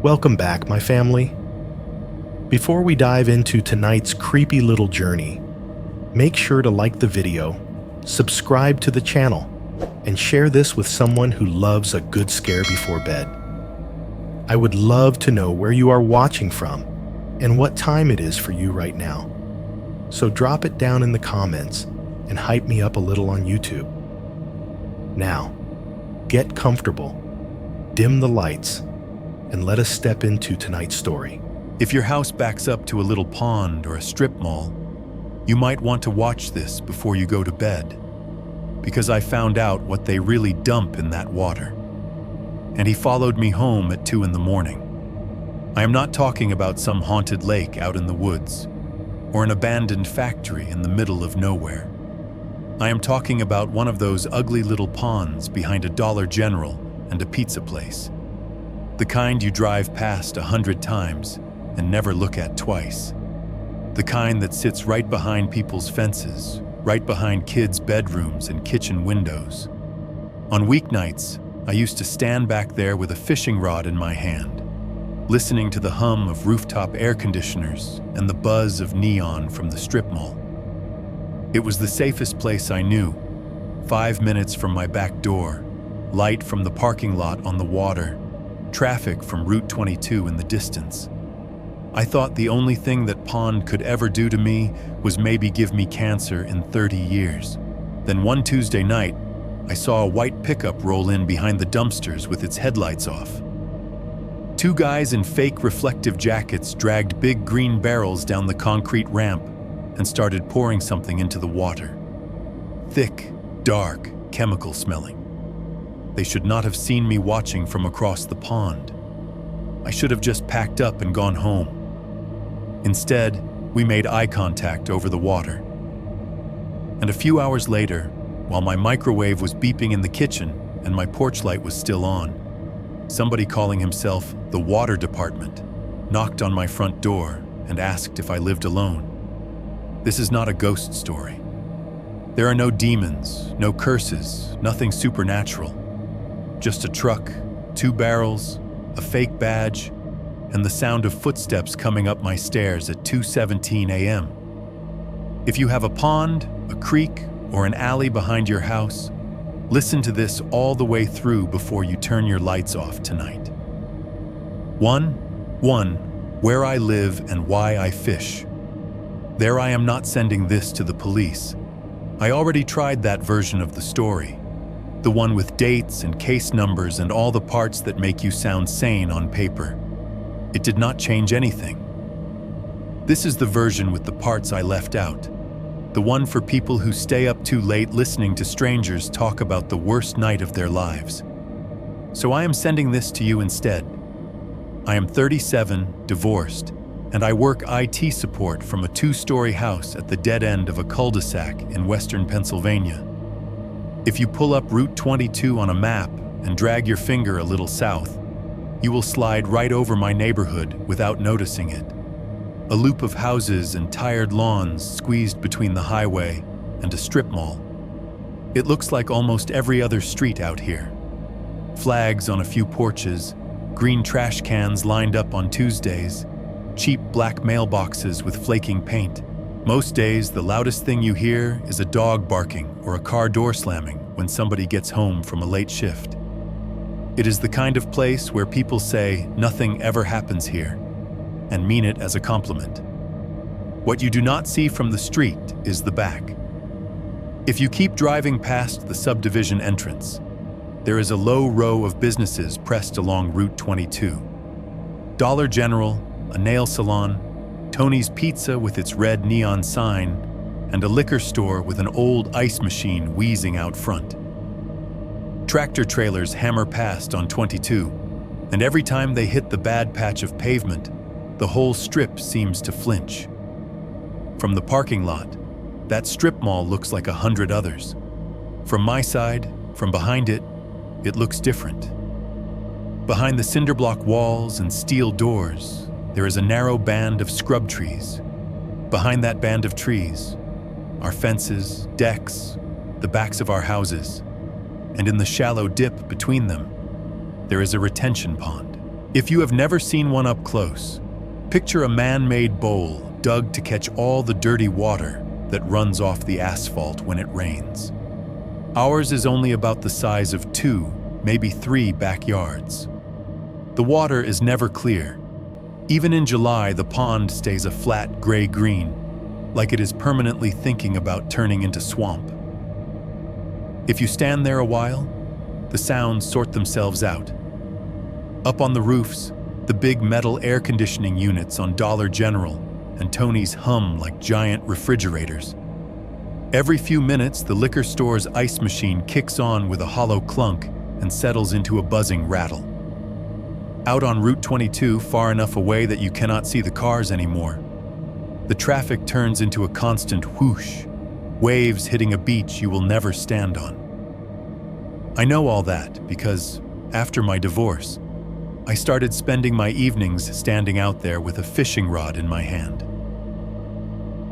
Welcome back, my family. Before we dive into tonight's creepy little journey, make sure to like the video, subscribe to the channel, and share this with someone who loves a good scare before bed. I would love to know where you are watching from and what time it is for you right now. So drop it down in the comments and hype me up a little on YouTube. Now, get comfortable, dim the lights, and let us step into tonight's story. If your house backs up to a little pond or a strip mall, you might want to watch this before you go to bed, because I found out what they really dump in that water. And he followed me home at 2 a.m. I am not talking about some haunted lake out in the woods, or an abandoned factory in the middle of nowhere. I am talking about one of those ugly little ponds behind a Dollar General and a pizza place. The kind you drive past 100 times and never look at twice. The kind that sits right behind people's fences, right behind kids' bedrooms and kitchen windows. On weeknights, I used to stand back there with a fishing rod in my hand, listening to the hum of rooftop air conditioners and the buzz of neon from the strip mall. It was the safest place I knew, 5 minutes from my back door, light from the parking lot on the water, traffic from Route 22 in the distance. I thought the only thing that pond could ever do to me was maybe give me cancer in 30 years. Then one Tuesday night, I saw a white pickup roll in behind the dumpsters with its headlights off. 2 guys in fake reflective jackets dragged big green barrels down the concrete ramp and started pouring something into the water. Thick, dark, chemical smelling. They should not have seen me watching from across the pond. I should have just packed up and gone home. Instead, we made eye contact over the water. And a few hours later, while my microwave was beeping in the kitchen and my porch light was still on, somebody calling himself the water department knocked on my front door and asked if I lived alone. This is not a ghost story. There are no demons, no curses, nothing supernatural. Just a truck, 2 barrels, a fake badge, and the sound of footsteps coming up my stairs at 2:17 a.m. If you have a pond, a creek, or an alley behind your house, listen to this all the way through before you turn your lights off tonight. 1. Where I live and why I fish. There, I am not sending this to the police. I already tried that version of the story, the one with dates and case numbers and all the parts that make you sound sane on paper. It did not change anything. This is the version with the parts I left out, the one for people who stay up too late listening to strangers talk about the worst night of their lives. So I am sending this to you instead. I am 37, divorced, and I work IT support from a 2-story house at the dead end of a cul-de-sac in western Pennsylvania. If you pull up Route 22 on a map and drag your finger a little south, you will slide right over my neighborhood without noticing it. A loop of houses and tired lawns squeezed between the highway and a strip mall. It looks like almost every other street out here. Flags on a few porches, green trash cans lined up on Tuesdays, cheap black mailboxes with flaking paint. Most days, the loudest thing you hear is a dog barking or a car door slamming when somebody gets home from a late shift. It is the kind of place where people say nothing ever happens here and mean it as a compliment. What you do not see from the street is the back. If you keep driving past the subdivision entrance, there is a low row of businesses pressed along Route 22. Dollar General, a nail salon, Tony's Pizza with its red neon sign, and a liquor store with an old ice machine wheezing out front. Tractor trailers hammer past on 22, and every time they hit the bad patch of pavement, the whole strip seems to flinch. From the parking lot, that strip mall looks like 100 others. From my side, from behind it, it looks different. Behind the cinder block walls and steel doors, there is a narrow band of scrub trees. Behind that band of trees, our fences, decks, the backs of our houses, and in the shallow dip between them, there is a retention pond. If you have never seen one up close, picture a man-made bowl dug to catch all the dirty water that runs off the asphalt when it rains. Ours is only about the size of 2, maybe 3 backyards. The water is never clear. Even in July, the pond stays a flat gray-green, like it is permanently thinking about turning into swamp. If you stand there a while, the sounds sort themselves out. Up on the roofs, the big metal air conditioning units on Dollar General and Tony's hum like giant refrigerators. Every few minutes, the liquor store's ice machine kicks on with a hollow clunk and settles into a buzzing rattle. Out on Route 22, far enough away that you cannot see the cars anymore, the traffic turns into a constant whoosh, waves hitting a beach you will never stand on. I know all that because, after my divorce, I started spending my evenings standing out there with a fishing rod in my hand.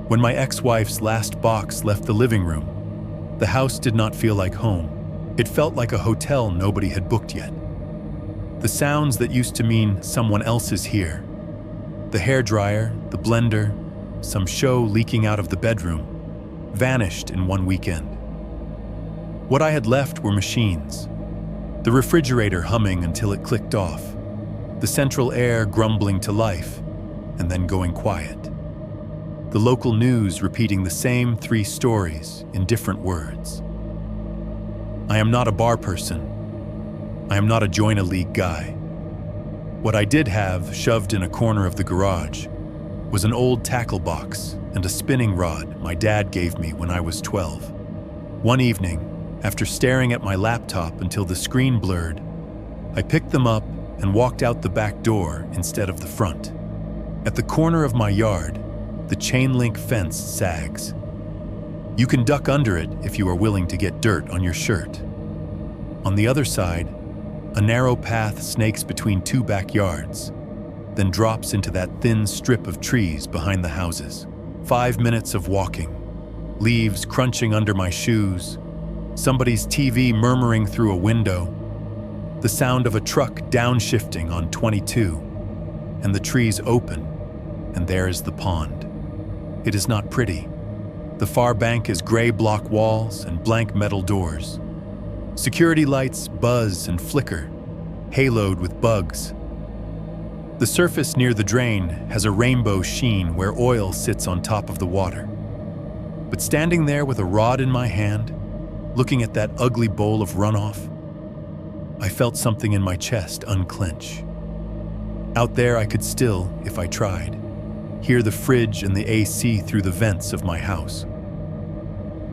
When my ex-wife's last box left the living room, the house did not feel like home. It felt like a hotel nobody had booked yet. The sounds that used to mean someone else is here, the hairdryer, the blender, some show leaking out of the bedroom, vanished in one weekend. What I had left were machines, the refrigerator humming until it clicked off, the central air grumbling to life and then going quiet, the local news repeating the same 3 stories in different words. I am not a bar person. I am not a join-a-league guy. What I did have shoved in a corner of the garage was an old tackle box and a spinning rod my dad gave me when I was 12. One evening, after staring at my laptop until the screen blurred, I picked them up and walked out the back door instead of the front. At the corner of my yard, the chain-link fence sags. You can duck under it if you are willing to get dirt on your shirt. On the other side, a narrow path snakes between 2 backyards, then drops into that thin strip of trees behind the houses. 5 minutes of walking, leaves crunching under my shoes, somebody's TV murmuring through a window, the sound of a truck downshifting on 22, and the trees open, and there is the pond. It is not pretty. The far bank is gray block walls and blank metal doors. Security lights buzz and flicker, haloed with bugs. The surface near the drain has a rainbow sheen where oil sits on top of the water. But standing there with a rod in my hand, looking at that ugly bowl of runoff, I felt something in my chest unclench. Out there I could still, if I tried, hear the fridge and the AC through the vents of my house.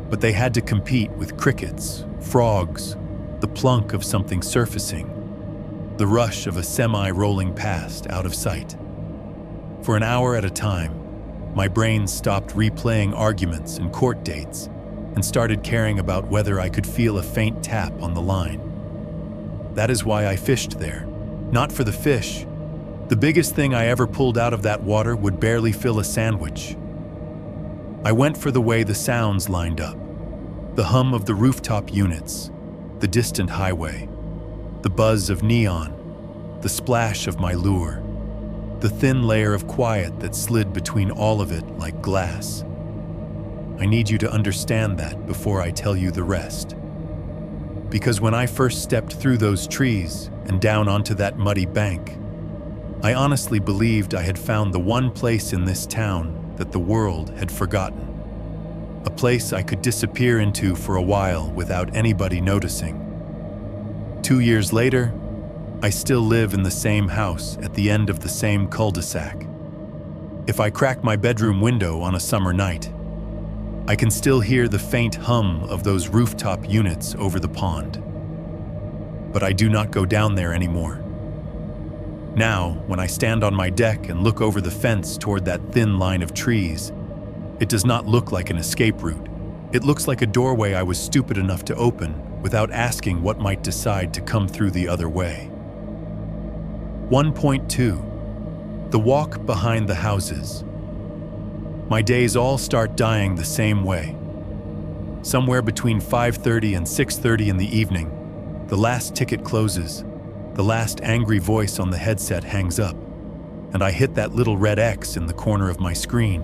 But they had to compete with crickets, frogs, the plunk of something surfacing, the rush of a semi rolling past out of sight. For an hour at a time, my brain stopped replaying arguments and court dates and started caring about whether I could feel a faint tap on the line. That is why I fished there, not for the fish. The biggest thing I ever pulled out of that water would barely fill a sandwich. I went for the way the sounds lined up. The hum of the rooftop units, the distant highway, the buzz of neon, the splash of my lure, the thin layer of quiet that slid between all of it like glass. I need you to understand that before I tell you the rest. Because when I first stepped through those trees and down onto that muddy bank, I honestly believed I had found the one place in this town that the world had forgotten. A place I could disappear into for a while without anybody noticing. 2 years later, I still live in the same house at the end of the same cul-de-sac. If I crack my bedroom window on a summer night, I can still hear the faint hum of those rooftop units over the pond. But I do not go down there anymore. Now, when I stand on my deck and look over the fence toward that thin line of trees, it does not look like an escape route. It looks like a doorway I was stupid enough to open without asking what might decide to come through the other way. 1.2. The walk behind the houses. My days all start dying the same way. Somewhere between 5:30 and 6:30 in the evening, the last ticket closes, The last angry voice on the headset hangs up, and I hit that little red X in the corner of my screen.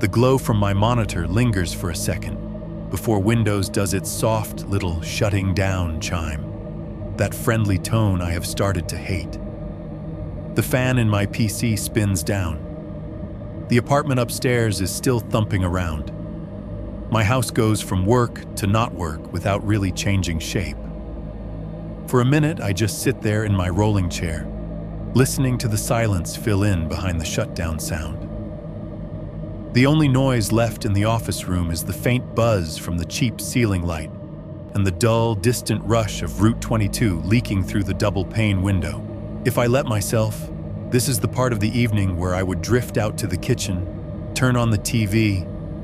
The glow from my monitor lingers for a second before Windows does its soft little shutting down chime, that friendly tone I have started to hate. The fan in my PC spins down. The apartment upstairs is still thumping around. My house goes from work to not work without really changing shape. For a minute, I just sit there in my rolling chair, listening to the silence fill in behind the shutdown sound. The only noise left in the office room is the faint buzz from the cheap ceiling light and the dull, distant rush of Route 22 leaking through the double-pane window. If I let myself, this is the part of the evening where I would drift out to the kitchen, turn on the TV,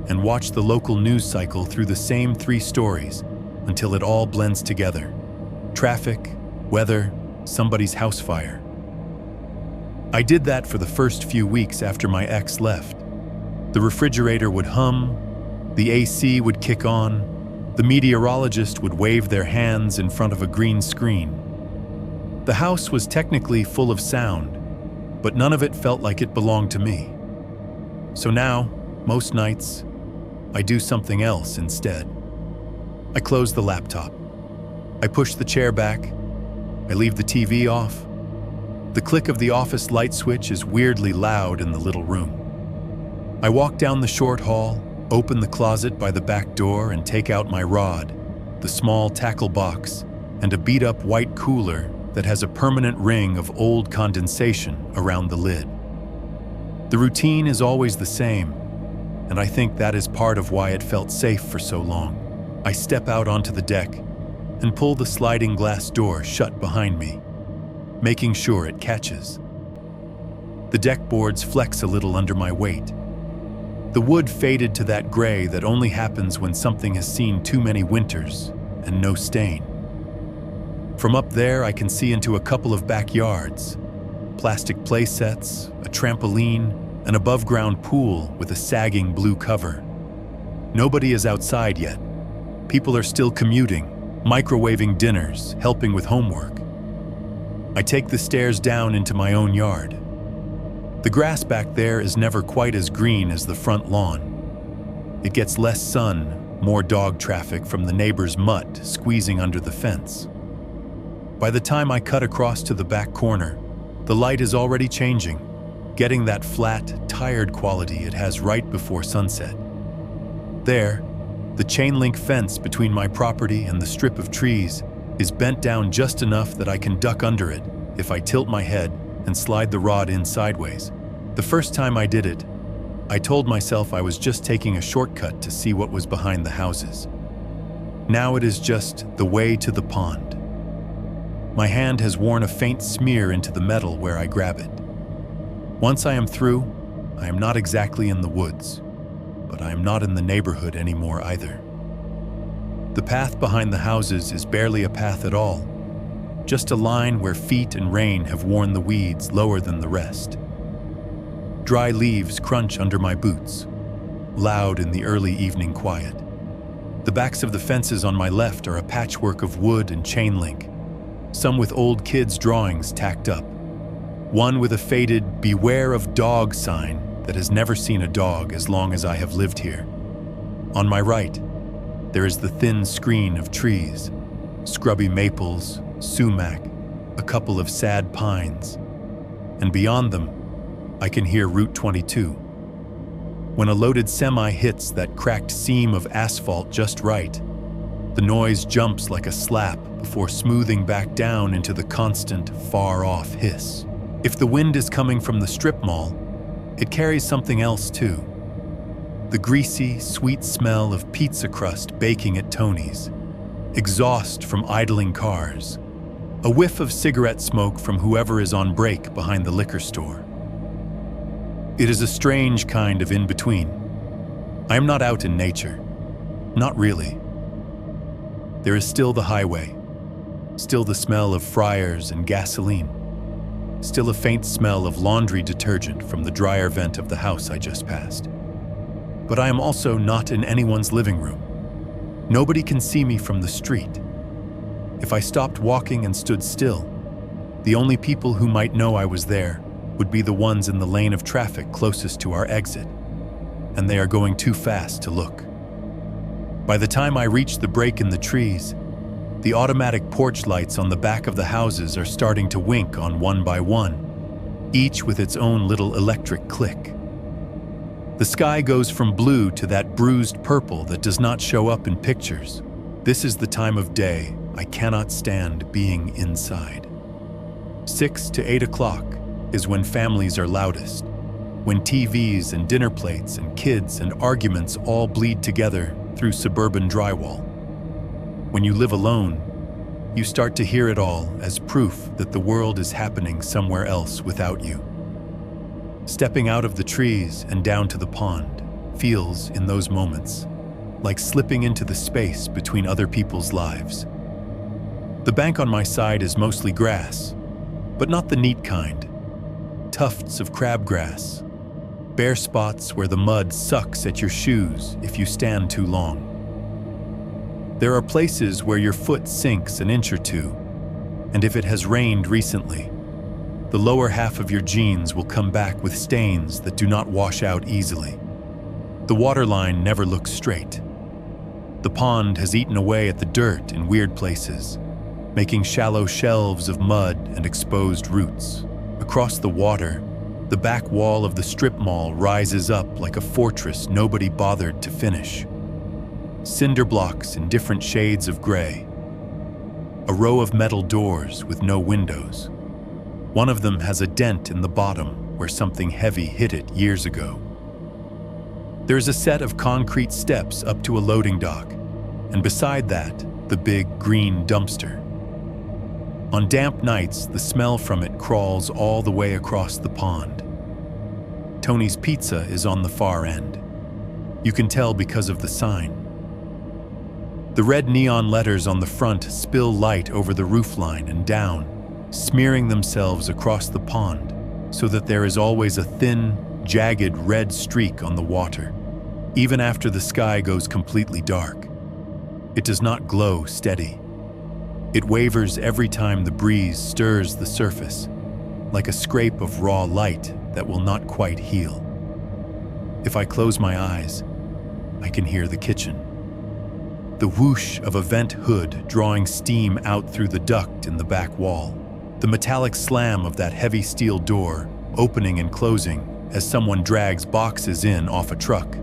and watch the local news cycle through the same 3 stories until it all blends together. Traffic, weather, somebody's house fire. I did that for the first few weeks after my ex left. The refrigerator would hum, the AC would kick on, the meteorologist would wave their hands in front of a green screen. The house was technically full of sound, but none of it felt like it belonged to me. So now, most nights, I do something else instead. I close the laptop. I push the chair back. I leave the TV off. The click of the office light switch is weirdly loud in the little room. I walk down the short hall, open the closet by the back door and take out my rod, the small tackle box, and a beat-up white cooler that has a permanent ring of old condensation around the lid. The routine is always the same, and I think that is part of why it felt safe for so long. I step out onto the deck and pull the sliding glass door shut behind me, making sure it catches. The deck boards flex a little under my weight. The wood faded to that gray that only happens when something has seen too many winters and no stain. From up there, I can see into a couple of backyards, plastic play sets, a trampoline, an above-ground pool with a sagging blue cover. Nobody is outside yet. People are still commuting, microwaving dinners, helping with homework. I take the stairs down into my own yard. The grass back there is never quite as green as the front lawn. It gets less sun, more dog traffic from the neighbor's mutt squeezing under the fence. By the time I cut across to the back corner, the light is already changing, getting that flat, tired quality it has right before sunset. There, the chain-link fence between my property and the strip of trees is bent down just enough that I can duck under it if I tilt my head and slide the rod in sideways. The first time I did it, I told myself I was just taking a shortcut to see what was behind the houses. Now it is just the way to the pond. My hand has worn a faint smear into the metal where I grab it. Once I am through, I am not exactly in the woods, but I am not in the neighborhood anymore either. The path behind the houses is barely a path at all, just a line where feet and rain have worn the weeds lower than the rest. Dry leaves crunch under my boots, loud in the early evening quiet. The backs of the fences on my left are a patchwork of wood and chain link, some with old kids' drawings tacked up. One with a faded "Beware of Dog" sign that has never seen a dog as long as I have lived here. On my right, there is the thin screen of trees, scrubby maples, sumac, a couple of sad pines, and beyond them, I can hear Route 22. When a loaded semi hits that cracked seam of asphalt just right, the noise jumps like a slap before smoothing back down into the constant, far-off hiss. If the wind is coming from the strip mall, it carries something else too. The greasy, sweet smell of pizza crust baking at Tony's, exhaust from idling cars, a whiff of cigarette smoke from whoever is on break behind the liquor store. It is a strange kind of in-between. I am not out in nature. Not really. There is still the highway, still the smell of fryers and gasoline, still a faint smell of laundry detergent from the dryer vent of the house I just passed. But I am also not in anyone's living room. Nobody can see me from the street. If I stopped walking and stood still, the only people who might know I was there would be the ones in the lane of traffic closest to our exit, and they are going too fast to look. By the time I reach the break in the trees, the automatic porch lights on the back of the houses are starting to wink on one by one, each with its own little electric click. The sky goes from blue to that bruised purple that does not show up in pictures. This is the time of day I cannot stand being inside. 6 to 8 o'clock is when families are loudest, when TVs and dinner plates and kids and arguments all bleed together through suburban drywall. When you live alone, you start to hear it all as proof that the world is happening somewhere else without you. Stepping out of the trees and down to the pond feels, in those moments, like slipping into the space between other people's lives. The bank on my side is mostly grass, but not the neat kind. Tufts of crabgrass, bare spots where the mud sucks at your shoes if you stand too long. There are places where your foot sinks an inch or two, and if it has rained recently, the lower half of your jeans will come back with stains that do not wash out easily. The waterline never looks straight. The pond has eaten away at the dirt in weird places, making shallow shelves of mud and exposed roots. Across the water, the back wall of the strip mall rises up like a fortress nobody bothered to finish. Cinder blocks in different shades of gray. A row of metal doors with no windows. One of them has a dent in the bottom where something heavy hit it years ago. There's a set of concrete steps up to a loading dock, and beside that, the big green dumpster. On damp nights, the smell from it crawls all the way across the pond. Tony's Pizza is on the far end. You can tell because of the sign. The red neon letters on the front spill light over the roofline and down, smearing themselves across the pond so that there is always a thin, jagged red streak on the water, even after the sky goes completely dark. It does not glow steady. It wavers every time the breeze stirs the surface, like a scrape of raw light that will not quite heal. If I close my eyes, I can hear the kitchen. The whoosh of a vent hood drawing steam out through the duct in the back wall. The metallic slam of that heavy steel door opening and closing as someone drags boxes in off a truck.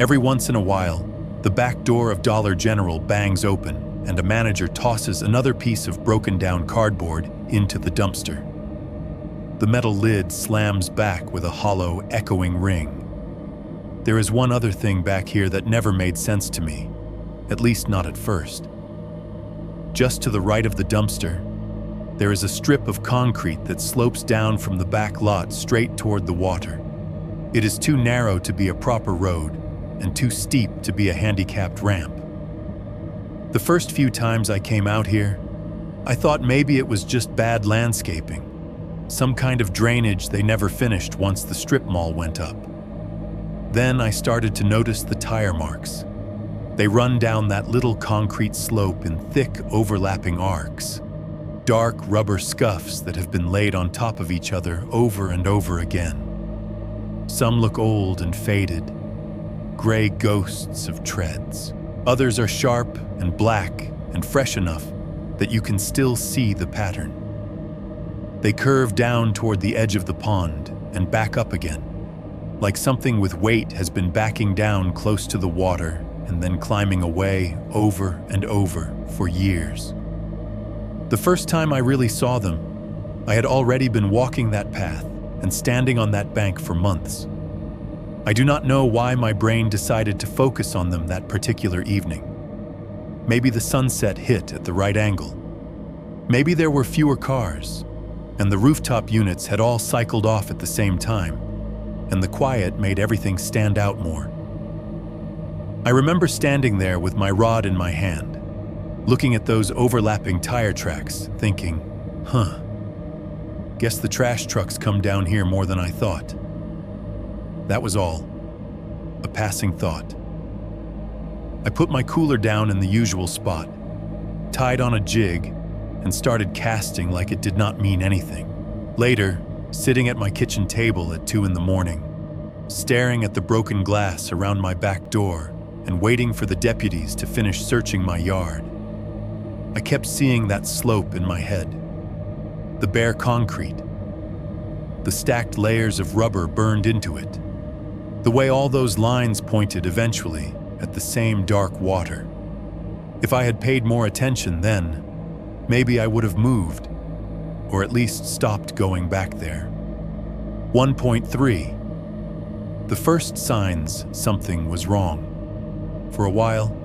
Every once in a while, the back door of Dollar General bangs open and a manager tosses another piece of broken down cardboard into the dumpster. The metal lid slams back with a hollow, echoing ring. There is one other thing back here that never made sense to me, at least not at first. Just to the right of the dumpster, there is a strip of concrete that slopes down from the back lot straight toward the water. It is too narrow to be a proper road and too steep to be a handicapped ramp. The first few times I came out here, I thought maybe it was just bad landscaping, some kind of drainage they never finished once the strip mall went up. Then I started to notice the tire marks. They run down that little concrete slope in thick, overlapping arcs. Dark rubber scuffs that have been laid on top of each other over and over again. Some look old and faded, gray ghosts of treads. Others are sharp and black and fresh enough that you can still see the pattern. They curve down toward the edge of the pond and back up again, like something with weight has been backing down close to the water and then climbing away over and over for years. The first time I really saw them, I had already been walking that path and standing on that bank for months. I do not know why my brain decided to focus on them that particular evening. Maybe the sunset hit at the right angle. Maybe there were fewer cars, and the rooftop units had all cycled off at the same time, and the quiet made everything stand out more. I remember standing there with my rod in my hand, looking at those overlapping tire tracks, thinking, guess the trash trucks come down here more than I thought. That was all, a passing thought. I put my cooler down in the usual spot, tied on a jig, and started casting like it did not mean anything. Later, sitting at my kitchen table at 2 in the morning, staring at the broken glass around my back door and waiting for the deputies to finish searching my yard, I kept seeing that slope in my head. The bare concrete, the stacked layers of rubber burned into it, the way all those lines pointed eventually at the same dark water. If I had paid more attention then, maybe I would have moved, or at least stopped going back there. 1.3. The first signs something was wrong. For a while,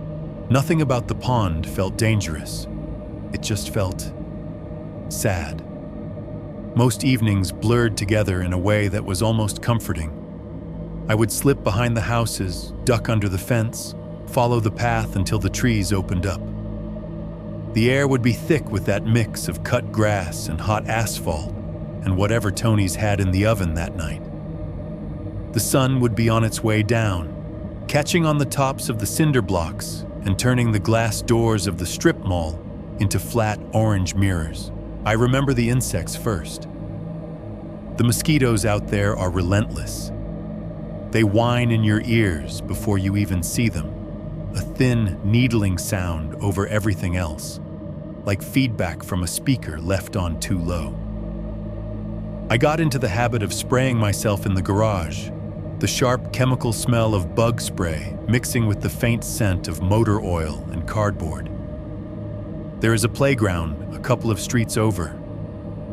nothing about the pond felt dangerous. It just felt sad. Most evenings blurred together in a way that was almost comforting. I would slip behind the houses, duck under the fence, follow the path until the trees opened up. The air would be thick with that mix of cut grass and hot asphalt and whatever Tony's had in the oven that night. The sun would be on its way down, catching on the tops of the cinder blocks and turning the glass doors of the strip mall into flat orange mirrors. I remember the insects first. The mosquitoes out there are relentless. They whine in your ears before you even see them, a thin, needling sound over everything else, like feedback from a speaker left on too low. I got into the habit of spraying myself in the garage, the sharp chemical smell of bug spray mixing with the faint scent of motor oil and cardboard. There is a playground a couple of streets over.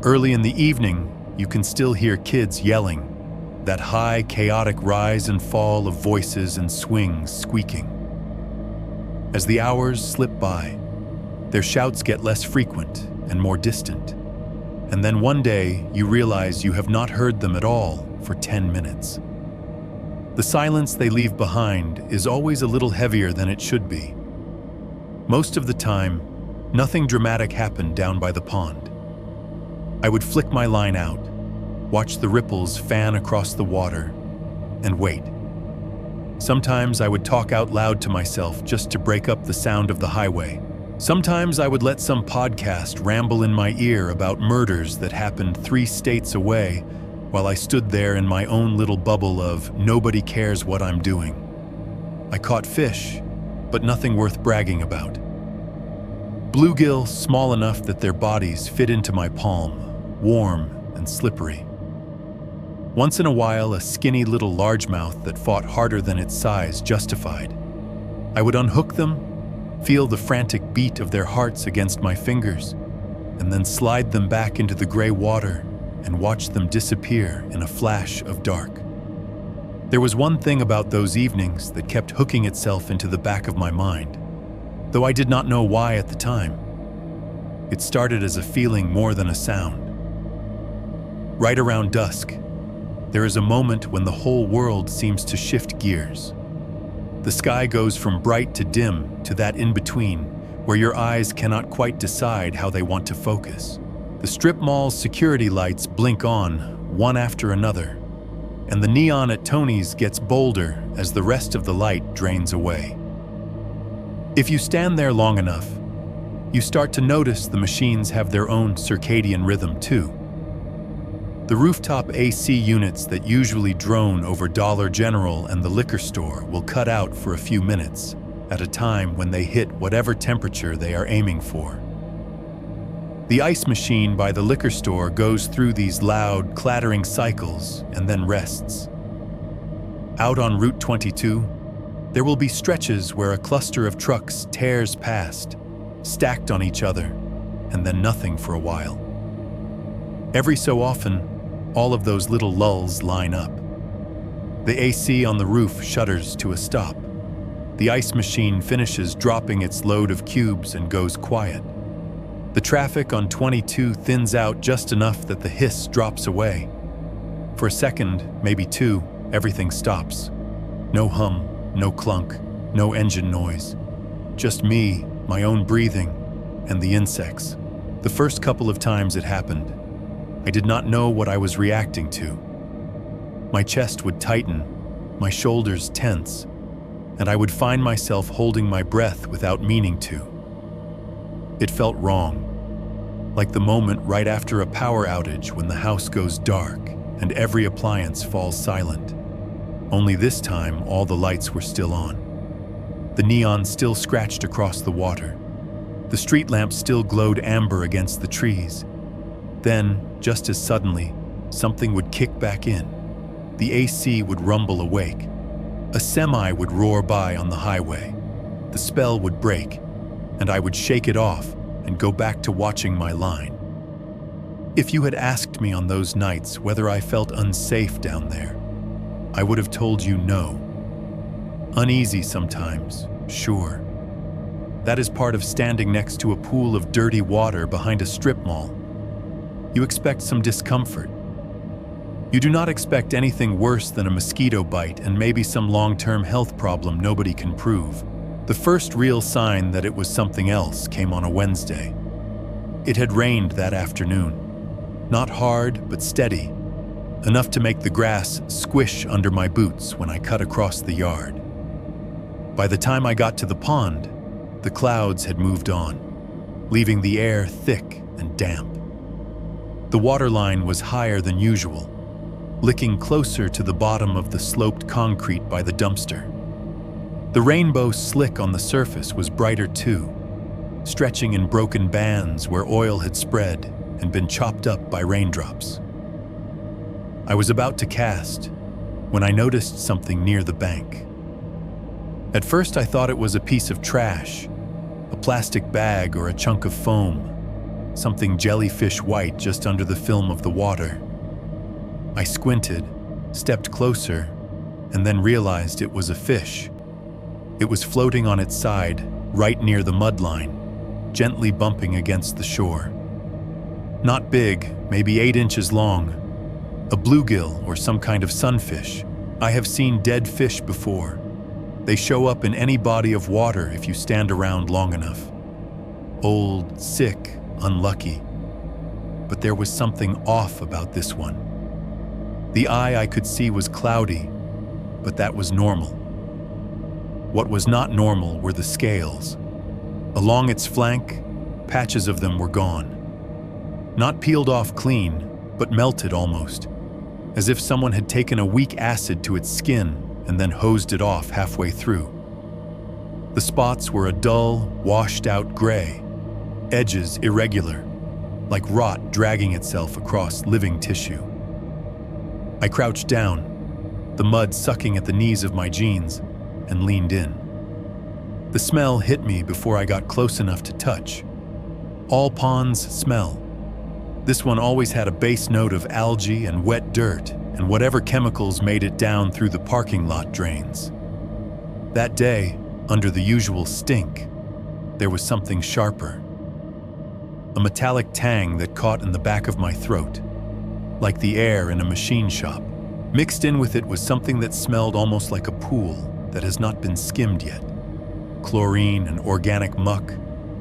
Early in the evening, you can still hear kids yelling, that high, chaotic rise and fall of voices and swings squeaking. As the hours slip by, their shouts get less frequent and more distant, and then one day you realize you have not heard them at all for 10 minutes. The silence they leave behind is always a little heavier than it should be. Most of the time, nothing dramatic happened down by the pond. I would flick my line out, watch the ripples fan across the water, and wait. Sometimes I would talk out loud to myself just to break up the sound of the highway. Sometimes I would let some podcast ramble in my ear about murders that happened 3 states away while I stood there in my own little bubble of nobody cares what I'm doing. I caught fish, but nothing worth bragging about. Bluegill small enough that their bodies fit into my palm, warm and slippery. Once in a while, a skinny little largemouth that fought harder than its size justified. I would unhook them, feel the frantic beat of their hearts against my fingers, and then slide them back into the gray water and watch them disappear in a flash of dark. There was one thing about those evenings that kept hooking itself into the back of my mind, though I did not know why at the time. It started as a feeling more than a sound. Right around dusk, there is a moment when the whole world seems to shift gears. The sky goes from bright to dim to that in-between, where your eyes cannot quite decide how they want to focus. The strip mall's security lights blink on, one after another, and the neon at Tony's gets bolder as the rest of the light drains away. If you stand there long enough, you start to notice the machines have their own circadian rhythm too. The rooftop AC units that usually drone over Dollar General and the liquor store will cut out for a few minutes at a time when they hit whatever temperature they are aiming for. The ice machine by the liquor store goes through these loud, clattering cycles and then rests. Out on Route 22, there will be stretches where a cluster of trucks tears past, stacked on each other, and then nothing for a while. Every so often, all of those little lulls line up. The AC on the roof shudders to a stop. The ice machine finishes dropping its load of cubes and goes quiet. The traffic on 22 thins out just enough that the hiss drops away. For a second, maybe 2, everything stops. No hum, no clunk, no engine noise. Just me, my own breathing, and the insects. The first couple of times it happened, I did not know what I was reacting to. My chest would tighten, my shoulders tense, and I would find myself holding my breath without meaning to. It felt wrong, like the moment right after a power outage when the house goes dark and every appliance falls silent. Only this time, all the lights were still on. The neon still scratched across the water. The street lamps still glowed amber against the trees. Then, just as suddenly, something would kick back in. The AC would rumble awake. A semi would roar by on the highway. The spell would break, and I would shake it off and go back to watching my line. If you had asked me on those nights whether I felt unsafe down there, I would have told you no. Uneasy sometimes, sure. That is part of standing next to a pool of dirty water behind a strip mall. You expect some discomfort. You do not expect anything worse than a mosquito bite and maybe some long-term health problem nobody can prove. The first real sign that it was something else came on a Wednesday. It had rained that afternoon. Not hard, but steady. Enough to make the grass squish under my boots when I cut across the yard. By the time I got to the pond, the clouds had moved on, leaving the air thick and damp. The waterline was higher than usual, licking closer to the bottom of the sloped concrete by the dumpster. The rainbow slick on the surface was brighter too, stretching in broken bands where oil had spread and been chopped up by raindrops. I was about to cast when I noticed something near the bank. At first I thought it was a piece of trash, a plastic bag or a chunk of foam, something jellyfish white just under the film of the water. I squinted, stepped closer, and then realized it was a fish. It was floating on its side, right near the mud line, gently bumping against the shore. Not big, maybe 8 inches long. A bluegill or some kind of sunfish. I have seen dead fish before. They show up in any body of water if you stand around long enough. Old, sick, unlucky. But there was something off about this one. The eye I could see was cloudy, but that was normal. What was not normal were the scales. Along its flank, patches of them were gone. Not peeled off clean, but melted almost, as if someone had taken a weak acid to its skin and then hosed it off halfway through. The spots were a dull, washed-out gray, edges irregular, like rot dragging itself across living tissue. I crouched down, the mud sucking at the knees of my jeans, and leaned in. The smell hit me before I got close enough to touch. All ponds smell. This one always had a base note of algae and wet dirt and whatever chemicals made it down through the parking lot drains. That day, under the usual stink, there was something sharper. A metallic tang that caught in the back of my throat, like the air in a machine shop. Mixed in with it was something that smelled almost like a pool that has not been skimmed yet. Chlorine and organic muck,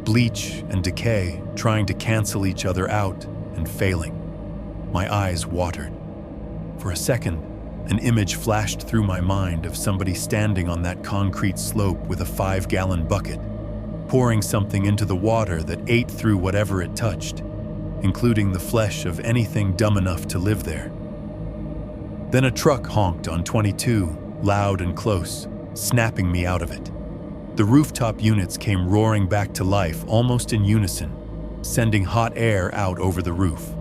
bleach and decay trying to cancel each other out and failing. My eyes watered. For a second, an image flashed through my mind of somebody standing on that concrete slope with a 5-gallon bucket, pouring something into the water that ate through whatever it touched, including the flesh of anything dumb enough to live there. Then a truck honked on 22, loud and close, snapping me out of it. The rooftop units came roaring back to life almost in unison, sending hot air out over the roof.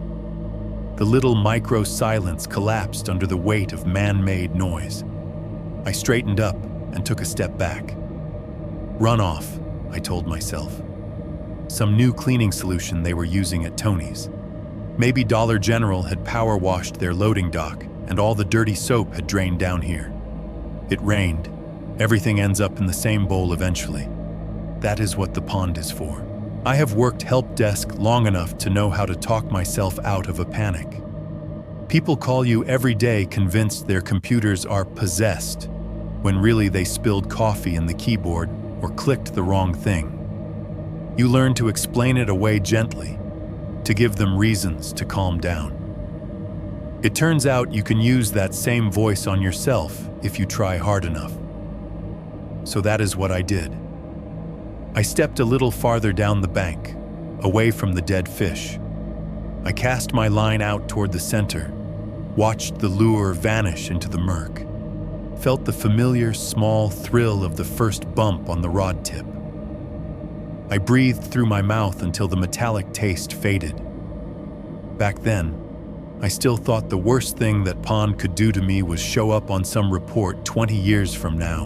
The little micro-silence collapsed under the weight of man-made noise. I straightened up and took a step back. Run off, I told myself. Some new cleaning solution they were using at Tony's. Maybe Dollar General had power washed their loading dock and all the dirty soap had drained down here. It rained. Everything ends up in the same bowl eventually. That is what the pond is for. I have worked help desk long enough to know how to talk myself out of a panic. People call you every day convinced their computers are possessed, when really they spilled coffee in the keyboard or clicked the wrong thing. You learn to explain it away gently, to give them reasons to calm down. It turns out you can use that same voice on yourself if you try hard enough. So that is what I did. I stepped a little farther down the bank, away from the dead fish. I cast my line out toward the center, watched the lure vanish into the murk, felt the familiar small thrill of the first bump on the rod tip. I breathed through my mouth until the metallic taste faded. Back then, I still thought the worst thing that pond could do to me was show up on some report 20 years from now.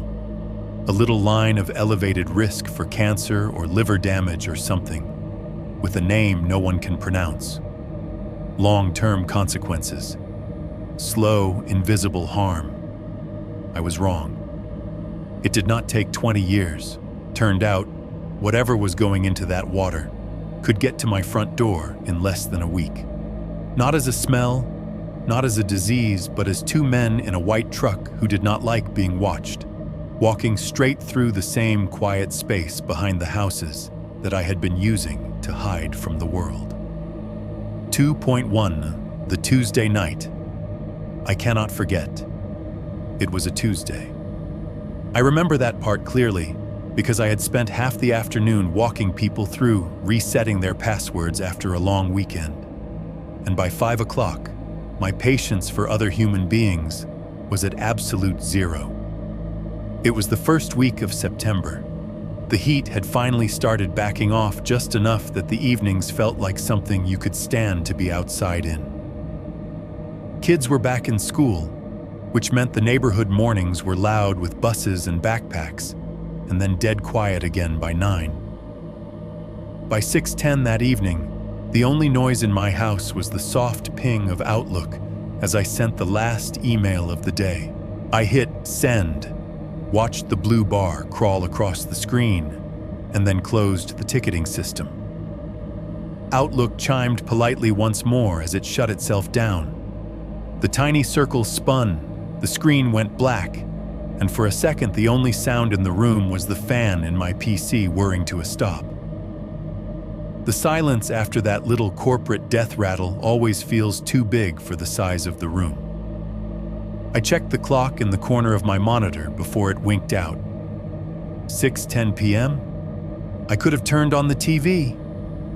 A little line of elevated risk for cancer or liver damage or something, with a name no one can pronounce. Long-term consequences. Slow, invisible harm. I was wrong. It did not take 20 years. Turned out, whatever was going into that water could get to my front door in less than a week. Not as a smell, not as a disease, but as two men in a white truck who did not like being watched, walking straight through the same quiet space behind the houses that I had been using to hide from the world. 2.1, the Tuesday night. I cannot forget. It was a Tuesday. I remember that part clearly because I had spent half the afternoon walking people through resetting their passwords after a long weekend. And by 5 o'clock, my patience for other human beings was at absolute zero. It was the first week of September. The heat had finally started backing off just enough that the evenings felt like something you could stand to be outside in. Kids were back in school, which meant the neighborhood mornings were loud with buses and backpacks, and then dead quiet again by 9. By 6:10 that evening, the only noise in my house was the soft ping of Outlook as I sent the last email of the day. I hit send, watched the blue bar crawl across the screen, and then closed the ticketing system. Outlook chimed politely once more as it shut itself down. The tiny circle spun, the screen went black, and for a second the only sound in the room was the fan in my PC whirring to a stop. The silence after that little corporate death rattle always feels too big for the size of the room. I checked the clock in the corner of my monitor before it winked out. 6:10 p.m.? I could have turned on the TV.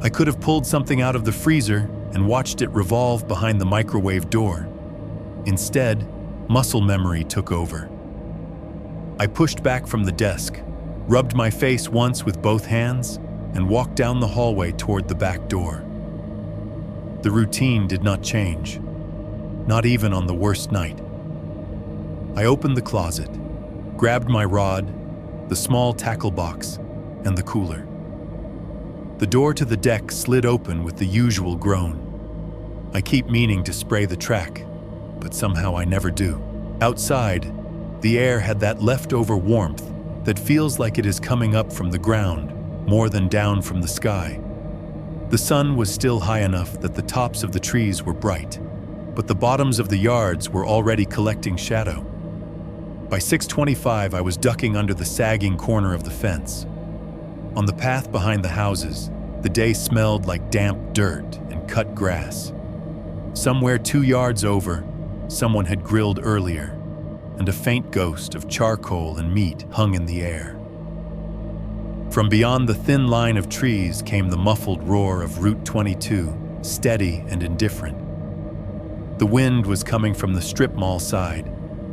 I could have pulled something out of the freezer and watched it revolve behind the microwave door. Instead, muscle memory took over. I pushed back from the desk, rubbed my face once with both hands, and walked down the hallway toward the back door. The routine did not change, not even on the worst night. I opened the closet, grabbed my rod, the small tackle box, and the cooler. The door to the deck slid open with the usual groan. I keep meaning to spray the track, but somehow I never do. Outside, the air had that leftover warmth that feels like it is coming up from the ground more than down from the sky. The sun was still high enough that the tops of the trees were bright, but the bottoms of the yards were already collecting shadow. By 6:25, I was ducking under the sagging corner of the fence. On the path behind the houses, the day smelled like damp dirt and cut grass. Somewhere 2 yards over, someone had grilled earlier, and a faint ghost of charcoal and meat hung in the air. From beyond the thin line of trees came the muffled roar of Route 22, steady and indifferent. The wind was coming from the strip mall side,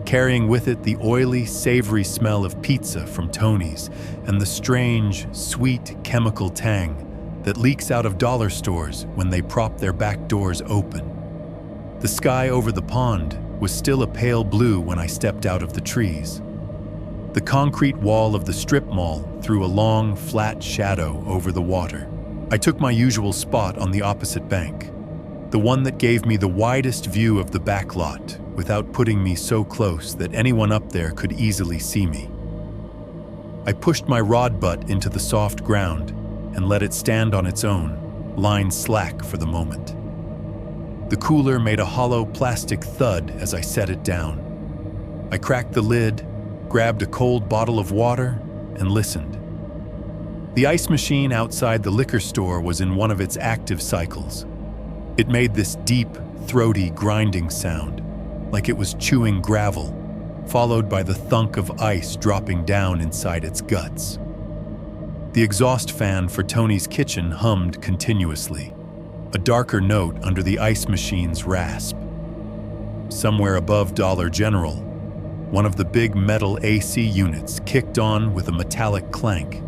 carrying with it the oily, savory smell of pizza from Tony's and the strange, sweet chemical tang that leaks out of dollar stores when they prop their back doors open. The sky over the pond was still a pale blue when I stepped out of the trees. The concrete wall of the strip mall threw a long, flat shadow over the water. I took my usual spot on the opposite bank, the one that gave me the widest view of the back lot without putting me so close that anyone up there could easily see me. I pushed my rod butt into the soft ground and let it stand on its own, lying slack for the moment. The cooler made a hollow plastic thud as I set it down. I cracked the lid, grabbed a cold bottle of water, and listened. The ice machine outside the liquor store was in one of its active cycles. It made this deep, throaty, grinding sound, like it was chewing gravel, followed by the thunk of ice dropping down inside its guts. The exhaust fan for Tony's kitchen hummed continuously, a darker note under the ice machine's rasp. Somewhere above Dollar General, one of the big metal AC units kicked on with a metallic clank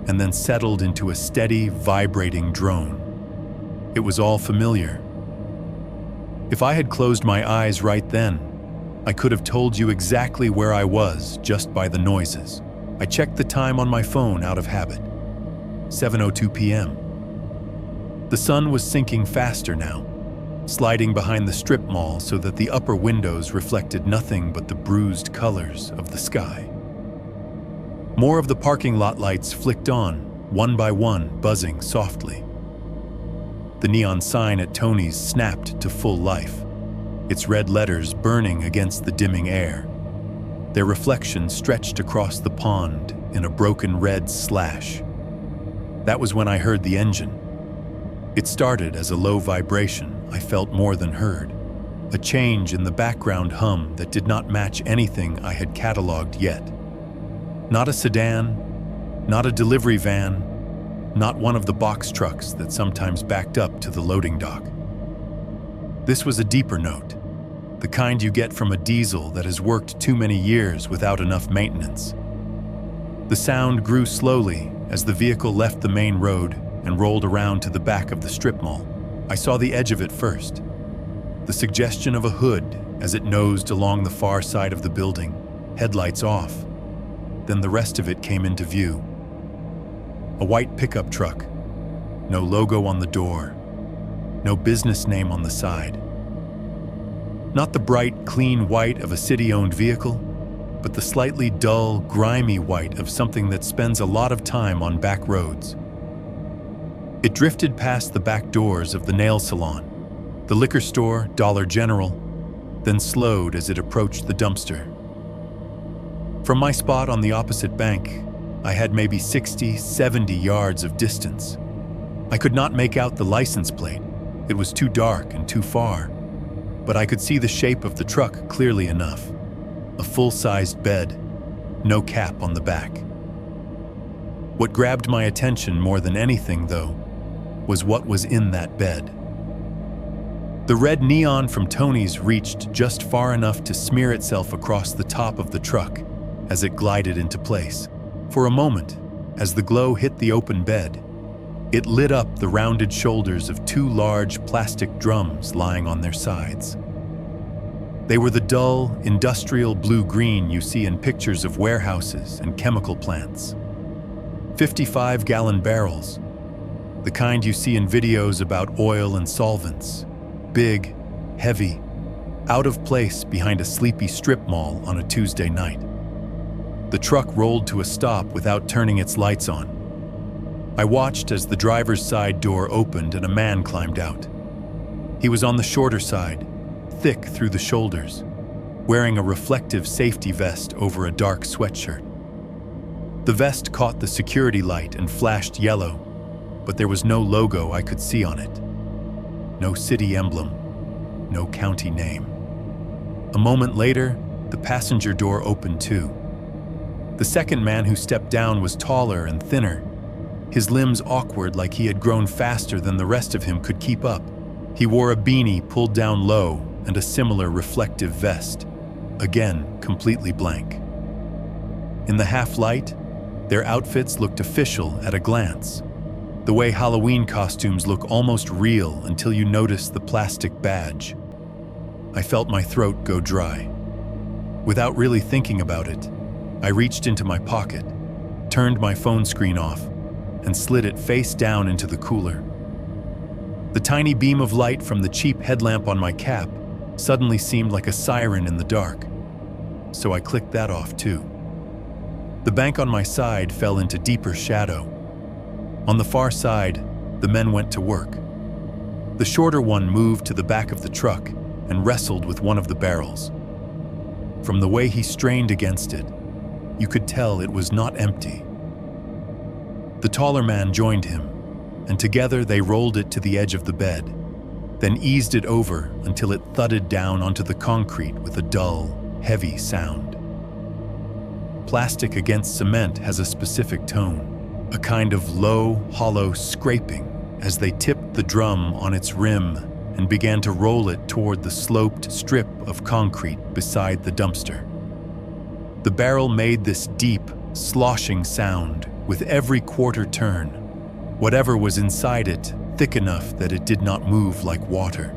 and then settled into a steady, vibrating drone. It was all familiar. If I had closed my eyes right then, I could have told you exactly where I was just by the noises. I checked the time on my phone out of habit. 7:02 p.m. The sun was sinking faster now, sliding behind the strip mall so that the upper windows reflected nothing but the bruised colors of the sky. More of the parking lot lights flicked on, one by one, buzzing softly. The neon sign at Tony's snapped to full life, its red letters burning against the dimming air. Their reflection stretched across the pond in a broken red slash. That was when I heard the engine. It started as a low vibration I felt more than heard, a change in the background hum that did not match anything I had cataloged yet. Not a sedan, not a delivery van, not one of the box trucks that sometimes backed up to the loading dock. This was a deeper note, the kind you get from a diesel that has worked too many years without enough maintenance. The sound grew slowly as the vehicle left the main road and rolled around to the back of the strip mall. I saw the edge of it first, the suggestion of a hood as it nosed along the far side of the building, headlights off. Then the rest of it came into view. A white pickup truck, no logo on the door, no business name on the side. Not the bright, clean white of a city-owned vehicle, but the slightly dull, grimy white of something that spends a lot of time on back roads. It drifted past the back doors of the nail salon, the liquor store, Dollar General, then slowed as it approached the dumpster. From my spot on the opposite bank, I had maybe 60, 70 yards of distance. I could not make out the license plate. It was too dark and too far, but I could see the shape of the truck clearly enough. A full-sized bed, no cap on the back. What grabbed my attention more than anything, though, was what was in that bed. The red neon from Tony's reached just far enough to smear itself across the top of the truck as it glided into place. For a moment, as the glow hit the open bed, it lit up the rounded shoulders of two large plastic drums lying on their sides. They were the dull, industrial blue-green you see in pictures of warehouses and chemical plants. 55-gallon barrels, the kind you see in videos about oil and solvents. Big, heavy, out of place behind a sleepy strip mall on a Tuesday night. The truck rolled to a stop without turning its lights on. I watched as the driver's side door opened and a man climbed out. He was on the shorter side, thick through the shoulders, wearing a reflective safety vest over a dark sweatshirt. The vest caught the security light and flashed yellow, but there was no logo I could see on it. No city emblem, no county name. A moment later, the passenger door opened too. The second man who stepped down was taller and thinner, his limbs awkward like he had grown faster than the rest of him could keep up. He wore a beanie pulled down low and a similar reflective vest, again completely blank. In the half-light, their outfits looked official at a glance, the way Halloween costumes look almost real until you notice the plastic badge. I felt my throat go dry. Without really thinking about it, I reached into my pocket, turned my phone screen off, and slid it face down into the cooler. The tiny beam of light from the cheap headlamp on my cap suddenly seemed like a siren in the dark, so I clicked that off too. The bank on my side fell into deeper shadow. On the far side, the men went to work. The shorter one moved to the back of the truck and wrestled with one of the barrels. From the way he strained against it, you could tell it was not empty. The taller man joined him, and together they rolled it to the edge of the bed, then eased it over until it thudded down onto the concrete with a dull, heavy sound. Plastic against cement has a specific tone. a kind of low, hollow scraping as they tipped the drum on its rim and began to roll it toward the sloped strip of concrete beside the dumpster. The barrel made this deep, sloshing sound with every quarter turn, whatever was inside it thick enough that it did not move like water.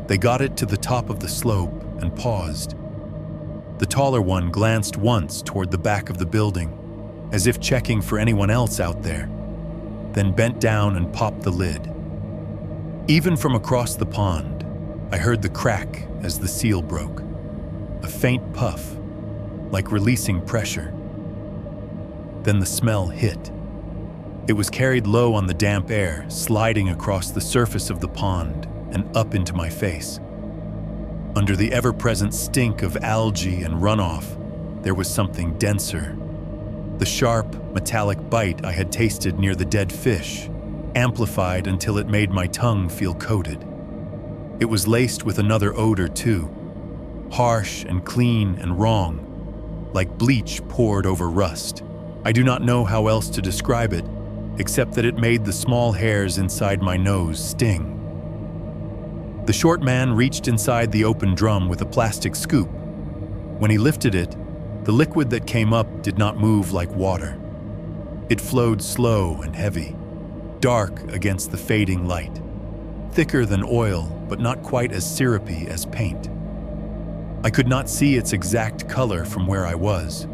They got it to the top of the slope and paused. The taller one glanced once toward the back of the building, as if checking for anyone else out there, then bent down and popped the lid. Even from across the pond, I heard the crack as the seal broke, a faint puff, like releasing pressure. Then the smell hit. It was carried low on the damp air, sliding across the surface of the pond and up into my face. Under the ever-present stink of algae and runoff, there was something denser. The sharp, metallic bite I had tasted near the dead fish, amplified until it made my tongue feel coated. It was laced with another odor too, harsh and clean and wrong, like bleach poured over rust. I do not know how else to describe it, except that it made the small hairs inside my nose sting. The short man reached inside the open drum with a plastic scoop. When he lifted it, the liquid that came up did not move like water. It flowed slow and heavy, dark against the fading light, thicker than oil, but not quite as syrupy as paint. I could not see its exact color from where I was,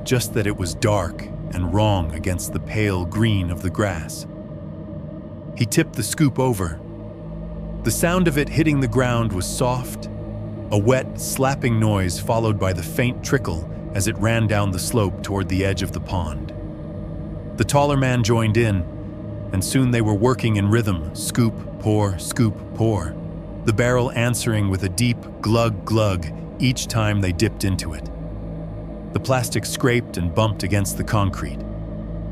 just that it was dark and wrong against the pale green of the grass. He tipped the scoop over. The sound of it hitting the ground was soft, a wet, slapping noise followed by the faint trickle as it ran down the slope toward the edge of the pond. The taller man joined in, and soon they were working in rhythm, scoop, pour, the barrel answering with a deep glug glug each time they dipped into it. The plastic scraped and bumped against the concrete.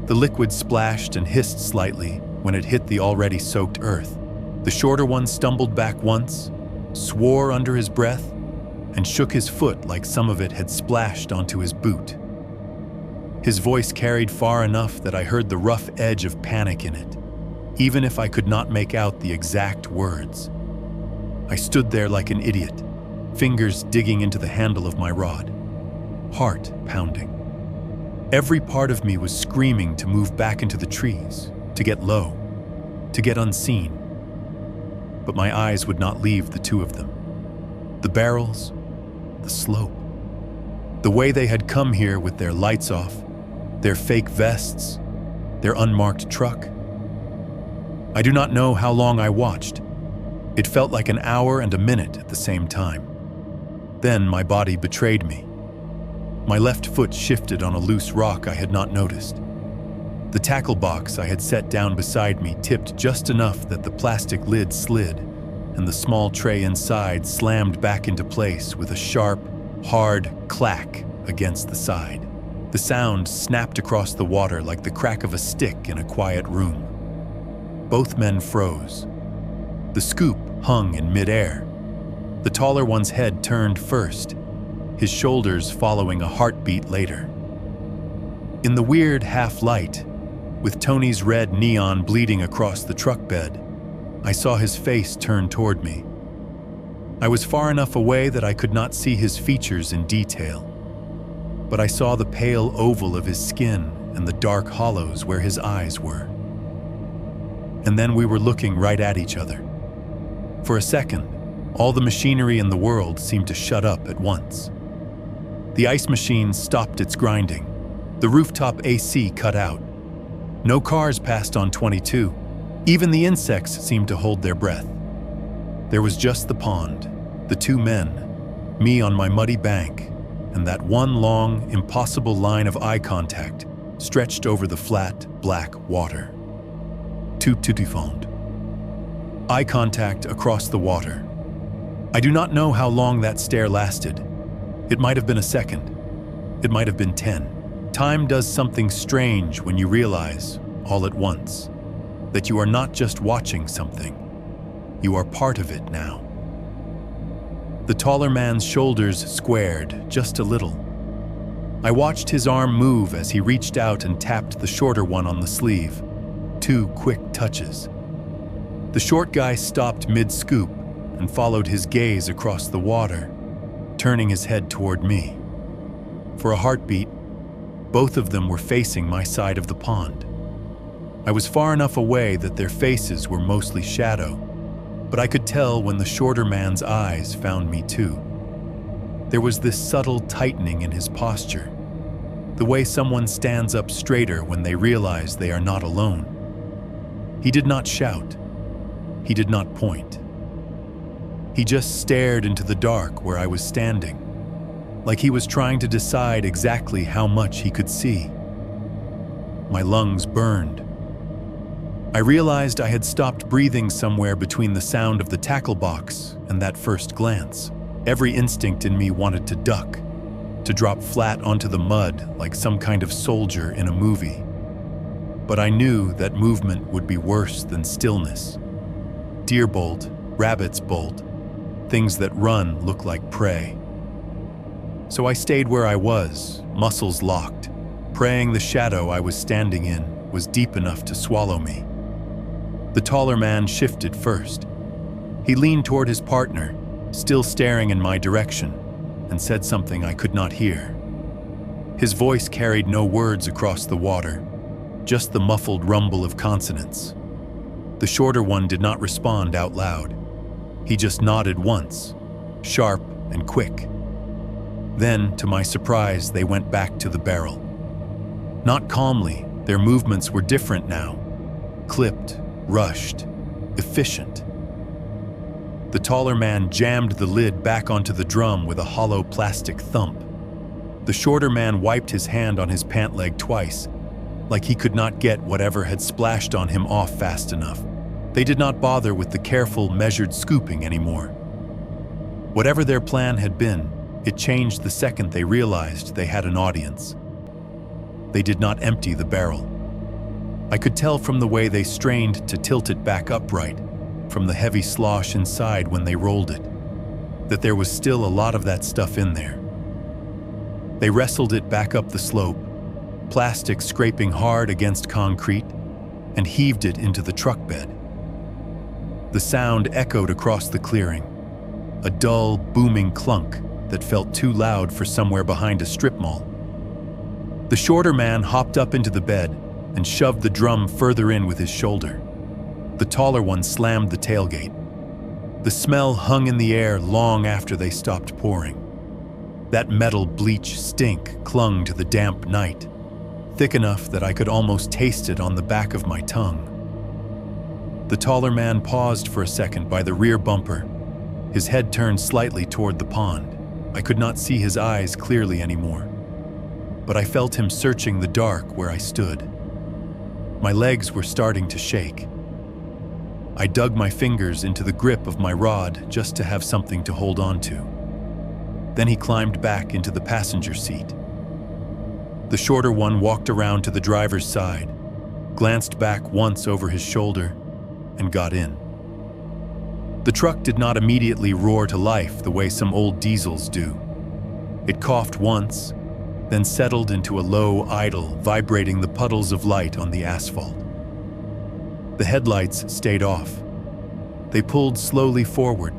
The liquid splashed and hissed slightly when it hit the already soaked earth. The shorter one stumbled back once, swore under his breath, and shook his foot like some of it had splashed onto his boot. His voice carried far enough that I heard the rough edge of panic in it, even if I could not make out the exact words. I stood there like an idiot, fingers digging into the handle of my rod, heart pounding. Every part of me was screaming to move back into the trees, to get low, to get unseen. But my eyes would not leave the two of them. The barrels, the slope. The way they had come here with their lights off, their fake vests, their unmarked truck. I do not know how long I watched. It felt like an hour and a minute at the same time. Then my body betrayed me. My left foot shifted on a loose rock I had not noticed. The tackle box I had set down beside me tipped just enough that the plastic lid slid, and the small tray inside slammed back into place with a sharp, hard clack against the side. The sound snapped across the water like the crack of a stick in a quiet room. Both men froze. The scoop hung in midair. The taller one's head turned first, his shoulders following a heartbeat later. In the weird half-light, with Tony's red neon bleeding across the truck bed, I saw his face turn toward me. I was far enough away that I could not see his features in detail, but I saw the pale oval of his skin and the dark hollows where his eyes were. And then we were looking right at each other. For a second, all the machinery in the world seemed to shut up at once. The ice machine stopped its grinding. The rooftop AC cut out. No cars passed on 22. Even the insects seemed to hold their breath. There was just the pond, the two men, me on my muddy bank, and that one long, impossible line of eye contact stretched over the flat, black water. Tout fond. Eye contact across the water. I do not know how long that stare lasted. It might have been a second. It might have been 10. Time does something strange when you realize, all at once, that you are not just watching something. You are part of it now. The taller man's shoulders squared just a little. I watched his arm move as he reached out and tapped the shorter one on the sleeve. 2 quick touches. The short guy stopped mid-scoop and followed his gaze across the water, turning his head toward me. For a heartbeat, both of them were facing my side of the pond. I was far enough away that their faces were mostly shadow, but I could tell when the shorter man's eyes found me too. There was this subtle tightening in his posture, the way someone stands up straighter when they realize they are not alone. He did not shout. He did not point. He just stared into the dark where I was standing, like he was trying to decide exactly how much he could see. My lungs burned. I realized I had stopped breathing somewhere between the sound of the tackle box and that first glance. Every instinct in me wanted to duck, to drop flat onto the mud like some kind of soldier in a movie. But I knew that movement would be worse than stillness. Deer bolt, rabbit's bolt, things that run look like prey. So I stayed where I was, muscles locked, praying the shadow I was standing in was deep enough to swallow me. The taller man shifted first. He leaned toward his partner, still staring in my direction, and said something I could not hear. His voice carried no words across the water, just the muffled rumble of consonants. The shorter one did not respond out loud. He just nodded once, sharp and quick. Then, to my surprise, they went back to the barrel. Not calmly, their movements were different now. Clipped, rushed, efficient. The taller man jammed the lid back onto the drum with a hollow plastic thump. The shorter man wiped his hand on his pant leg twice, like he could not get whatever had splashed on him off fast enough. They did not bother with the careful, measured scooping anymore. Whatever their plan had been, it changed the second they realized they had an audience. They did not empty the barrel. I could tell from the way they strained to tilt it back upright, from the heavy slosh inside when they rolled it, that there was still a lot of that stuff in there. They wrestled it back up the slope, plastic scraping hard against concrete, and heaved it into the truck bed. The sound echoed across the clearing, a dull, booming clunk that felt too loud for somewhere behind a strip mall. The shorter man hopped up into the bed and shoved the drum further in with his shoulder. The taller one slammed the tailgate. The smell hung in the air long after they stopped pouring. That metal bleach stink clung to the damp night, thick enough that I could almost taste it on the back of my tongue. The taller man paused for a second by the rear bumper, his head turned slightly toward the pond. I could not see his eyes clearly anymore, but I felt him searching the dark where I stood. My legs were starting to shake. I dug my fingers into the grip of my rod just to have something to hold on to. Then he climbed back into the passenger seat. The shorter one walked around to the driver's side, glanced back once over his shoulder, and got in. The truck did not immediately roar to life the way some old diesels do. It coughed once, then settled into a low idle, vibrating the puddles of light on the asphalt. The headlights stayed off. They pulled slowly forward,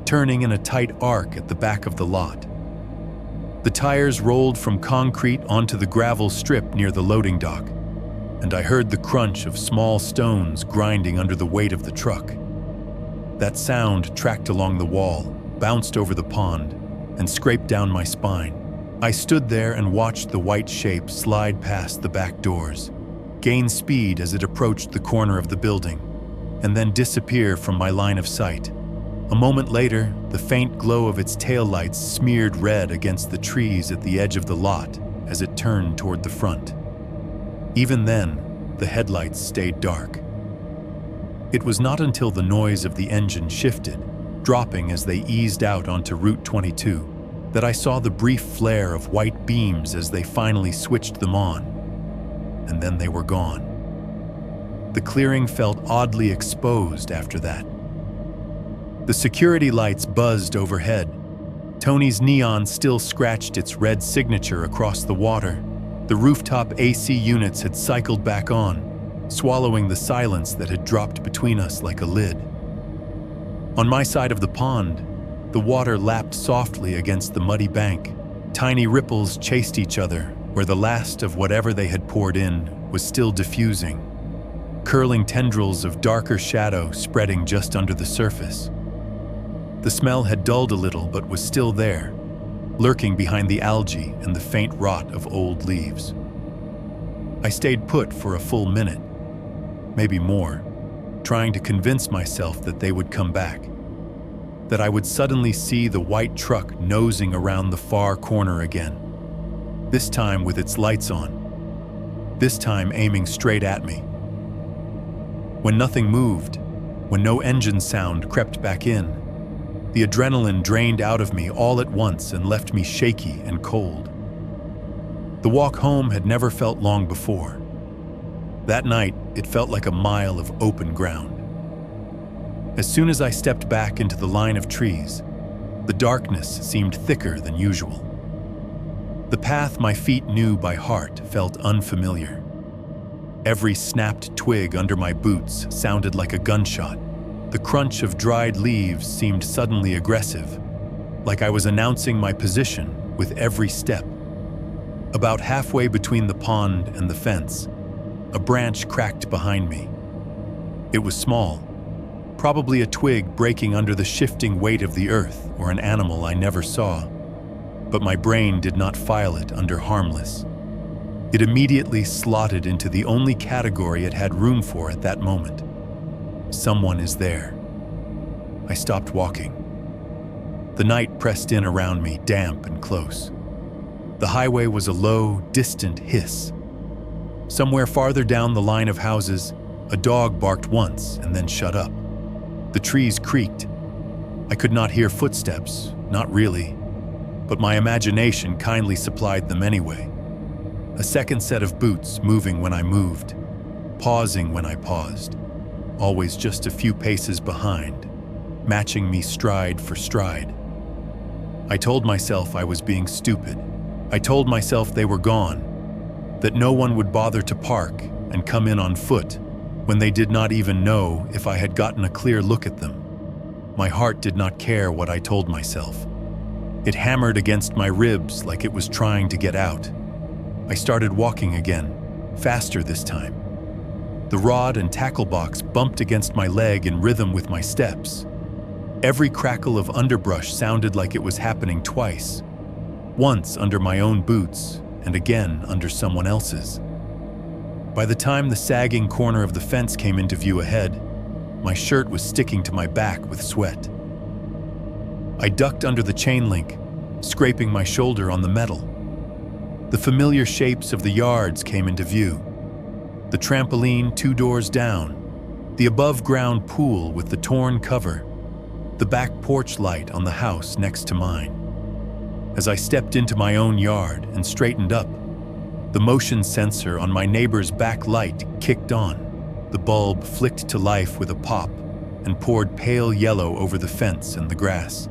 turning in a tight arc at the back of the lot. The tires rolled from concrete onto the gravel strip near the loading dock, and I heard the crunch of small stones grinding under the weight of the truck. That sound tracked along the wall, bounced over the pond, and scraped down my spine. I stood there and watched the white shape slide past the back doors, gain speed as it approached the corner of the building, and then disappear from my line of sight. A moment later, the faint glow of its taillights smeared red against the trees at the edge of the lot as it turned toward the front. Even then, the headlights stayed dark. It was not until the noise of the engine shifted, dropping as they eased out onto Route 22, that I saw the brief flare of white beams as they finally switched them on, and then they were gone. The clearing felt oddly exposed after that. The security lights buzzed overhead, Tony's neon still scratched its red signature across the water. The rooftop AC units had cycled back on, swallowing the silence that had dropped between us like a lid. On my side of the pond, the water lapped softly against the muddy bank. Tiny ripples chased each other, where the last of whatever they had poured in was still diffusing, curling tendrils of darker shadow spreading just under the surface. The smell had dulled a little but was still there, lurking behind the algae and the faint rot of old leaves. I stayed put for a full minute, maybe more, trying to convince myself that they would come back, that I would suddenly see the white truck nosing around the far corner again, this time with its lights on, this time aiming straight at me. When nothing moved, when no engine sound crept back in, the adrenaline drained out of me all at once and left me shaky and cold. The walk home had never felt long before. That night, it felt like a mile of open ground. As soon as I stepped back into the line of trees, the darkness seemed thicker than usual. The path my feet knew by heart felt unfamiliar. Every snapped twig under my boots sounded like a gunshot. The crunch of dried leaves seemed suddenly aggressive, like I was announcing my position with every step. About halfway between the pond and the fence, a branch cracked behind me. It was small, probably a twig breaking under the shifting weight of the earth or an animal I never saw, but my brain did not file it under harmless. It immediately slotted into the only category it had room for at that moment. Someone is there. I stopped walking. The night pressed in around me, damp and close. The highway was a low, distant hiss. Somewhere farther down the line of houses, a dog barked once and then shut up. The trees creaked. I could not hear footsteps, not really, but my imagination kindly supplied them anyway. A second set of boots moving when I moved, pausing when I paused, always just a few paces behind, matching me stride for stride. I told myself I was being stupid. I told myself they were gone, that no one would bother to park and come in on foot when they did not even know if I had gotten a clear look at them. My heart did not care what I told myself. It hammered against my ribs like it was trying to get out. I started walking again, faster this time. The rod and tackle box bumped against my leg in rhythm with my steps. Every crackle of underbrush sounded like it was happening twice, once under my own boots and again under someone else's. By the time the sagging corner of the fence came into view ahead, my shirt was sticking to my back with sweat. I ducked under the chain link, scraping my shoulder on the metal. The familiar shapes of the yards came into view. The trampoline 2 doors down, the above-ground pool with the torn cover, the back porch light on the house next to mine. As I stepped into my own yard and straightened up, the motion sensor on my neighbor's back light kicked on. The bulb flicked to life with a pop and poured pale yellow over the fence and the grass.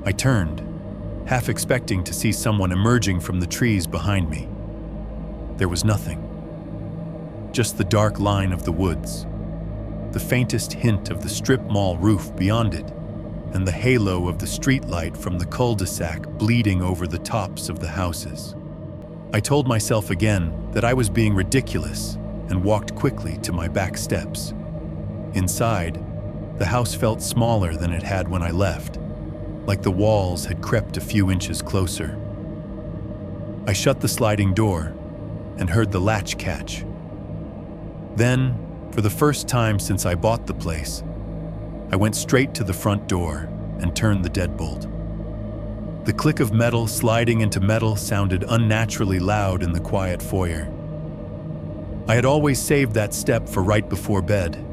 I turned, half expecting to see someone emerging from the trees behind me. There was nothing. Just the dark line of the woods, the faintest hint of the strip mall roof beyond it, and the halo of the streetlight from the cul-de-sac bleeding over the tops of the houses. I told myself again that I was being ridiculous and walked quickly to my back steps. Inside, the house felt smaller than it had when I left, like the walls had crept a few inches closer. I shut the sliding door and heard the latch catch. Then, for the first time since I bought the place, I went straight to the front door and turned the deadbolt. The click of metal sliding into metal sounded unnaturally loud in the quiet foyer. I had always saved that step for right before bed,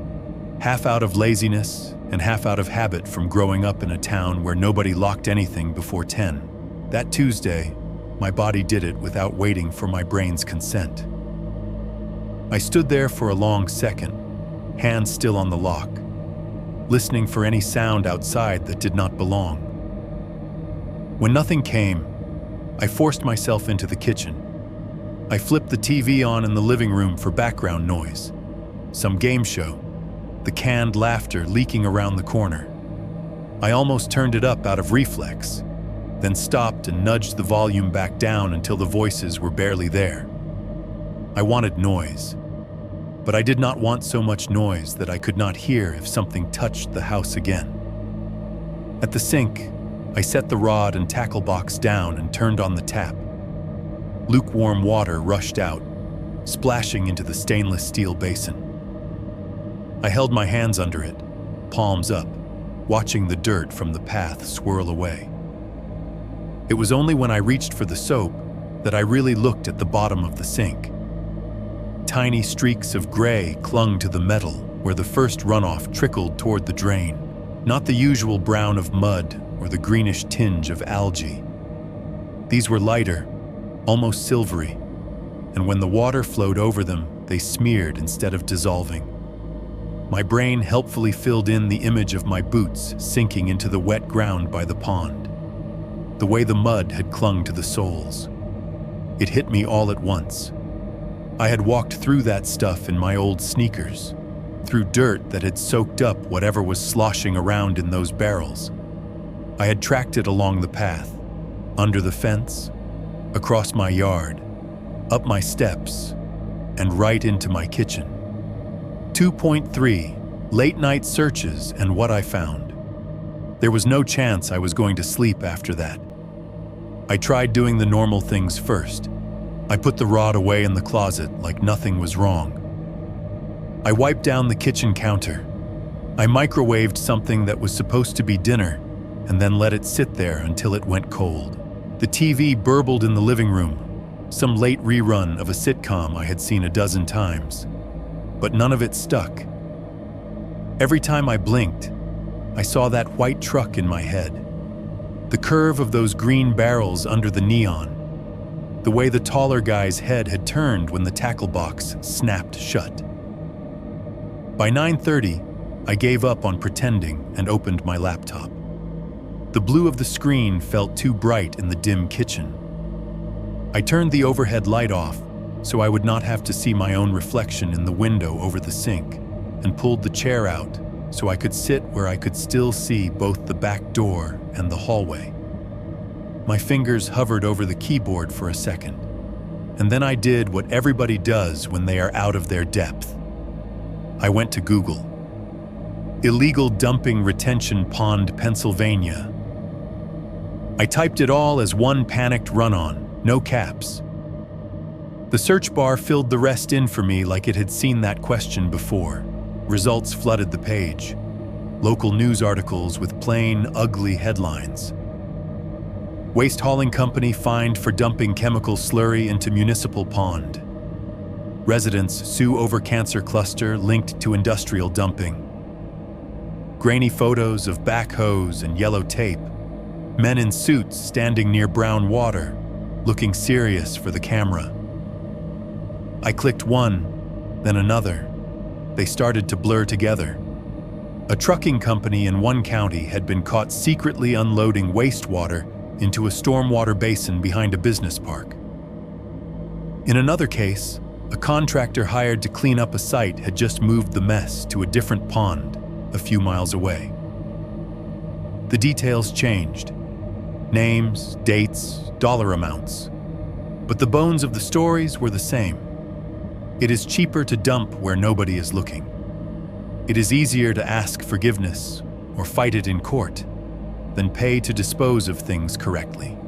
half out of laziness and half out of habit from growing up in a town where nobody locked anything before 10. That Tuesday, my body did it without waiting for my brain's consent. I stood there for a long second, hands still on the lock, listening for any sound outside that did not belong. When nothing came, I forced myself into the kitchen. I flipped the TV on in the living room for background noise. Some game show, the canned laughter leaking around the corner. I almost turned it up out of reflex, then stopped and nudged the volume back down until the voices were barely there. I wanted noise, but I did not want so much noise that I could not hear if something touched the house again. At the sink, I set the rod and tackle box down and turned on the tap. Lukewarm water rushed out, splashing into the stainless steel basin. I held my hands under it, palms up, watching the dirt from the path swirl away. It was only when I reached for the soap that I really looked at the bottom of the sink. Tiny streaks of gray clung to the metal where the first runoff trickled toward the drain, not the usual brown of mud or the greenish tinge of algae. These were lighter, almost silvery, and when the water flowed over them, they smeared instead of dissolving. My brain helpfully filled in the image of my boots sinking into the wet ground by the pond, the way the mud had clung to the soles. It hit me all at once. I had walked through that stuff in my old sneakers, through dirt that had soaked up whatever was sloshing around in those barrels. I had tracked it along the path, under the fence, across my yard, up my steps, and right into my kitchen. 2.3 Late-night searches and what I found. There was no chance I was going to sleep after that. I tried doing the normal things first. I put the rod away in the closet like nothing was wrong. I wiped down the kitchen counter. I microwaved something that was supposed to be dinner and then let it sit there until it went cold. The TV burbled in the living room, some late rerun of a sitcom I had seen a dozen times. But none of it stuck. Every time I blinked, I saw that white truck in my head. The curve of those green barrels under the neon. The way the taller guy's head had turned when the tackle box snapped shut. By 9:30, I gave up on pretending and opened my laptop. The blue of the screen felt too bright in the dim kitchen. I turned the overhead light off so I would not have to see my own reflection in the window over the sink, and pulled the chair out so I could sit where I could still see both the back door and the hallway. My fingers hovered over the keyboard for a second, and then I did what everybody does when they are out of their depth. I went to Google. Illegal dumping retention pond, Pennsylvania. I typed it all as one panicked run-on, no caps. The search bar filled the rest in for me like it had seen that question before. Results flooded the page. Local news articles with plain, ugly headlines. Waste hauling company fined for dumping chemical slurry into municipal pond. Residents sue over cancer cluster linked to industrial dumping. Grainy photos of backhoes and yellow tape. Men in suits standing near brown water, looking serious for the camera. I clicked one, then another. They started to blur together. A trucking company in one county had been caught secretly unloading wastewater into a stormwater basin behind a business park. In another case, a contractor hired to clean up a site had just moved the mess to a different pond a few miles away. The details changed. Names, dates, dollar amounts. But the bones of the stories were the same. It is cheaper to dump where nobody is looking. It is easier to ask forgiveness or fight it in court than pay to dispose of things correctly.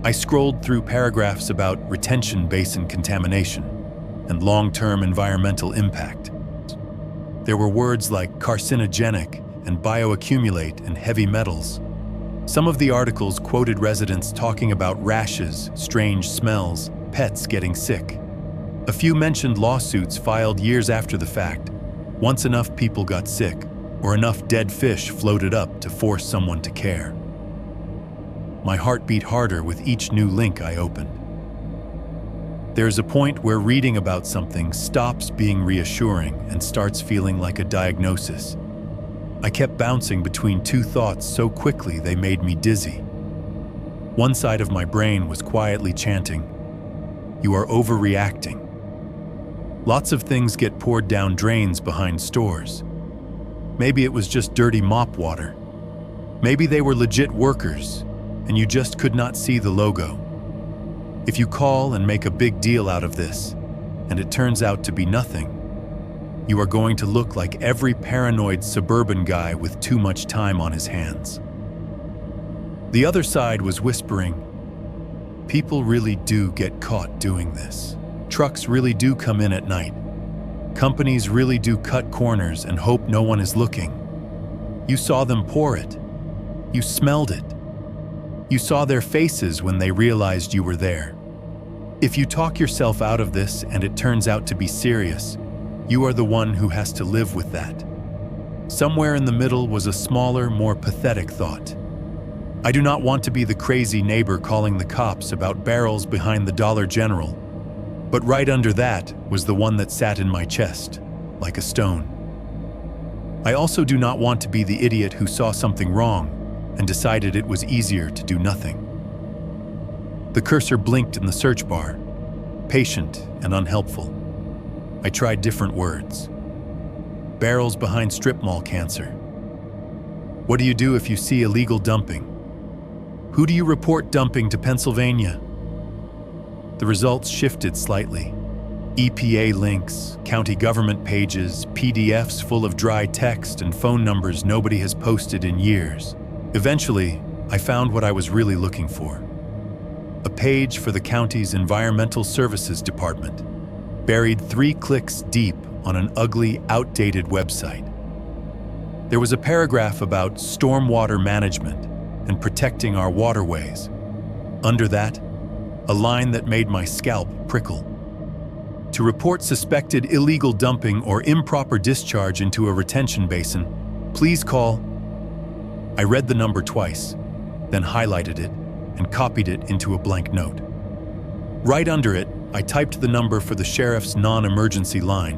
I scrolled through paragraphs about retention basin contamination and long-term environmental impact. There were words like carcinogenic and bioaccumulate and heavy metals. Some of the articles quoted residents talking about rashes, strange smells, pets getting sick. A few mentioned lawsuits filed years after the fact, once enough people got sick or enough dead fish floated up to force someone to care. My heart beat harder with each new link I opened. There's a point where reading about something stops being reassuring and starts feeling like a diagnosis. I kept bouncing between two thoughts so quickly they made me dizzy. One side of my brain was quietly chanting, "You are overreacting." Lots of things get poured down drains behind stores. Maybe it was just dirty mop water. Maybe they were legit workers, and you just could not see the logo. If you call and make a big deal out of this, and it turns out to be nothing, you are going to look like every paranoid suburban guy with too much time on his hands. The other side was whispering, people really do get caught doing this. Trucks really do come in at night. Companies really do cut corners and hope no one is looking. You saw them pour it. You smelled it. You saw their faces when they realized you were there. If you talk yourself out of this and it turns out to be serious, you are the one who has to live with that. Somewhere in the middle was a smaller, more pathetic thought. I do not want to be the crazy neighbor calling the cops about barrels behind the Dollar General, but right under that was the one that sat in my chest, like a stone. I also do not want to be the idiot who saw something wrong and decided it was easier to do nothing. The cursor blinked in the search bar, patient and unhelpful. I tried different words. Barrels behind strip mall cancer. What do you do if you see illegal dumping? Who do you report dumping to Pennsylvania? The results shifted slightly. EPA links, county government pages, PDFs full of dry text, and phone numbers nobody has posted in years. Eventually, I found what I was really looking for. A page for the county's Environmental Services Department, buried 3 clicks deep on an ugly, outdated website. There was a paragraph about stormwater management and protecting our waterways. Under that, a line that made my scalp prickle. To report suspected illegal dumping or improper discharge into a retention basin, please call. I read the number twice, then highlighted it and copied it into a blank note. Right under it, I typed the number for the sheriff's non-emergency line,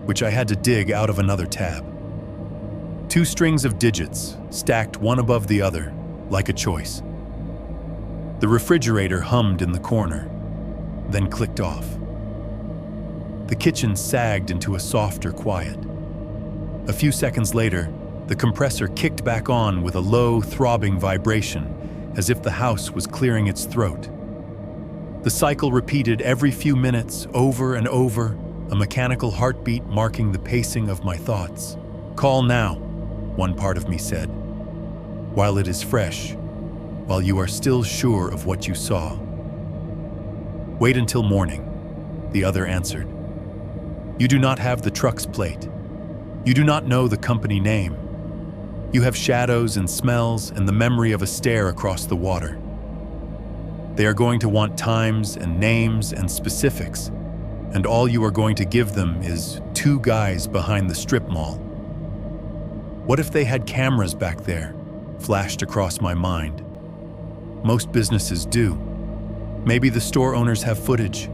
which I had to dig out of another tab. 2 strings of digits, stacked one above the other, like a choice. The refrigerator hummed in the corner, then clicked off. The kitchen sagged into a softer quiet. A few seconds later, the compressor kicked back on with a low, throbbing vibration, as if the house was clearing its throat. The cycle repeated every few minutes, over and over, a mechanical heartbeat marking the pacing of my thoughts. Call now, one part of me said. While it is fresh, while you are still sure of what you saw. Wait until morning, the other answered. You do not have the truck's plate. You do not know the company name. You have shadows and smells and the memory of a stare across the water. They are going to want times and names and specifics, and all you are going to give them is 2 guys behind the strip mall. What if they had cameras back there? Flashed across my mind. Most businesses do. Maybe the store owners have footage.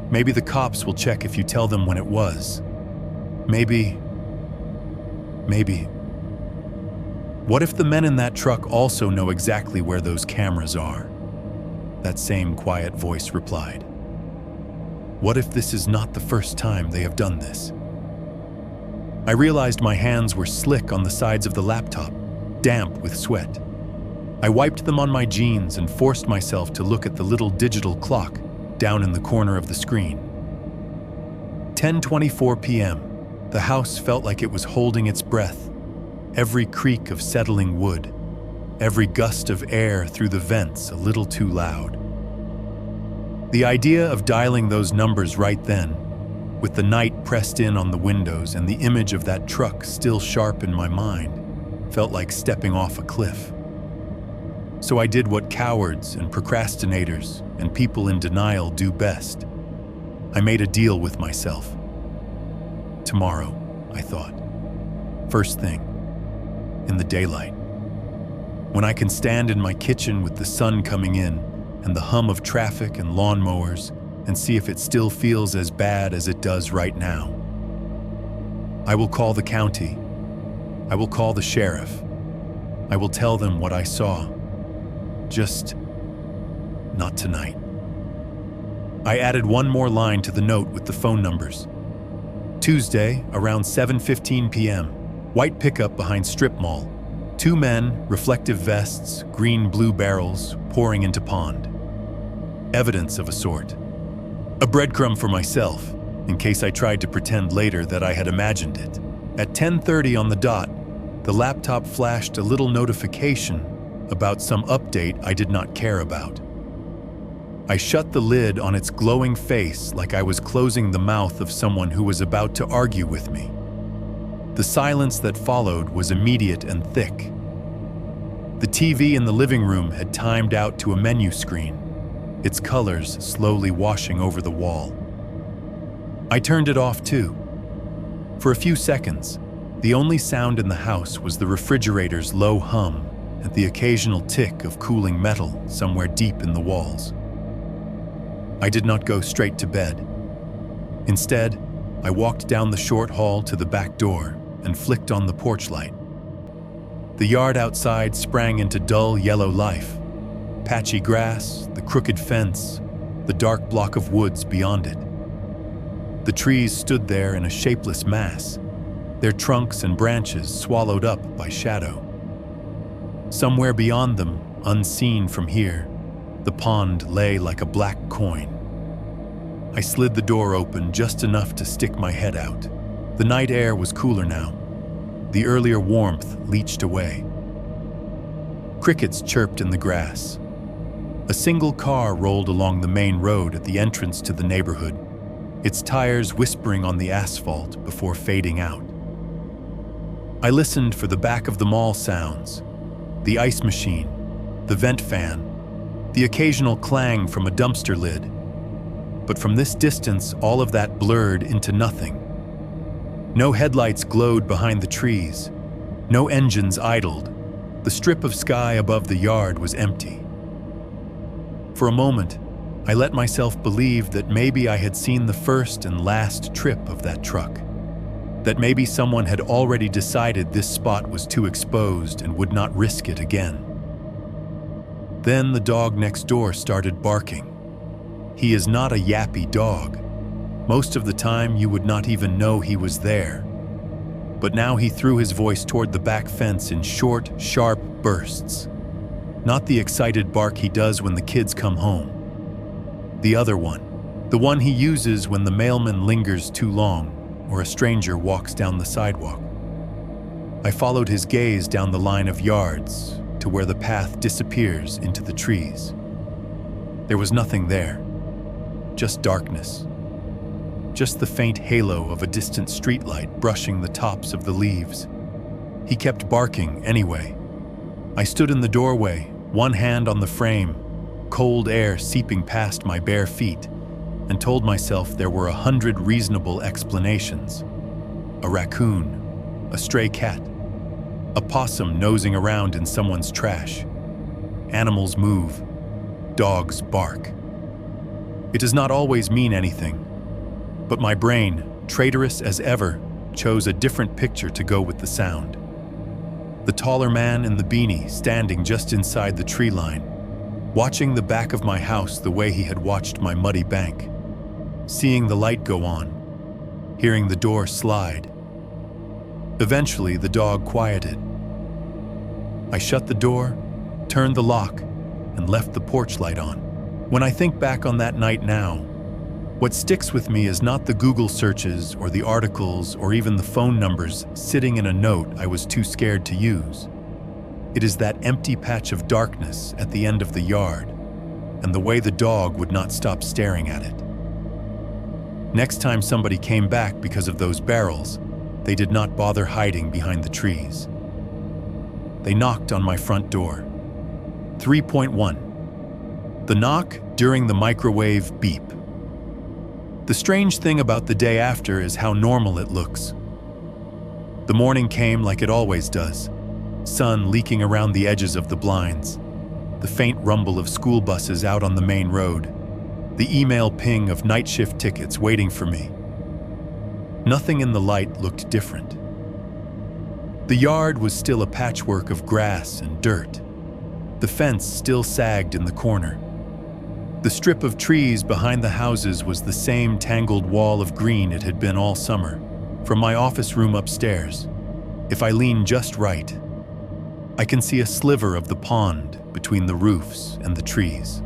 Maybe the cops will check if you tell them when it was. Maybe. What if the men in that truck also know exactly where those cameras are? That same quiet voice replied. What if this is not the first time they have done this? I realized my hands were slick on the sides of the laptop, damp with sweat. I wiped them on my jeans and forced myself to look at the little digital clock down in the corner of the screen. 10:24 p.m. The house felt like it was holding its breath. Every creak of settling wood, every gust of air through the vents a little too loud. The idea of dialing those numbers right then, with the night pressed in on the windows and the image of that truck still sharp in my mind, felt like stepping off a cliff. So I did what cowards and procrastinators and people in denial do best. I made a deal with myself. Tomorrow, I thought. First thing, in the daylight. When I can stand in my kitchen with the sun coming in and the hum of traffic and lawnmowers and see if it still feels as bad as it does right now. I will call the county. I will call the sheriff. I will tell them what I saw. Just not tonight. I added one more line to the note with the phone numbers. Tuesday, around 7:15 p.m., white pickup behind strip mall. 2 men, reflective vests, green-blue barrels, pouring into pond. Evidence of a sort. A breadcrumb for myself, in case I tried to pretend later that I had imagined it. At 10:30 on the dot, the laptop flashed a little notification about some update I did not care about. I shut the lid on its glowing face like I was closing the mouth of someone who was about to argue with me. The silence that followed was immediate and thick. The TV in the living room had timed out to a menu screen, its colors slowly washing over the wall. I turned it off too. For a few seconds, the only sound in the house was the refrigerator's low hum and the occasional tick of cooling metal somewhere deep in the walls. I did not go straight to bed. Instead, I walked down the short hall to the back door and flicked on the porch light. The yard outside sprang into dull yellow life. Patchy grass, the crooked fence, the dark block of woods beyond it. The trees stood there in a shapeless mass, their trunks and branches swallowed up by shadow. Somewhere beyond them, unseen from here, the pond lay like a black coin. I slid the door open just enough to stick my head out. The night air was cooler now. The earlier warmth leached away. Crickets chirped in the grass. A single car rolled along the main road at the entrance to the neighborhood, its tires whispering on the asphalt before fading out. I listened for the back of the mall sounds, the ice machine, the vent fan, the occasional clang from a dumpster lid. But from this distance, all of that blurred into nothing. No headlights glowed behind the trees. No engines idled. The strip of sky above the yard was empty. For a moment, I let myself believe that maybe I had seen the first and last trip of that truck. That maybe someone had already decided this spot was too exposed and would not risk it again. Then the dog next door started barking. He is not a yappy dog. Most of the time, you would not even know he was there. But now he threw his voice toward the back fence in short, sharp bursts. Not the excited bark he does when the kids come home. The other one. The one he uses when the mailman lingers too long or a stranger walks down the sidewalk. I followed his gaze down the line of yards to where the path disappears into the trees. There was nothing there. Just darkness. Just the faint halo of a distant streetlight brushing the tops of the leaves. He kept barking anyway. I stood in the doorway, one hand on the frame, cold air seeping past my bare feet, and told myself there were 100 reasonable explanations. A raccoon, a stray cat, a possum nosing around in someone's trash. Animals move, dogs bark. It does not always mean anything, but my brain, traitorous as ever, chose a different picture to go with the sound. The taller man in the beanie standing just inside the tree line, watching the back of my house the way he had watched my muddy bank, seeing the light go on, hearing the door slide. Eventually, the dog quieted. I shut the door, turned the lock, and left the porch light on. When I think back on that night now, what sticks with me is not the Google searches or the articles or even the phone numbers sitting in a note I was too scared to use. It is that empty patch of darkness at the end of the yard and the way the dog would not stop staring at it. Next time somebody came back because of those barrels, they did not bother hiding behind the trees. They knocked on my front door. 3.1. The knock during the microwave beep. The strange thing about the day after is how normal it looks. The morning came like it always does, sun leaking around the edges of the blinds, the faint rumble of school buses out on the main road, the email ping of night shift tickets waiting for me. Nothing in the light looked different. The yard was still a patchwork of grass and dirt. The fence still sagged in the corner. The strip of trees behind the houses was the same tangled wall of green it had been all summer, from my office room upstairs. If I lean just right, I can see a sliver of the pond between the roofs and the trees.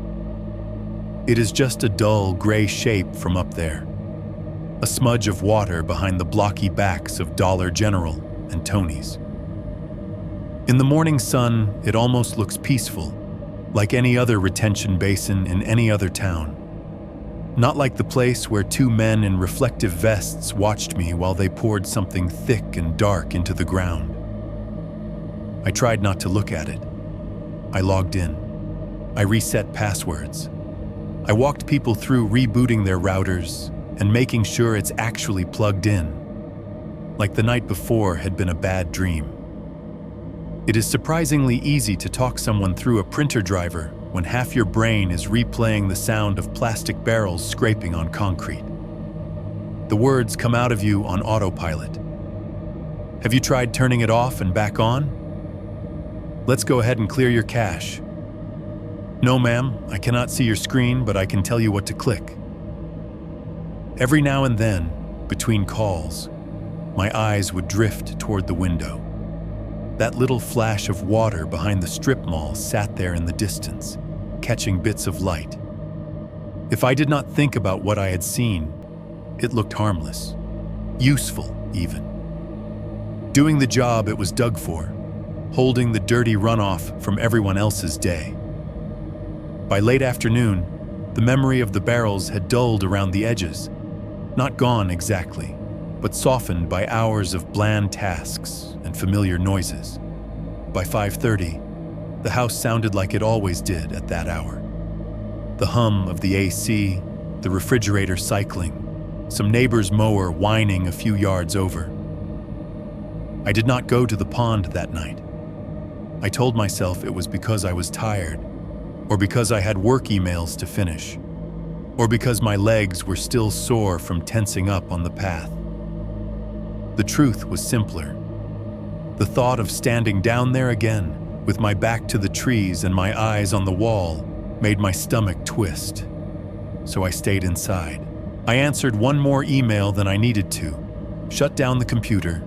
It is just a dull gray shape from up there, a smudge of water behind the blocky backs of Dollar General and Tony's. In the morning sun, it almost looks peaceful, like any other retention basin in any other town. Not like the place where two men in reflective vests watched me while they poured something thick and dark into the ground. I tried not to look at it. I logged in. I reset passwords. I walked people through rebooting their routers and making sure it's actually plugged in, like the night before had been a bad dream. It is surprisingly easy to talk someone through a printer driver when half your brain is replaying the sound of plastic barrels scraping on concrete. The words come out of you on autopilot. Have you tried turning it off and back on? Let's go ahead and clear your cache. No, ma'am, I cannot see your screen, but I can tell you what to click. Every now and then, between calls, my eyes would drift toward the window. That little flash of water behind the strip mall sat there in the distance, catching bits of light. If I did not think about what I had seen, it looked harmless, useful even. Doing the job it was dug for, holding the dirty runoff from everyone else's day. By late afternoon, the memory of the barrels had dulled around the edges, not gone exactly, but softened by hours of bland tasks and familiar noises. By 5:30, the house sounded like it always did at that hour. The hum of the AC, the refrigerator cycling, some neighbor's mower whining a few yards over. I did not go to the pond that night. I told myself it was because I was tired, or because I had work emails to finish, or because my legs were still sore from tensing up on the path. The truth was simpler. The thought of standing down there again, with my back to the trees and my eyes on the wall, made my stomach twist. So I stayed inside. I answered one more email than I needed to, shut down the computer,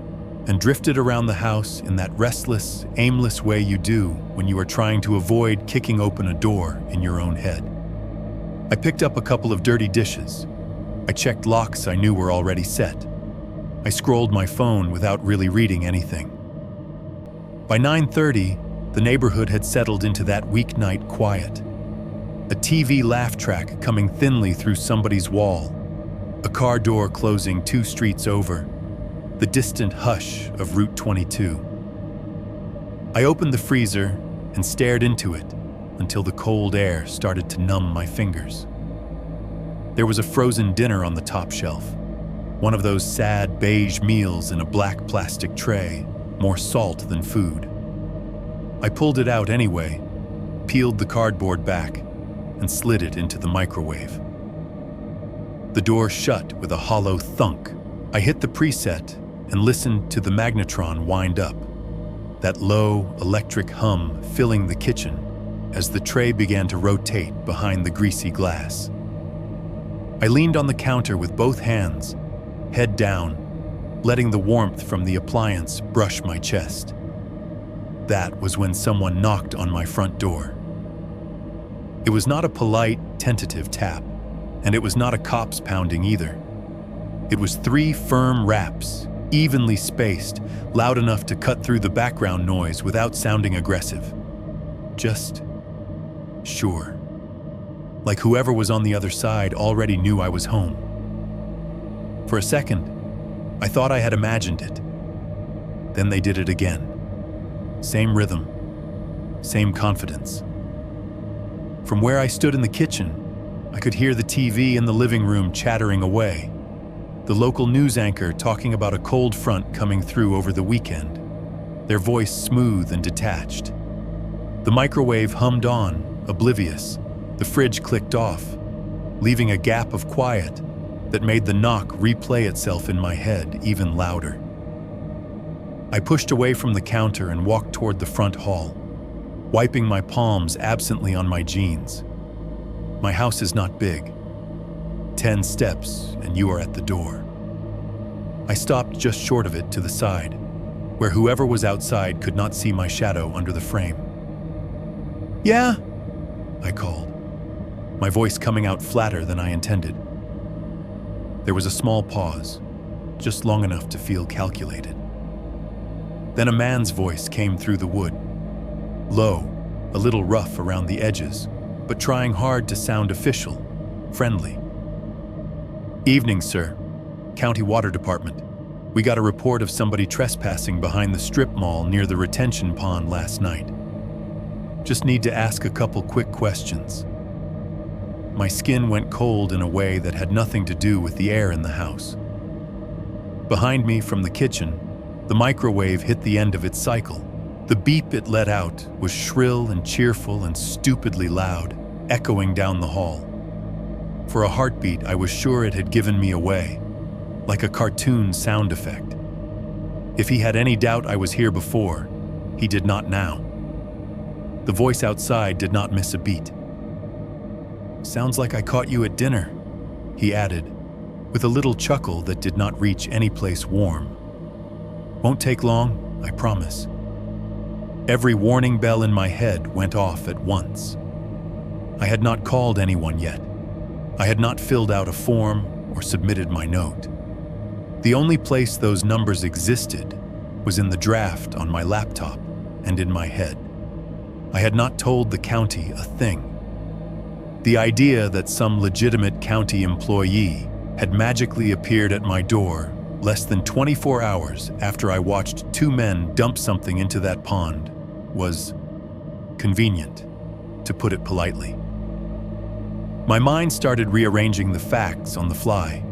and drifted around the house in that restless, aimless way you do when you are trying to avoid kicking open a door in your own head. I picked up a couple of dirty dishes. I checked locks I knew were already set. I scrolled my phone without really reading anything. By 9:30, the neighborhood had settled into that weeknight quiet. A TV laugh track coming thinly through somebody's wall, a car door closing 2 streets over, the distant hush of Route 22. I opened the freezer and stared into it until the cold air started to numb my fingers. There was a frozen dinner on the top shelf, one of those sad beige meals in a black plastic tray, more salt than food. I pulled it out anyway, peeled the cardboard back, and slid it into the microwave. The door shut with a hollow thunk. I hit the preset and listened to the magnetron wind up, that low electric hum filling the kitchen as the tray began to rotate behind the greasy glass. I leaned on the counter with both hands, head down, letting the warmth from the appliance brush my chest. That was when someone knocked on my front door. It was not a polite, tentative tap, and it was not a cop's pounding either. It was 3 firm raps, evenly spaced, loud enough to cut through the background noise without sounding aggressive. Just sure. Like whoever was on the other side already knew I was home. For a second, I thought I had imagined it. Then they did it again. Same rhythm, same confidence. From where I stood in the kitchen, I could hear the TV in the living room chattering away. The local news anchor talking about a cold front coming through over the weekend, their voice smooth and detached. The microwave hummed on, oblivious. The fridge clicked off, leaving a gap of quiet that made the knock replay itself in my head even louder. I pushed away from the counter and walked toward the front hall, wiping my palms absently on my jeans. My house is not big. 10 steps and you are at the door. I stopped just short of it to the side, where whoever was outside could not see my shadow under the frame. "Yeah?" I called, my voice coming out flatter than I intended. There was a small pause, just long enough to feel calculated. Then a man's voice came through the wood, low, a little rough around the edges, but trying hard to sound official, friendly. "Evening, sir. County Water Department. We got a report of somebody trespassing behind the strip mall near the retention pond last night. Just need to ask a couple quick questions." My skin went cold in a way that had nothing to do with the air in the house. Behind me from the kitchen, the microwave hit the end of its cycle. The beep it let out was shrill and cheerful and stupidly loud, echoing down the hall. For a heartbeat, I was sure it had given me away, like a cartoon sound effect. If he had any doubt I was here before, he did not now. The voice outside did not miss a beat. "Sounds like I caught you at dinner," he added, with a little chuckle that did not reach any place warm. "Won't take long, I promise." Every warning bell in my head went off at once. I had not called anyone yet. I had not filled out a form or submitted my note. The only place those numbers existed was in the draft on my laptop and in my head. I had not told the county a thing. The idea that some legitimate county employee had magically appeared at my door less than 24 hours after I watched 2 men dump something into that pond was convenient, to put it politely. My mind started rearranging the facts on the fly.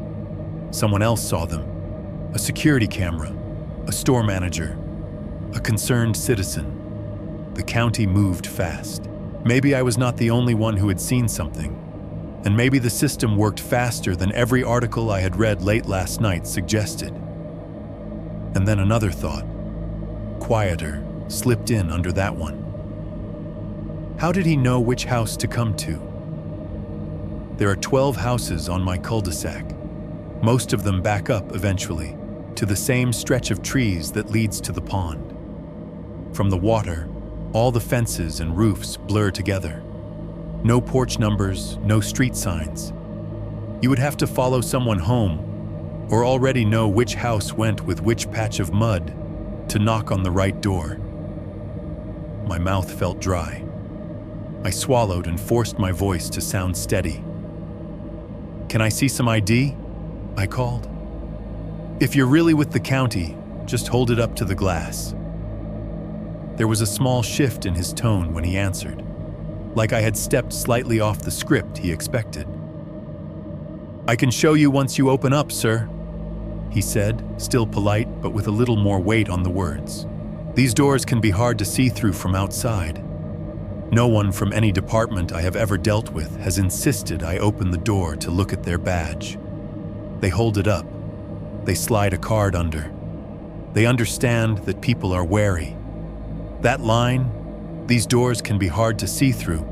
Someone else saw them. A security camera, a store manager, a concerned citizen. The county moved fast. Maybe I was not the only one who had seen something, and maybe the system worked faster than every article I had read late last night suggested. And then another thought, quieter, slipped in under that one. How did he know which house to come to? There are 12 houses on my cul-de-sac. Most of them back up eventually to the same stretch of trees that leads to the pond. From the water, all the fences and roofs blur together. No porch numbers, no street signs. You would have to follow someone home or already know which house went with which patch of mud to knock on the right door. My mouth felt dry. I swallowed and forced my voice to sound steady. "Can I see some ID?" I called. "If you're really with the county, just hold it up to the glass." There was a small shift in his tone when he answered, like I had stepped slightly off the script he expected. "I can show you once you open up, sir," he said, still polite but with a little more weight on the words. "These doors can be hard to see through from outside. No one from any department I have ever dealt with has insisted I open the door to look at their badge. They hold it up. They slide a card under. They understand that people are wary. That line, 'These doors can be hard to see through,'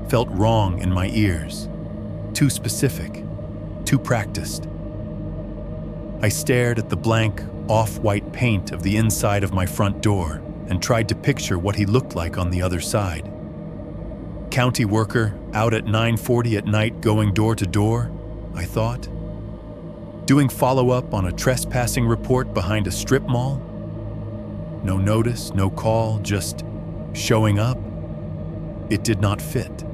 felt wrong in my ears. Too specific, too practiced. I stared at the blank, off-white paint of the inside of my front door and tried to picture what he looked like on the other side. County worker out at 9:40 at night going door to door, I thought. Doing follow-up on a trespassing report behind a strip mall? No notice, no call, just showing up? It did not fit.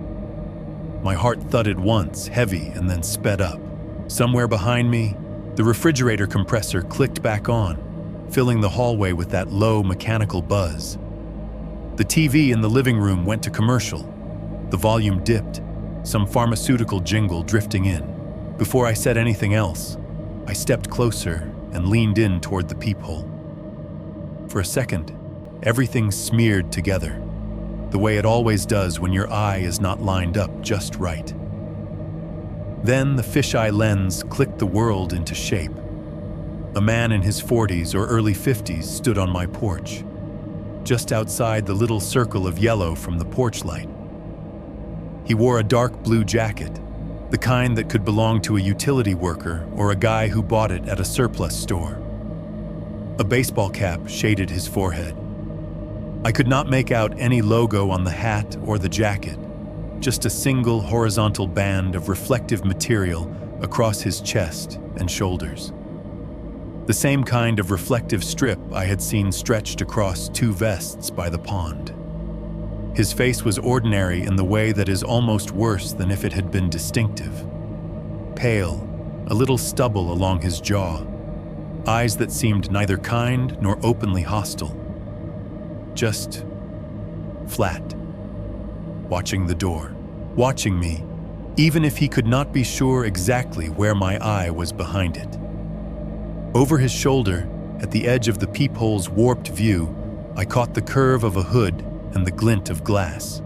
My heart thudded once, heavy, and then sped up. Somewhere behind me, the refrigerator compressor clicked back on, filling the hallway with that low mechanical buzz. The TV in the living room went to commercial. The volume dipped, some pharmaceutical jingle drifting in. Before I said anything else, I stepped closer and leaned in toward the peephole. For a second, everything smeared together, the way it always does when your eye is not lined up just right. Then the fisheye lens clicked the world into shape. A man in his 40s or early 50s stood on my porch, just outside the little circle of yellow from the porch light. He wore a dark blue jacket, the kind that could belong to a utility worker or a guy who bought it at a surplus store. A baseball cap shaded his forehead. I could not make out any logo on the hat or the jacket, just a single horizontal band of reflective material across his chest and shoulders. The same kind of reflective strip I had seen stretched across two vests by the pond. His face was ordinary in the way that is almost worse than if it had been distinctive. Pale, a little stubble along his jaw, eyes that seemed neither kind nor openly hostile. Just flat, watching the door, watching me, even if he could not be sure exactly where my eye was behind it. Over his shoulder, at the edge of the peephole's warped view, I caught the curve of a hood and the glint of glass.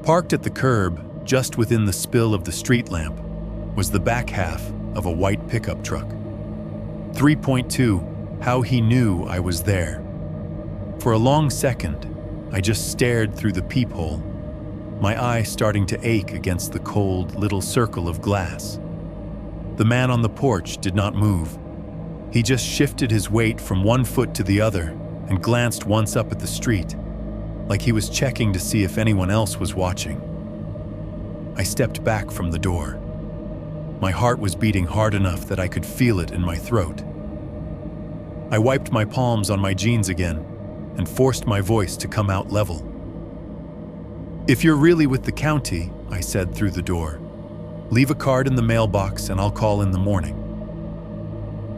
Parked at the curb, just within the spill of the street lamp, was the back half of a white pickup truck. 3.2, how he knew I was there. For a long second, I just stared through the peephole, my eye starting to ache against the cold little circle of glass. The man on the porch did not move. He just shifted his weight from one foot to the other and glanced once up at the street, like he was checking to see if anyone else was watching. I stepped back from the door. My heart was beating hard enough that I could feel it in my throat. I wiped my palms on my jeans again and forced my voice to come out level. "If you're really with the county," I said through the door, "leave a card in the mailbox and I'll call in the morning."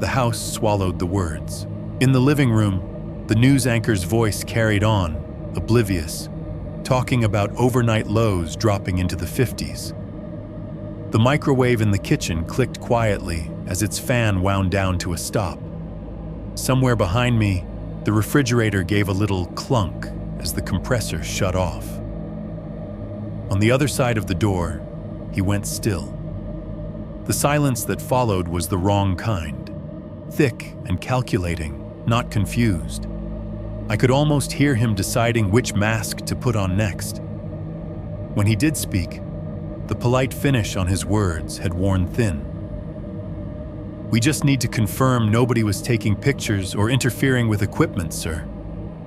The house swallowed the words. In the living room, the news anchor's voice carried on, oblivious, talking about overnight lows dropping into the 50s. The microwave in the kitchen clicked quietly as its fan wound down to a stop. Somewhere behind me, the refrigerator gave a little clunk as the compressor shut off. On the other side of the door, he went still. The silence that followed was the wrong kind, thick and calculating, not confused. I could almost hear him deciding which mask to put on next. When he did speak, the polite finish on his words had worn thin. "We just need to confirm nobody was taking pictures or interfering with equipment, sir,"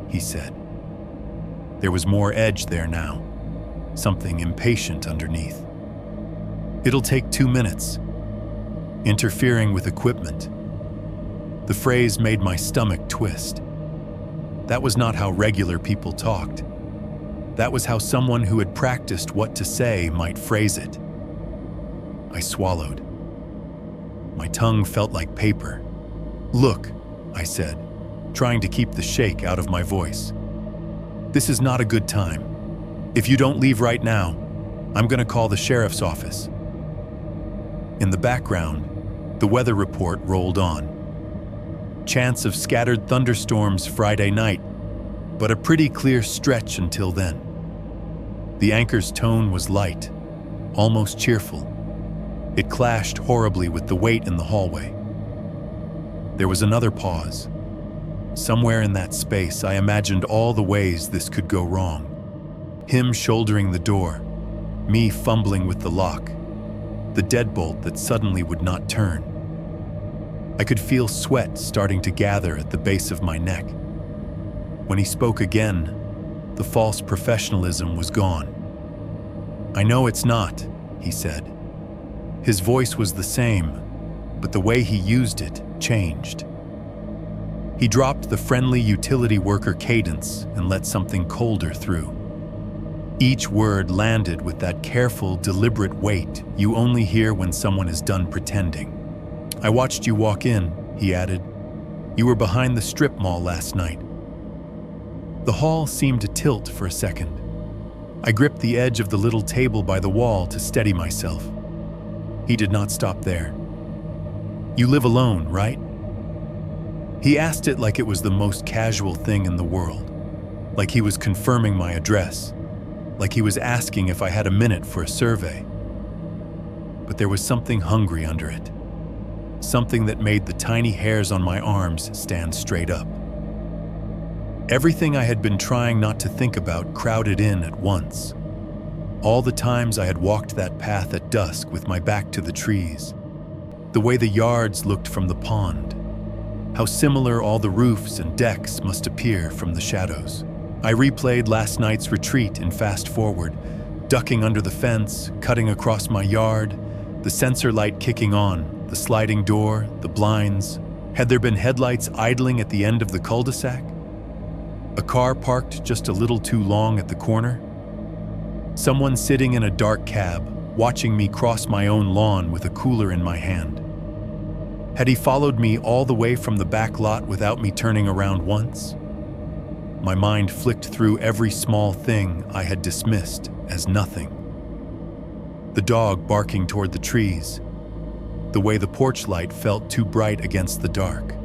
he said. There was more edge there now, something impatient underneath. "It'll take 2 minutes. Interfering with equipment." The phrase made my stomach twist. That was not how regular people talked. That was how someone who had practiced what to say might phrase it. I swallowed. My tongue felt like paper. "Look," I said, trying to keep the shake out of my voice. "This is not a good time. If you don't leave right now, I'm going to call the sheriff's office." In the background, the weather report rolled on. Chance of scattered thunderstorms Friday night, but a pretty clear stretch until then. The anchor's tone was light, almost cheerful. It clashed horribly with the weight in the hallway. There was another pause. Somewhere in that space, I imagined all the ways this could go wrong. Him shouldering the door, me fumbling with the lock, the deadbolt that suddenly would not turn. I could feel sweat starting to gather at the base of my neck. When he spoke again, the false professionalism was gone. "I know it's not," he said. His voice was the same, but the way he used it changed. He dropped the friendly utility worker cadence and let something colder through. Each word landed with that careful, deliberate weight you only hear when someone is done pretending. "I watched you walk in," he added. "You were behind the strip mall last night." The hall seemed to tilt for a second. I gripped the edge of the little table by the wall to steady myself. He did not stop there. "You live alone, right?" He asked it like it was the most casual thing in the world, like he was confirming my address, like he was asking if I had a minute for a survey. But there was something hungry under it. Something that made the tiny hairs on my arms stand straight up. Everything I had been trying not to think about crowded in at once. All the times I had walked that path at dusk with my back to the trees. The way the yards looked from the pond. How similar all the roofs and decks must appear from the shadows. I replayed last night's retreat in fast forward, ducking under the fence, cutting across my yard, the sensor light kicking on, the sliding door, the blinds. Had there been headlights idling at the end of the cul-de-sac? A car parked just a little too long at the corner? Someone sitting in a dark cab, watching me cross my own lawn with a cooler in my hand. Had he followed me all the way from the back lot without me turning around once? My mind flicked through every small thing I had dismissed as nothing. The dog barking toward the trees, the way the porch light felt too bright against the dark,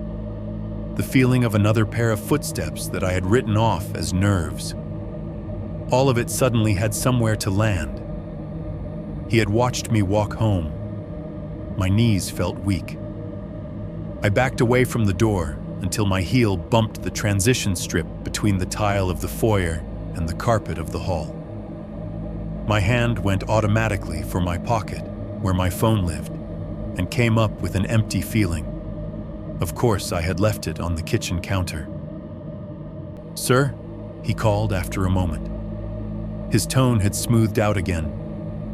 the feeling of another pair of footsteps that I had written off as nerves. All of it suddenly had somewhere to land. He had watched me walk home. My knees felt weak. I backed away from the door until my heel bumped the transition strip between the tile of the foyer and the carpet of the hall. My hand went automatically for my pocket, where my phone lived, and came up with an empty feeling. Of course, I had left it on the kitchen counter. "Sir?" he called after a moment. His tone had smoothed out again,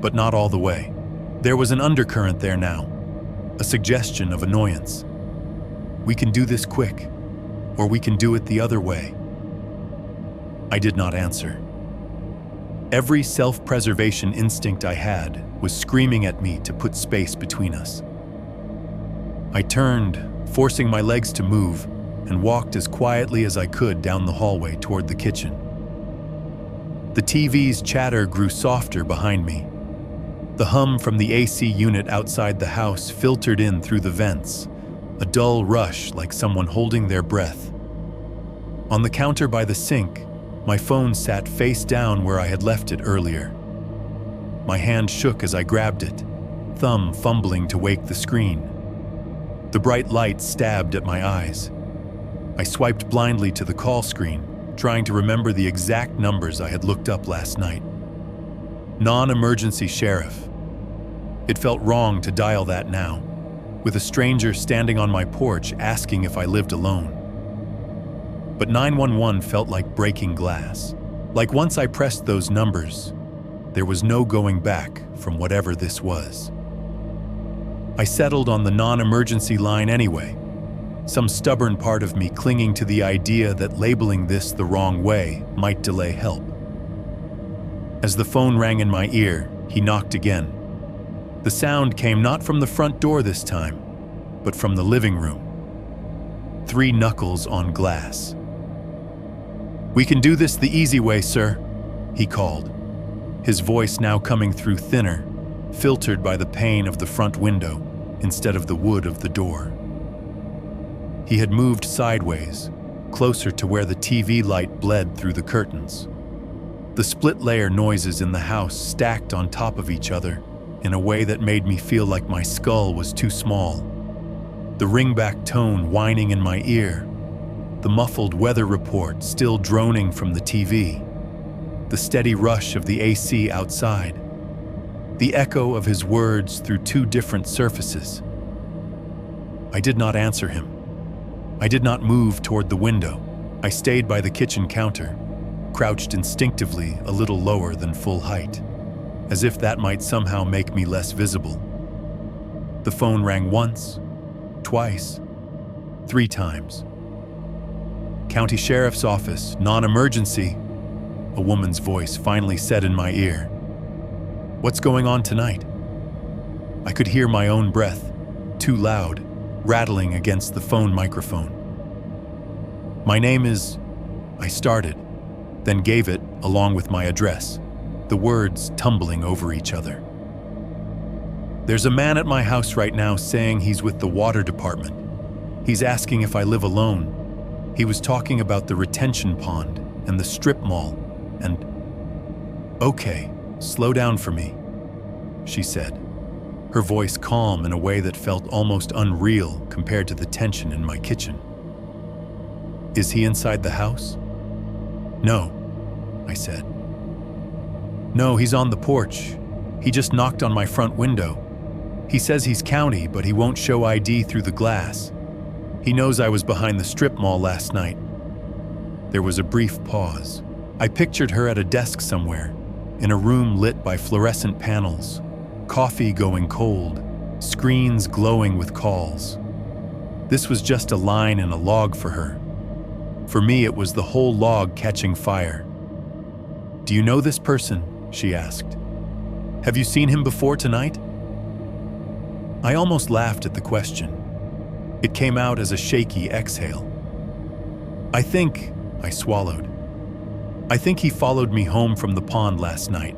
but not all the way. There was an undercurrent there now, a suggestion of annoyance. "We can do this quick, or we can do it the other way." I did not answer. Every self-preservation instinct I had was screaming at me to put space between us. I turned, forcing my legs to move, and walked as quietly as I could down the hallway toward the kitchen. The TV's chatter grew softer behind me. The hum from the AC unit outside the house filtered in through the vents, a dull rush like someone holding their breath. On the counter by the sink, my phone sat face down where I had left it earlier. My hand shook as I grabbed it, thumb fumbling to wake the screen. The bright light stabbed at my eyes. I swiped blindly to the call screen, trying to remember the exact numbers I had looked up last night. Non-emergency sheriff. It felt wrong to dial that now, with a stranger standing on my porch asking if I lived alone. But 911 felt like breaking glass. Like once I pressed those numbers, there was no going back from whatever this was. I settled on the non-emergency line anyway, some stubborn part of me clinging to the idea that labeling this the wrong way might delay help. As the phone rang in my ear, he knocked again. The sound came not from the front door this time, but from the living room. 3 knuckles on glass. "We can do this the easy way, sir," he called, his voice now coming through thinner, filtered by the pane of the front window instead of the wood of the door. He had moved sideways, closer to where the TV light bled through the curtains. The split-layer noises in the house stacked on top of each other in a way that made me feel like my skull was too small. The ringback tone whining in my ear, the muffled weather report still droning from the TV, the steady rush of the AC outside, the echo of his words through 2 different surfaces. I did not answer him. I did not move toward the window. I stayed by the kitchen counter, crouched instinctively a little lower than full height, as if that might somehow make me less visible. The phone rang once, twice, 3 times. "County Sheriff's Office, non-emergency," a woman's voice finally said in my ear. "What's going on tonight?" I could hear my own breath, too loud, rattling against the phone microphone. "My name is..." I started, then gave it along with my address, the words tumbling over each other. "There's a man at my house right now saying he's with the water department. He's asking if I live alone. He was talking about the retention pond and the strip mall and..." "Okay, slow down for me," she said, her voice calm in a way that felt almost unreal compared to the tension in my kitchen. "Is he inside the house?" "No," I said. No, he's on the porch. He just knocked on my front window. He says he's county, but he won't show ID through the glass. He knows I was behind the strip mall last night." There was a brief pause. I pictured her at a desk somewhere, in a room lit by fluorescent panels, coffee going cold, screens glowing with calls. This was just a line in a log for her. For me, it was the whole log catching fire. "Do you know this person?" she asked. "Have you seen him before tonight?" I almost laughed at the question. It came out as a shaky exhale. I swallowed. "I think he followed me home from the pond last night.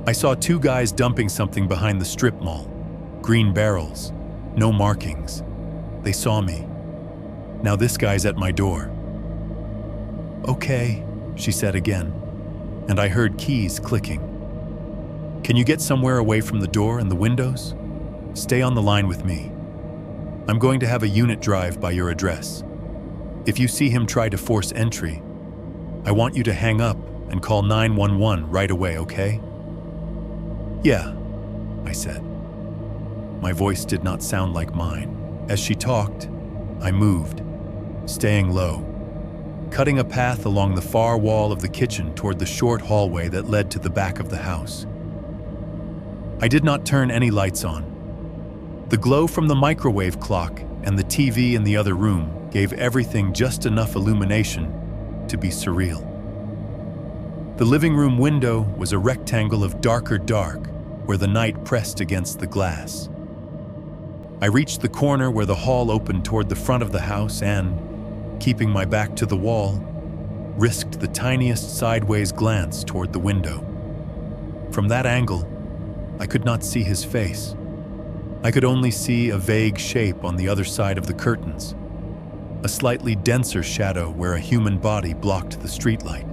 I saw two guys dumping something behind the strip mall. Green barrels, no markings. They saw me. Now this guy's at my door." "Okay," she said again, and I heard keys clicking. "Can you get somewhere away from the door and the windows? Stay on the line with me. I'm going to have a unit drive by your address. If you see him try to force entry, I want you to hang up and call 911 right away, okay?" "Yeah," I said. My voice did not sound like mine. As she talked, I moved, staying low, cutting a path along the far wall of the kitchen toward the short hallway that led to the back of the house. I did not turn any lights on. The glow from the microwave clock and the TV in the other room gave everything just enough illumination to be surreal. The living room window was a rectangle of darker dark where the night pressed against the glass. I reached the corner where the hall opened toward the front of the house and, keeping my back to the wall, risked the tiniest sideways glance toward the window. From that angle, I could not see his face. I could only see a vague shape on the other side of the curtains, a slightly denser shadow where a human body blocked the streetlight.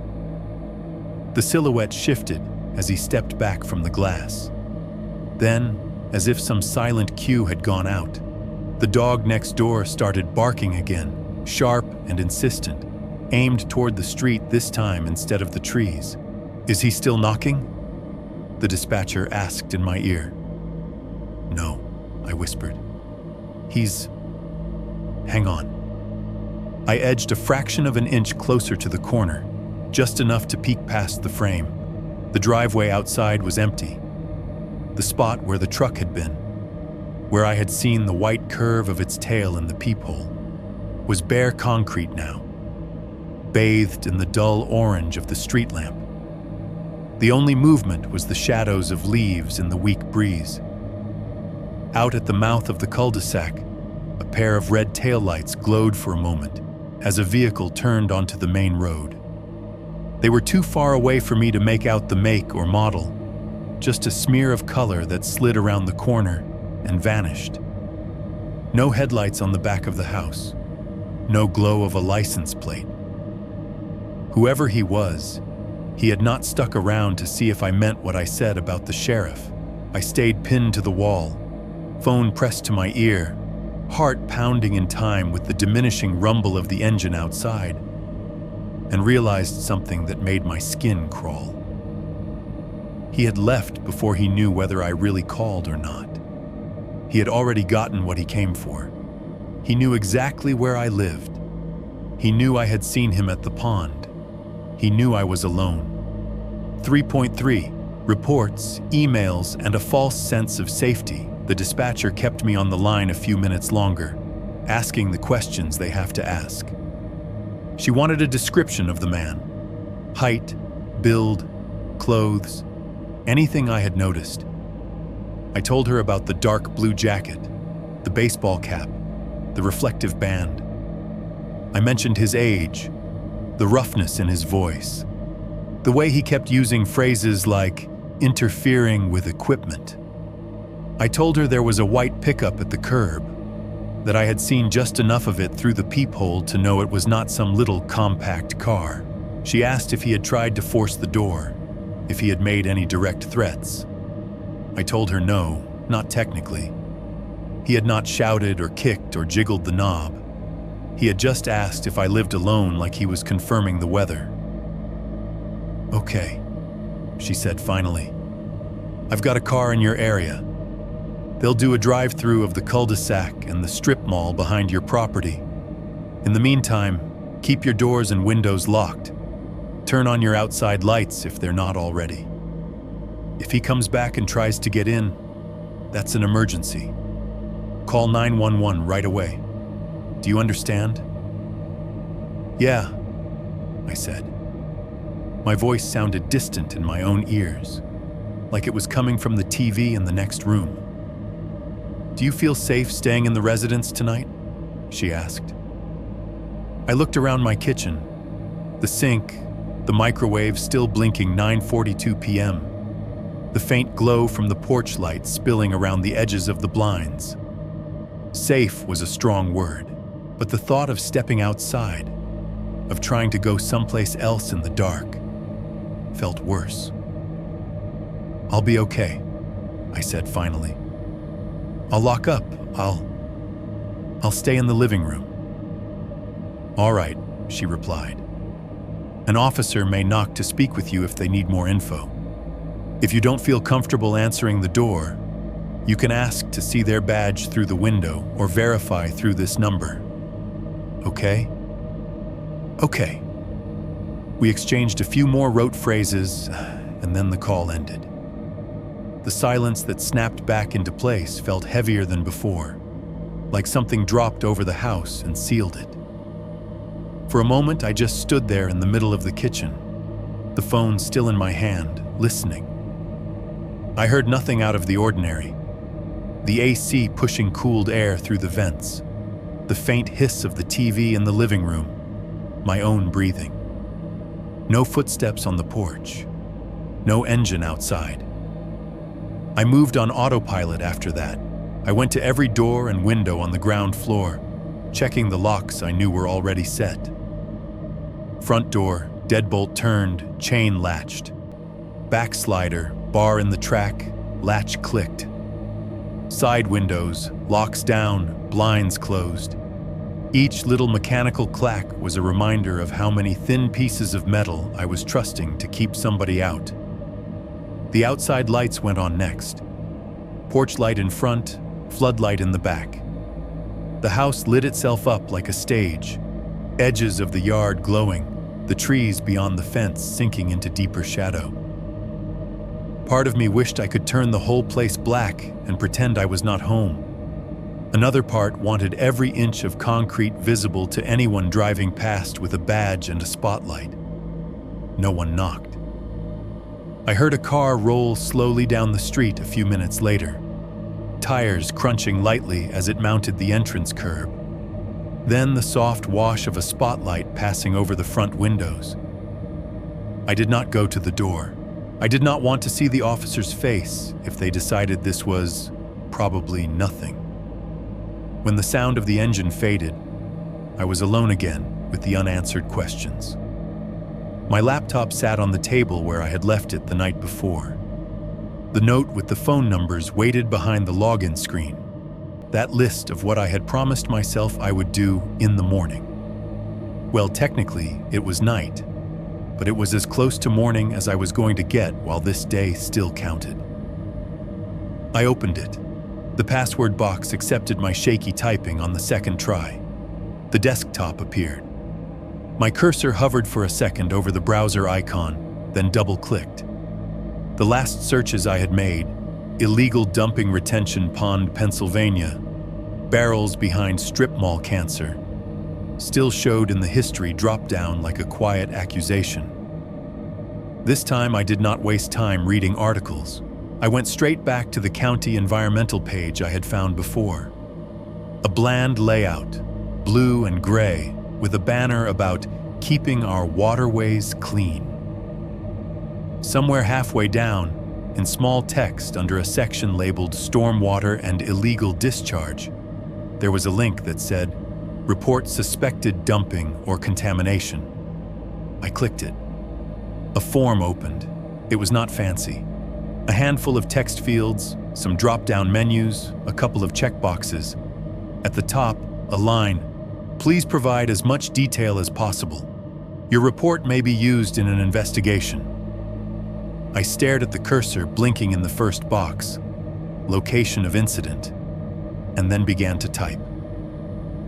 The silhouette shifted as he stepped back from the glass. Then, as if some silent cue had gone out, the dog next door started barking again, sharp and insistent, aimed toward the street this time instead of the trees. "Is he still knocking?" the dispatcher asked in my ear. "No," I whispered. Hang on." I edged a fraction of an inch closer to the corner, just enough to peek past the frame. The driveway outside was empty. The spot where the truck had been, where I had seen the white curve of its tail in the peephole, was bare concrete now, bathed in the dull orange of the street lamp. The only movement was the shadows of leaves in the weak breeze. Out at the mouth of the cul-de-sac, a pair of red taillights glowed for a moment as a vehicle turned onto the main road. They were too far away for me to make out the make or model, just a smear of color that slid around the corner and vanished. No headlights on the back of the house, no glow of a license plate. Whoever he was, he had not stuck around to see if I meant what I said about the sheriff. I stayed pinned to the wall, phone pressed to my ear, heart pounding in time with the diminishing rumble of the engine outside, and realized something that made my skin crawl. He had left before he knew whether I really called or not. He had already gotten what he came for. He knew exactly where I lived. He knew I had seen him at the pond. He knew I was alone. 3.3. Reports, emails, and a false sense of safety. The dispatcher kept me on the line a few minutes longer, asking the questions they have to ask. She wanted a description of the man. Height, build, clothes, anything I had noticed. I told her about the dark blue jacket, the baseball cap, the reflective band. I mentioned his age, the roughness in his voice, the way he kept using phrases like interfering with equipment. I told her there was a white pickup at the curb, that I had seen just enough of it through the peephole to know it was not some little compact car. She asked if he had tried to force the door, if he had made any direct threats. I told her no, not technically. He had not shouted or kicked or jiggled the knob. He had just asked if I lived alone like he was confirming the weather. "Okay," she said finally. "I've got a car in your area. They'll do a drive-through of the cul-de-sac and the strip mall behind your property. In the meantime, keep your doors and windows locked. Turn on your outside lights if they're not already. If he comes back and tries to get in, that's an emergency. Call 911 right away. Do you understand?" "Yeah," I said. My voice sounded distant in my own ears, like it was coming from the TV in the next room. "Do you feel safe staying in the residence tonight?" she asked. I looked around my kitchen. The sink, the microwave still blinking 9:42 p.m., the faint glow from the porch light spilling around the edges of the blinds. Safe was a strong word, but the thought of stepping outside, of trying to go someplace else in the dark, felt worse. "I'll be okay," I said finally. "I'll lock up. I'll stay in the living room." "All right," she replied. "An officer may knock to speak with you if they need more info. If you don't feel comfortable answering the door, you can ask to see their badge through the window or verify through this number. Okay?" "Okay." We exchanged a few more rote phrases, and then the call ended. The silence that snapped back into place felt heavier than before, like something dropped over the house and sealed it. For a moment, I just stood there in the middle of the kitchen, the phone still in my hand, listening. I heard nothing out of the ordinary. The AC pushing cooled air through the vents, the faint hiss of the TV in the living room, my own breathing. No footsteps on the porch, no engine outside. I moved on autopilot after that. I went to every door and window on the ground floor, checking the locks I knew were already set. Front door, deadbolt turned, chain latched. Backslider, bar in the track, latch clicked. Side windows, locks down, blinds closed. Each little mechanical clack was a reminder of how many thin pieces of metal I was trusting to keep somebody out. The outside lights went on next. Porch light in front, floodlight in the back. The house lit itself up like a stage, edges of the yard glowing, the trees beyond the fence sinking into deeper shadow. Part of me wished I could turn the whole place black and pretend I was not home. Another part wanted every inch of concrete visible to anyone driving past with a badge and a spotlight. No one knocked. I heard a car roll slowly down the street a few minutes later, tires crunching lightly as it mounted the entrance curb. Then the soft wash of a spotlight passing over the front windows. I did not go to the door. I did not want to see the officer's face if they decided this was probably nothing. When the sound of the engine faded, I was alone again with the unanswered questions. My laptop sat on the table where I had left it the night before. The note with the phone numbers waited behind the login screen, that list of what I had promised myself I would do in the morning. Well, technically, it was night, but it was as close to morning as I was going to get while this day still counted. I opened it. The password box accepted my shaky typing on the second try. The desktop appeared. My cursor hovered for a second over the browser icon, then double-clicked. The last searches I had made, illegal dumping retention pond, Pennsylvania, barrels behind strip mall cancer, still showed in the history drop-down like a quiet accusation. This time I did not waste time reading articles. I went straight back to the county environmental page I had found before. A bland layout, blue and gray, with a banner about keeping our waterways clean. Somewhere halfway down, in small text under a section labeled Stormwater and Illegal Discharge, there was a link that said, "Report suspected dumping or contamination." I clicked it. A form opened. It was not fancy. A handful of text fields, some drop-down menus, a couple of checkboxes. At the top, a line, "Please provide as much detail as possible. Your report may be used in an investigation." I stared at the cursor blinking in the first box, location of incident, and then began to type.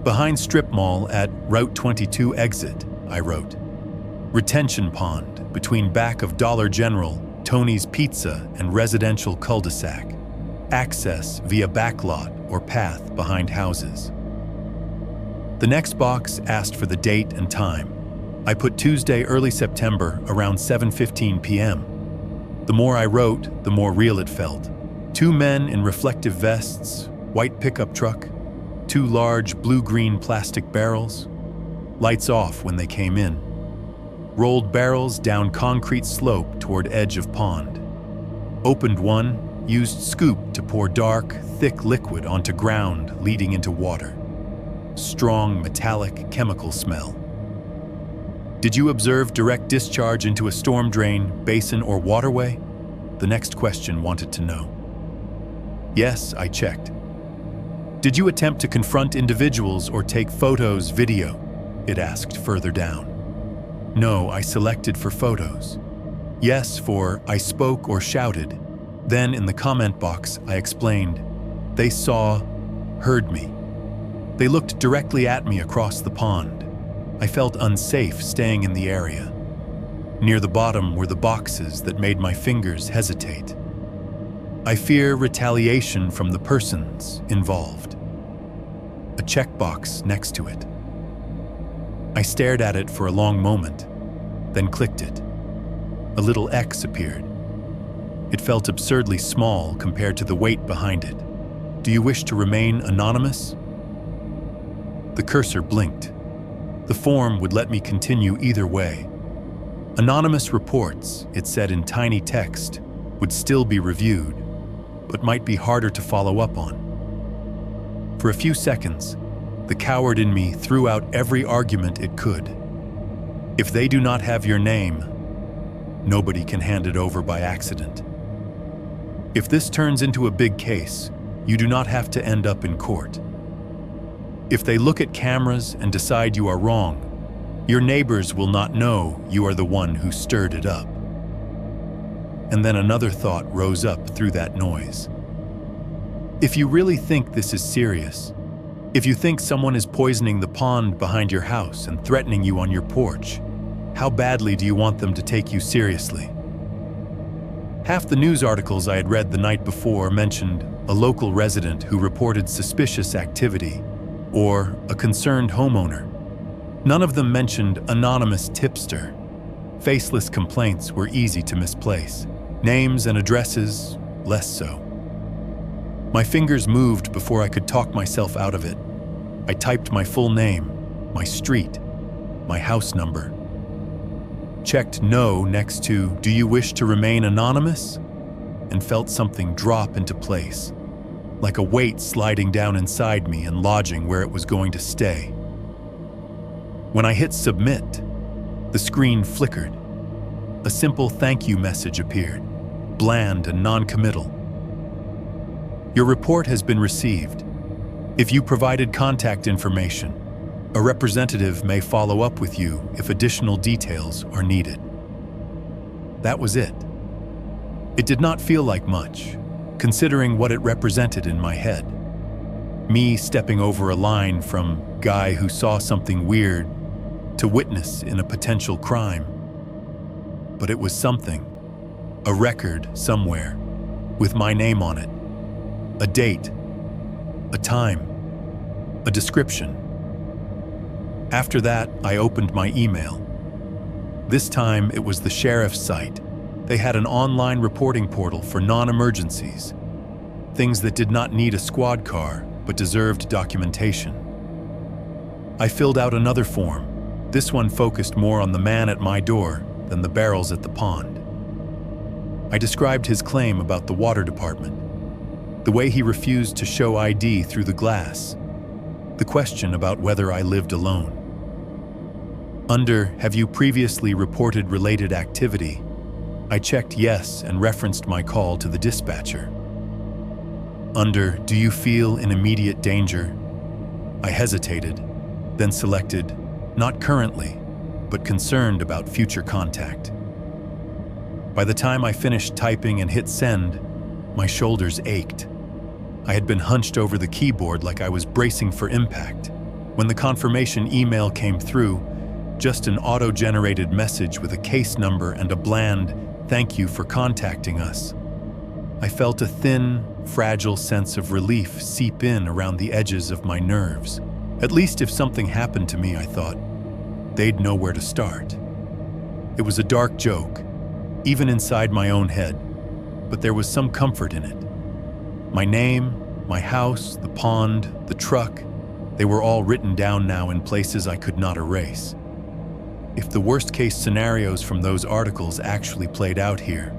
Behind strip mall at Route 22 exit, I wrote. Retention pond between back of Dollar General, Tony's Pizza, and residential cul-de-sac. Access via backlot or path behind houses. The next box asked for the date and time. I put Tuesday, early September, around 7:15 p.m. The more I wrote, the more real it felt. 2 men in reflective vests, white pickup truck, 2 large blue-green plastic barrels, lights off when they came in. Rolled barrels down concrete slope toward edge of pond. Opened one, used scoop to pour dark, thick liquid onto ground leading into water. Strong, metallic, chemical smell. Did you observe direct discharge into a storm drain, basin, or waterway? The next question wanted to know. Yes, I checked. Did you attempt to confront individuals or take photos, video? It asked further down. No, I selected for photos. Yes for I spoke or shouted. Then in the comment box, I explained. They saw, heard me. They looked directly at me across the pond. I felt unsafe staying in the area. Near the bottom were the boxes that made my fingers hesitate. I fear retaliation from the persons involved. A checkbox next to it. I stared at it for a long moment, then clicked it. A little X appeared. It felt absurdly small compared to the weight behind it. Do you wish to remain anonymous? The cursor blinked. The form would let me continue either way. Anonymous reports, it said in tiny text, would still be reviewed, but might be harder to follow up on. For a few seconds, the coward in me threw out every argument it could. If they do not have your name, nobody can hand it over by accident. If this turns into a big case, you do not have to end up in court. If they look at cameras and decide you are wrong, your neighbors will not know you are the one who stirred it up. And then another thought rose up through that noise. If you really think this is serious, if you think someone is poisoning the pond behind your house and threatening you on your porch, how badly do you want them to take you seriously? Half the news articles I had read the night before mentioned a local resident who reported suspicious activity or a concerned homeowner. None of them mentioned anonymous tipster. Faceless complaints were easy to misplace. Names and addresses, less so. My fingers moved before I could talk myself out of it. I typed my full name, my street, my house number. Checked no next to, do you wish to remain anonymous? And felt something drop into place, like a weight sliding down inside me and lodging where it was going to stay. When I hit submit, the screen flickered. A simple thank you message appeared, bland and non-committal. Your report has been received. If you provided contact information, a representative may follow up with you if additional details are needed. That was it. It did not feel like much, considering what it represented in my head. Me stepping over a line from guy who saw something weird to witness in a potential crime. But it was something, a record somewhere, with my name on it, a date, a time, a description. After that, I opened my email. This time, it was the sheriff's site. They had an online reporting portal for non-emergencies, things that did not need a squad car but deserved documentation. I filled out another form. This one focused more on the man at my door than the barrels at the pond. I described his claim about the water department, the way he refused to show ID through the glass, the question about whether I lived alone. Under, have you previously reported related activity? I checked yes and referenced my call to the dispatcher. Under, do you feel in immediate danger? I hesitated, then selected, not currently, but concerned about future contact. By the time I finished typing and hit send, my shoulders ached. I had been hunched over the keyboard like I was bracing for impact. When the confirmation email came through, just an auto-generated message with a case number and a bland, "Thank you for contacting us," I felt a thin, fragile sense of relief seep in around the edges of my nerves. At least if something happened to me, I thought, they'd know where to start. It was a dark joke, even inside my own head, but there was some comfort in it. My name, my house, the pond, the truck, they were all written down now in places I could not erase. If the worst-case scenarios from those articles actually played out here,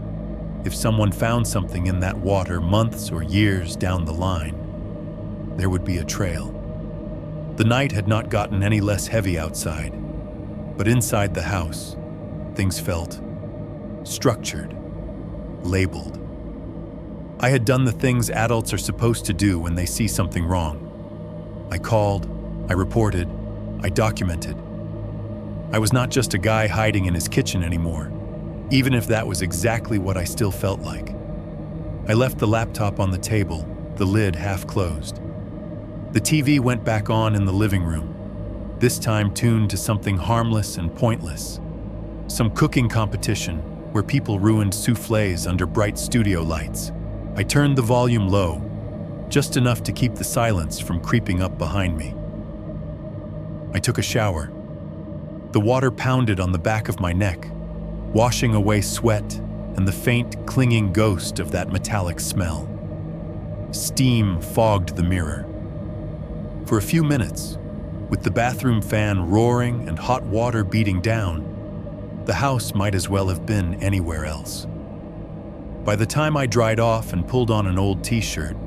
if someone found something in that water months or years down the line, there would be a trail. The night had not gotten any less heavy outside, but inside the house, things felt structured, labeled. I had done the things adults are supposed to do when they see something wrong. I called, I reported, I documented. I was not just a guy hiding in his kitchen anymore, even if that was exactly what I still felt like. I left the laptop on the table, the lid half closed. The TV went back on in the living room, this time tuned to something harmless and pointless. Some cooking competition where people ruined soufflés under bright studio lights. I turned the volume low, just enough to keep the silence from creeping up behind me. I took a shower. The water pounded on the back of my neck, washing away sweat and the faint, clinging ghost of that metallic smell. Steam fogged the mirror. For a few minutes, with the bathroom fan roaring and hot water beating down, the house might as well have been anywhere else. By the time I dried off and pulled on an old t-shirt,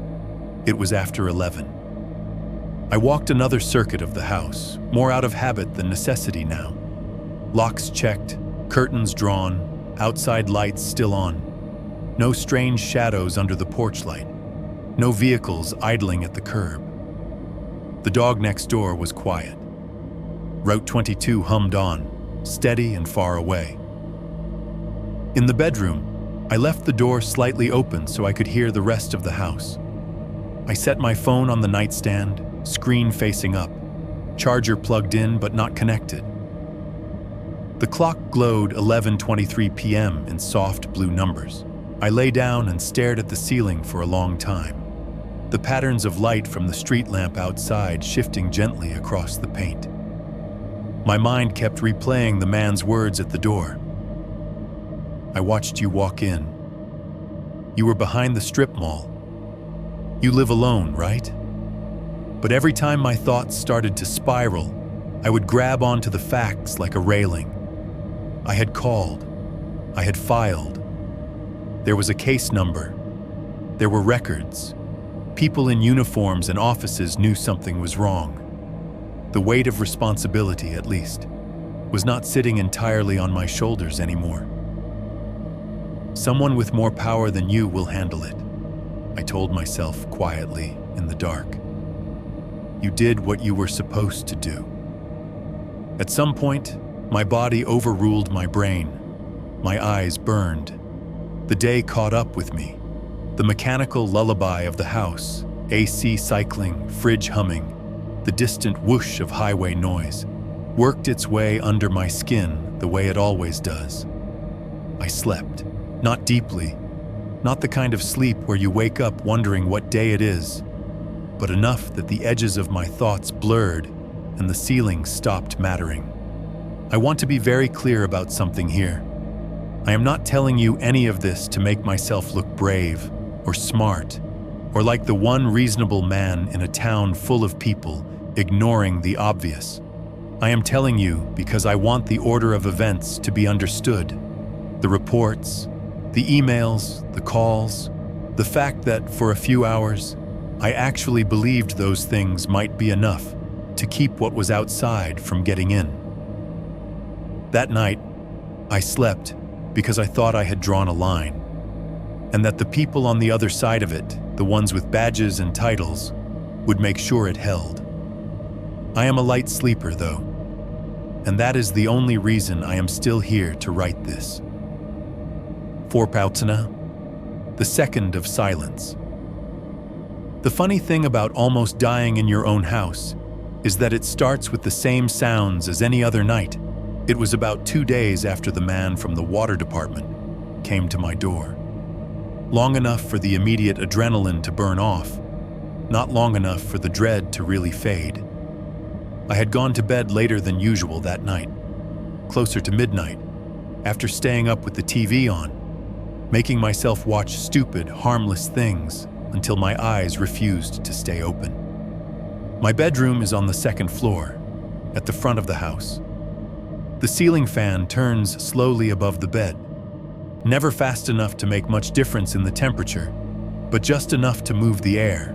it was after 11. I walked another circuit of the house, more out of habit than necessity now. Locks checked, curtains drawn, outside lights still on. No strange shadows under the porch light. No vehicles idling at the curb. The dog next door was quiet. Route 22 hummed on, steady and far away. In the bedroom, I left the door slightly open so I could hear the rest of the house. I set my phone on the nightstand, screen facing up, charger plugged in but not connected. The clock glowed 11:23 p.m. in soft blue numbers. I lay down and stared at the ceiling for a long time, the patterns of light from the street lamp outside shifting gently across the paint. My mind kept replaying the man's words at the door. "I watched you walk in. You were behind the strip mall. You live alone, right?" But every time my thoughts started to spiral, I would grab onto the facts like a railing. I had called. I had filed. There was a case number. There were records. People in uniforms and offices knew something was wrong. The weight of responsibility, at least, was not sitting entirely on my shoulders anymore. "Someone with more power than you will handle it," I told myself quietly in the dark. You did what you were supposed to do. At some point, my body overruled my brain. My eyes burned. The day caught up with me. The mechanical lullaby of the house, AC cycling, fridge humming, the distant whoosh of highway noise, worked its way under my skin the way it always does. I slept, not deeply, not the kind of sleep where you wake up wondering what day it is, but enough that the edges of my thoughts blurred and the ceiling stopped mattering. I want to be very clear about something here. I am not telling you any of this to make myself look brave or smart or like the one reasonable man in a town full of people ignoring the obvious. I am telling you because I want the order of events to be understood. The reports, the emails, the calls, the fact that for a few hours, I actually believed those things might be enough to keep what was outside from getting in. That night, I slept because I thought I had drawn a line, and that the people on the other side of it, the ones with badges and titles, would make sure it held. I am a light sleeper, though, and that is the only reason I am still here to write this. Vorpautana, the second of silence. The funny thing about almost dying in your own house is that it starts with the same sounds as any other night. It was about 2 days after the man from the water department came to my door. Long enough for the immediate adrenaline to burn off, not long enough for the dread to really fade. I had gone to bed later than usual that night, closer to midnight, after staying up with the TV on, making myself watch stupid, harmless things until my eyes refused to stay open. My bedroom is on the second floor, at the front of the house. The ceiling fan turns slowly above the bed, never fast enough to make much difference in the temperature, but just enough to move the air.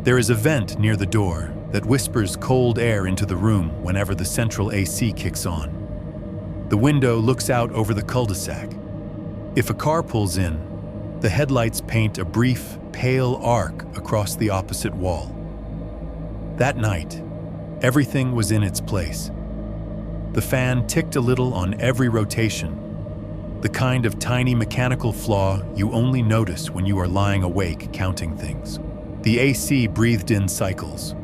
There is a vent near the door that whispers cold air into the room whenever the central AC kicks on. The window looks out over the cul-de-sac. If a car pulls in, the headlights paint a brief, pale arc across the opposite wall. That night, everything was in its place. The fan ticked a little on every rotation, the kind of tiny mechanical flaw you only notice when you are lying awake counting things. The AC breathed in cycles,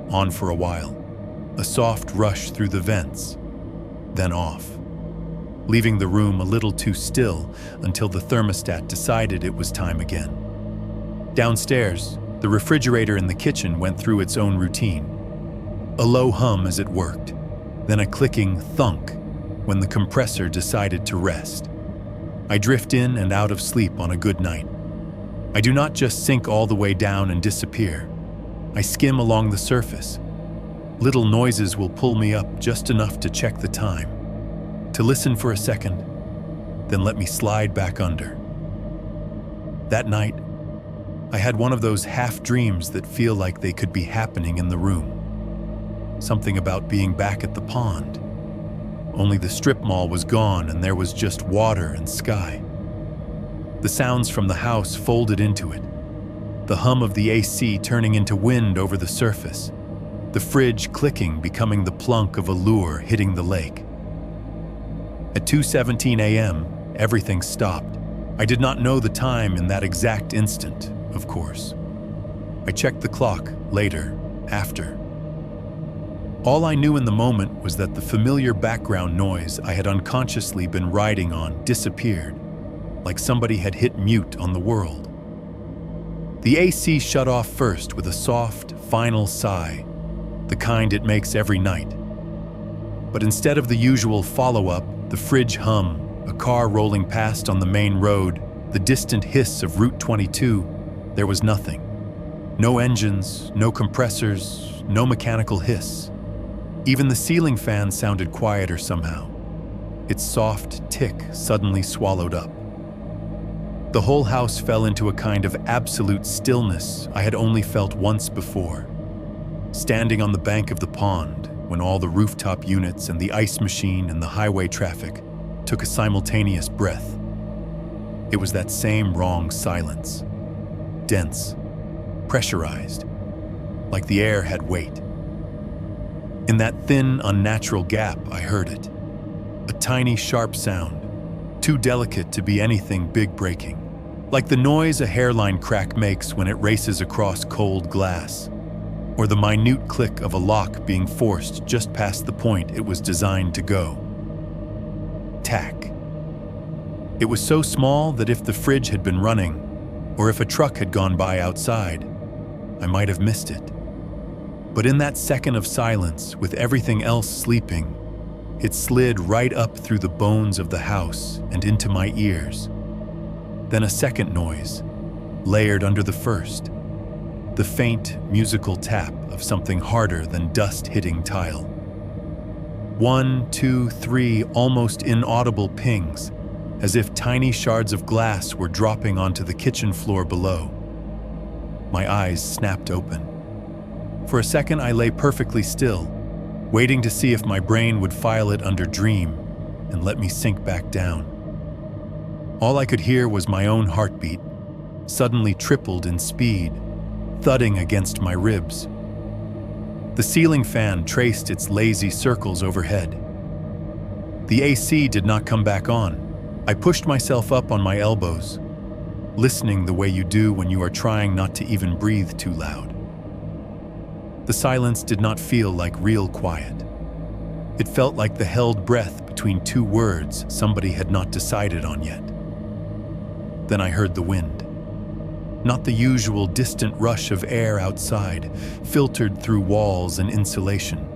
on for a while, a soft rush through the vents, then off, leaving the room a little too still until the thermostat decided it was time again. Downstairs, the refrigerator in the kitchen went through its own routine. A low hum as it worked, then a clicking thunk when the compressor decided to rest. I drift in and out of sleep on a good night. I do not just sink all the way down and disappear. I skim along the surface. Little noises will pull me up just enough to check the time, to listen for a second, then let me slide back under. That night, I had one of those half dreams that feel like they could be happening in the room. Something about being back at the pond. Only the strip mall was gone and there was just water and sky. The sounds from the house folded into it. The hum of the AC turning into wind over the surface. The fridge clicking becoming the plunk of a lure hitting the lake. At 2:17 a.m., everything stopped. I did not know the time in that exact instant, of course. I checked the clock later, after. All I knew in the moment was that the familiar background noise I had unconsciously been riding on disappeared, like somebody had hit mute on the world. The AC shut off first with a soft, final sigh, the kind it makes every night. But instead of the usual follow-up, the fridge hum, a car rolling past on the main road, the distant hiss of Route 22, there was nothing. No engines, no compressors, no mechanical hiss. Even the ceiling fan sounded quieter somehow, its soft tick suddenly swallowed up. The whole house fell into a kind of absolute stillness I had only felt once before. Standing on the bank of the pond, when all the rooftop units and the ice machine and the highway traffic took a simultaneous breath. It was that same wrong silence. Dense, pressurized, like the air had weight. In that thin, unnatural gap, I heard it. A tiny, sharp sound, too delicate to be anything big-breaking. Like the noise a hairline crack makes when it races across cold glass, or the minute click of a lock being forced just past the point it was designed to go. Tack. It was so small that if the fridge had been running, or if a truck had gone by outside, I might have missed it. But in that second of silence, with everything else sleeping, it slid right up through the bones of the house and into my ears. Then a second noise, layered under the first, the faint musical tap of something harder than dust hitting tile. 1, 2, 3 almost inaudible pings, as if tiny shards of glass were dropping onto the kitchen floor below. My eyes snapped open. For a second, I lay perfectly still, waiting to see if my brain would file it under dream and let me sink back down. All I could hear was my own heartbeat, suddenly tripled in speed, thudding against my ribs. The ceiling fan traced its lazy circles overhead. The AC did not come back on, I pushed myself up on my elbows, listening the way you do when you are trying not to even breathe too loud. The silence did not feel like real quiet. It felt like the held breath between two words somebody had not decided on yet. Then I heard the wind. Not the usual distant rush of air outside, filtered through walls and insulation.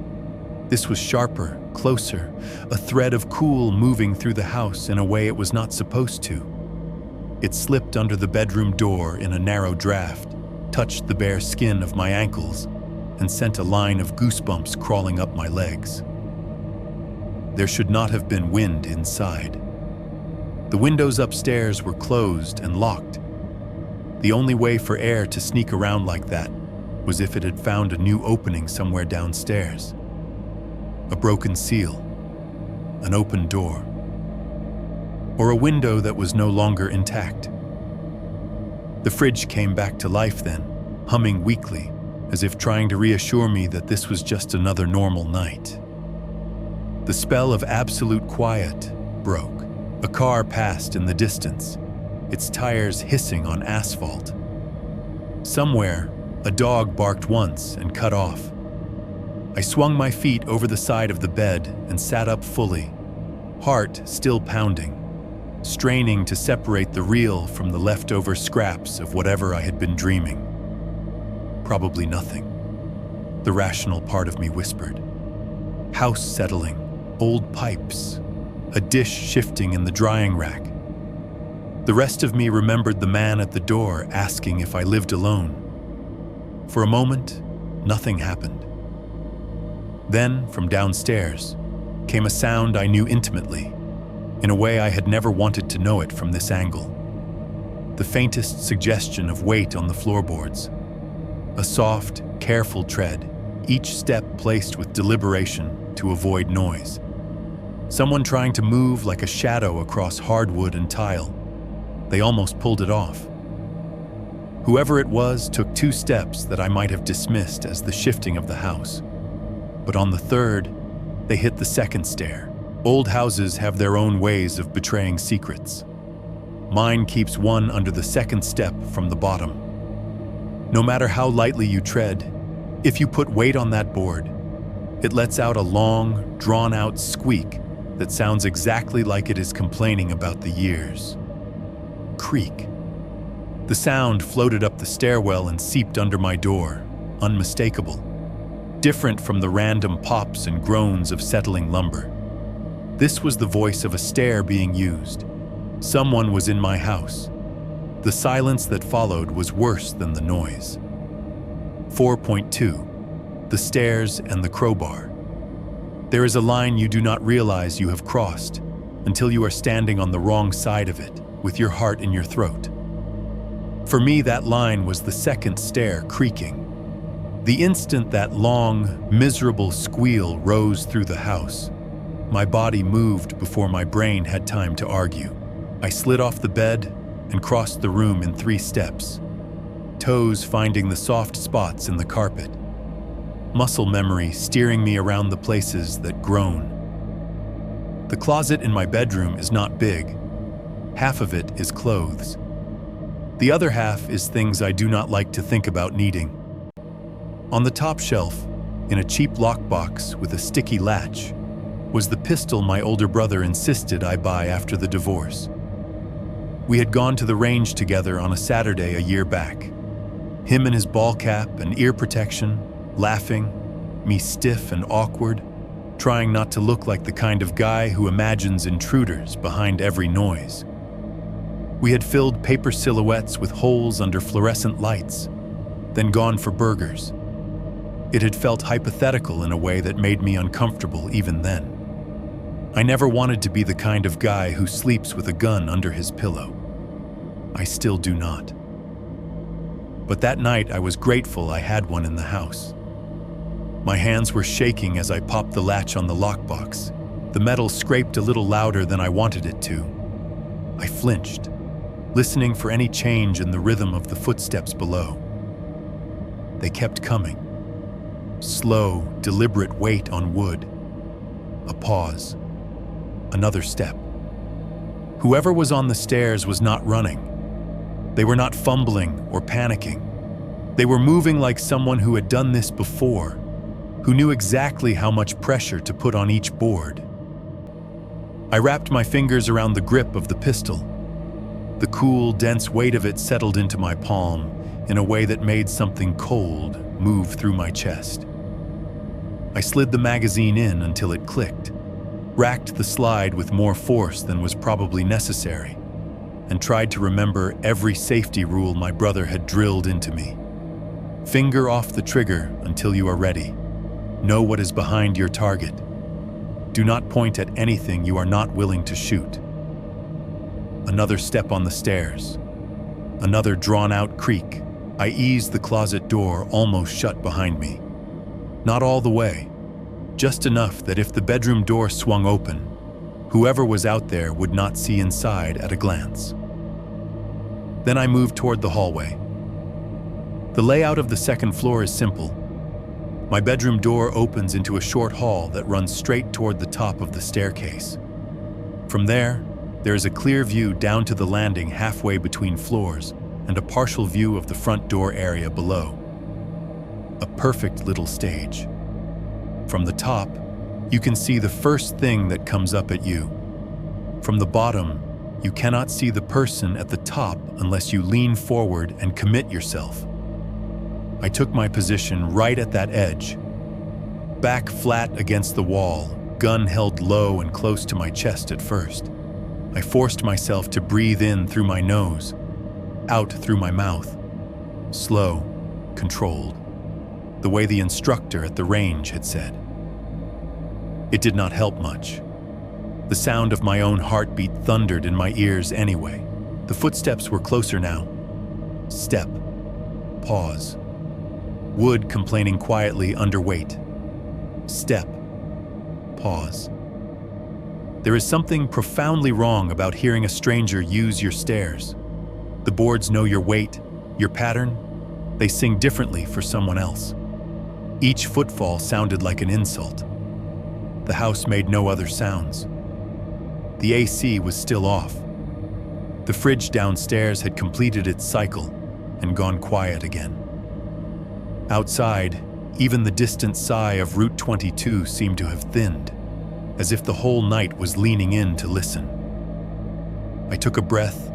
This was sharper, closer, a thread of cool moving through the house in a way it was not supposed to. It slipped under the bedroom door in a narrow draft, touched the bare skin of my ankles, and sent a line of goosebumps crawling up my legs. There should not have been wind inside. The windows upstairs were closed and locked. The only way for air to sneak around like that was if it had found a new opening somewhere downstairs. A broken seal, an open door, or a window that was no longer intact. The fridge came back to life then, humming weakly, as if trying to reassure me that this was just another normal night. The spell of absolute quiet broke. A car passed in the distance, its tires hissing on asphalt. Somewhere, a dog barked once and cut off. I swung my feet over the side of the bed and sat up fully, heart still pounding, straining to separate the real from the leftover scraps of whatever I had been dreaming. Probably nothing, the rational part of me whispered. House settling, old pipes, a dish shifting in the drying rack. The rest of me remembered the man at the door asking if I lived alone. For a moment, nothing happened. Then, from downstairs, came a sound I knew intimately, in a way I had never wanted to know it from this angle. The faintest suggestion of weight on the floorboards. A soft, careful tread, each step placed with deliberation to avoid noise. Someone trying to move like a shadow across hardwood and tile. They almost pulled it off. Whoever it was took 2 steps that I might have dismissed as the shifting of the house. But on the third, they hit the second stair. Old houses have their own ways of betraying secrets. Mine keeps one under the second step from the bottom. No matter how lightly you tread, if you put weight on that board, it lets out a long, drawn-out squeak that sounds exactly like it is complaining about the years. Creak. The sound floated up the stairwell and seeped under my door, unmistakable, different from the random pops and groans of settling lumber. This was the voice of a stair being used. Someone was in my house. The silence that followed was worse than the noise. 4.2. The stairs and the crowbar. There is a line you do not realize you have crossed until you are standing on the wrong side of it, with your heart in your throat. For me, that line was the second stair creaking. The instant that long, miserable squeal rose through the house, my body moved before my brain had time to argue. I slid off the bed and crossed the room in 3 steps, toes finding the soft spots in the carpet, muscle memory steering me around the places that groan. The closet in my bedroom is not big. Half of it is clothes. The other half is things I do not like to think about needing. On the top shelf, in a cheap lockbox with a sticky latch, was the pistol my older brother insisted I buy after the divorce. We had gone to the range together on a Saturday a year back. Him in his ball cap and ear protection, laughing, me stiff and awkward, trying not to look like the kind of guy who imagines intruders behind every noise. We had filled paper silhouettes with holes under fluorescent lights, then gone for burgers. It had felt hypothetical in a way that made me uncomfortable even then. I never wanted to be the kind of guy who sleeps with a gun under his pillow. I still do not. But that night I was grateful I had one in the house. My hands were shaking as I popped the latch on the lockbox. The metal scraped a little louder than I wanted it to. I flinched, listening for any change in the rhythm of the footsteps below. They kept coming. Slow, deliberate weight on wood. A pause. Another step. Whoever was on the stairs was not running. They were not fumbling or panicking. They were moving like someone who had done this before, who knew exactly how much pressure to put on each board. I wrapped my fingers around the grip of the pistol. The cool, dense weight of it settled into my palm in a way that made something cold move through my chest. I slid the magazine in until it clicked, racked the slide with more force than was probably necessary, and tried to remember every safety rule my brother had drilled into me. Finger off the trigger until you are ready. Know what is behind your target. Do not point at anything you are not willing to shoot. Another step on the stairs. Another drawn-out creak. I eased the closet door almost shut behind me. Not all the way, just enough that if the bedroom door swung open, whoever was out there would not see inside at a glance. Then I moved toward the hallway. The layout of the second floor is simple. My bedroom door opens into a short hall that runs straight toward the top of the staircase. From there is a clear view down to the landing halfway between floors and a partial view of the front door area below. A perfect little stage. From the top, you can see the first thing that comes up at you. From the bottom, you cannot see the person at the top unless you lean forward and commit yourself. I took my position right at that edge, back flat against the wall, gun held low and close to my chest at first. I forced myself to breathe in through my nose, out through my mouth, slow, controlled, the way the instructor at the range had said. It did not help much. The sound of my own heartbeat thundered in my ears anyway. The footsteps were closer now. Step. Pause. Wood complaining quietly underweight. Step. Pause. There is something profoundly wrong about hearing a stranger use your stairs. The boards know your weight, your pattern. They sing differently for someone else. Each footfall sounded like an insult. The house made no other sounds. The AC was still off. The fridge downstairs had completed its cycle and gone quiet again. Outside, even the distant sigh of Route 22 seemed to have thinned, as if the whole night was leaning in to listen. I took a breath,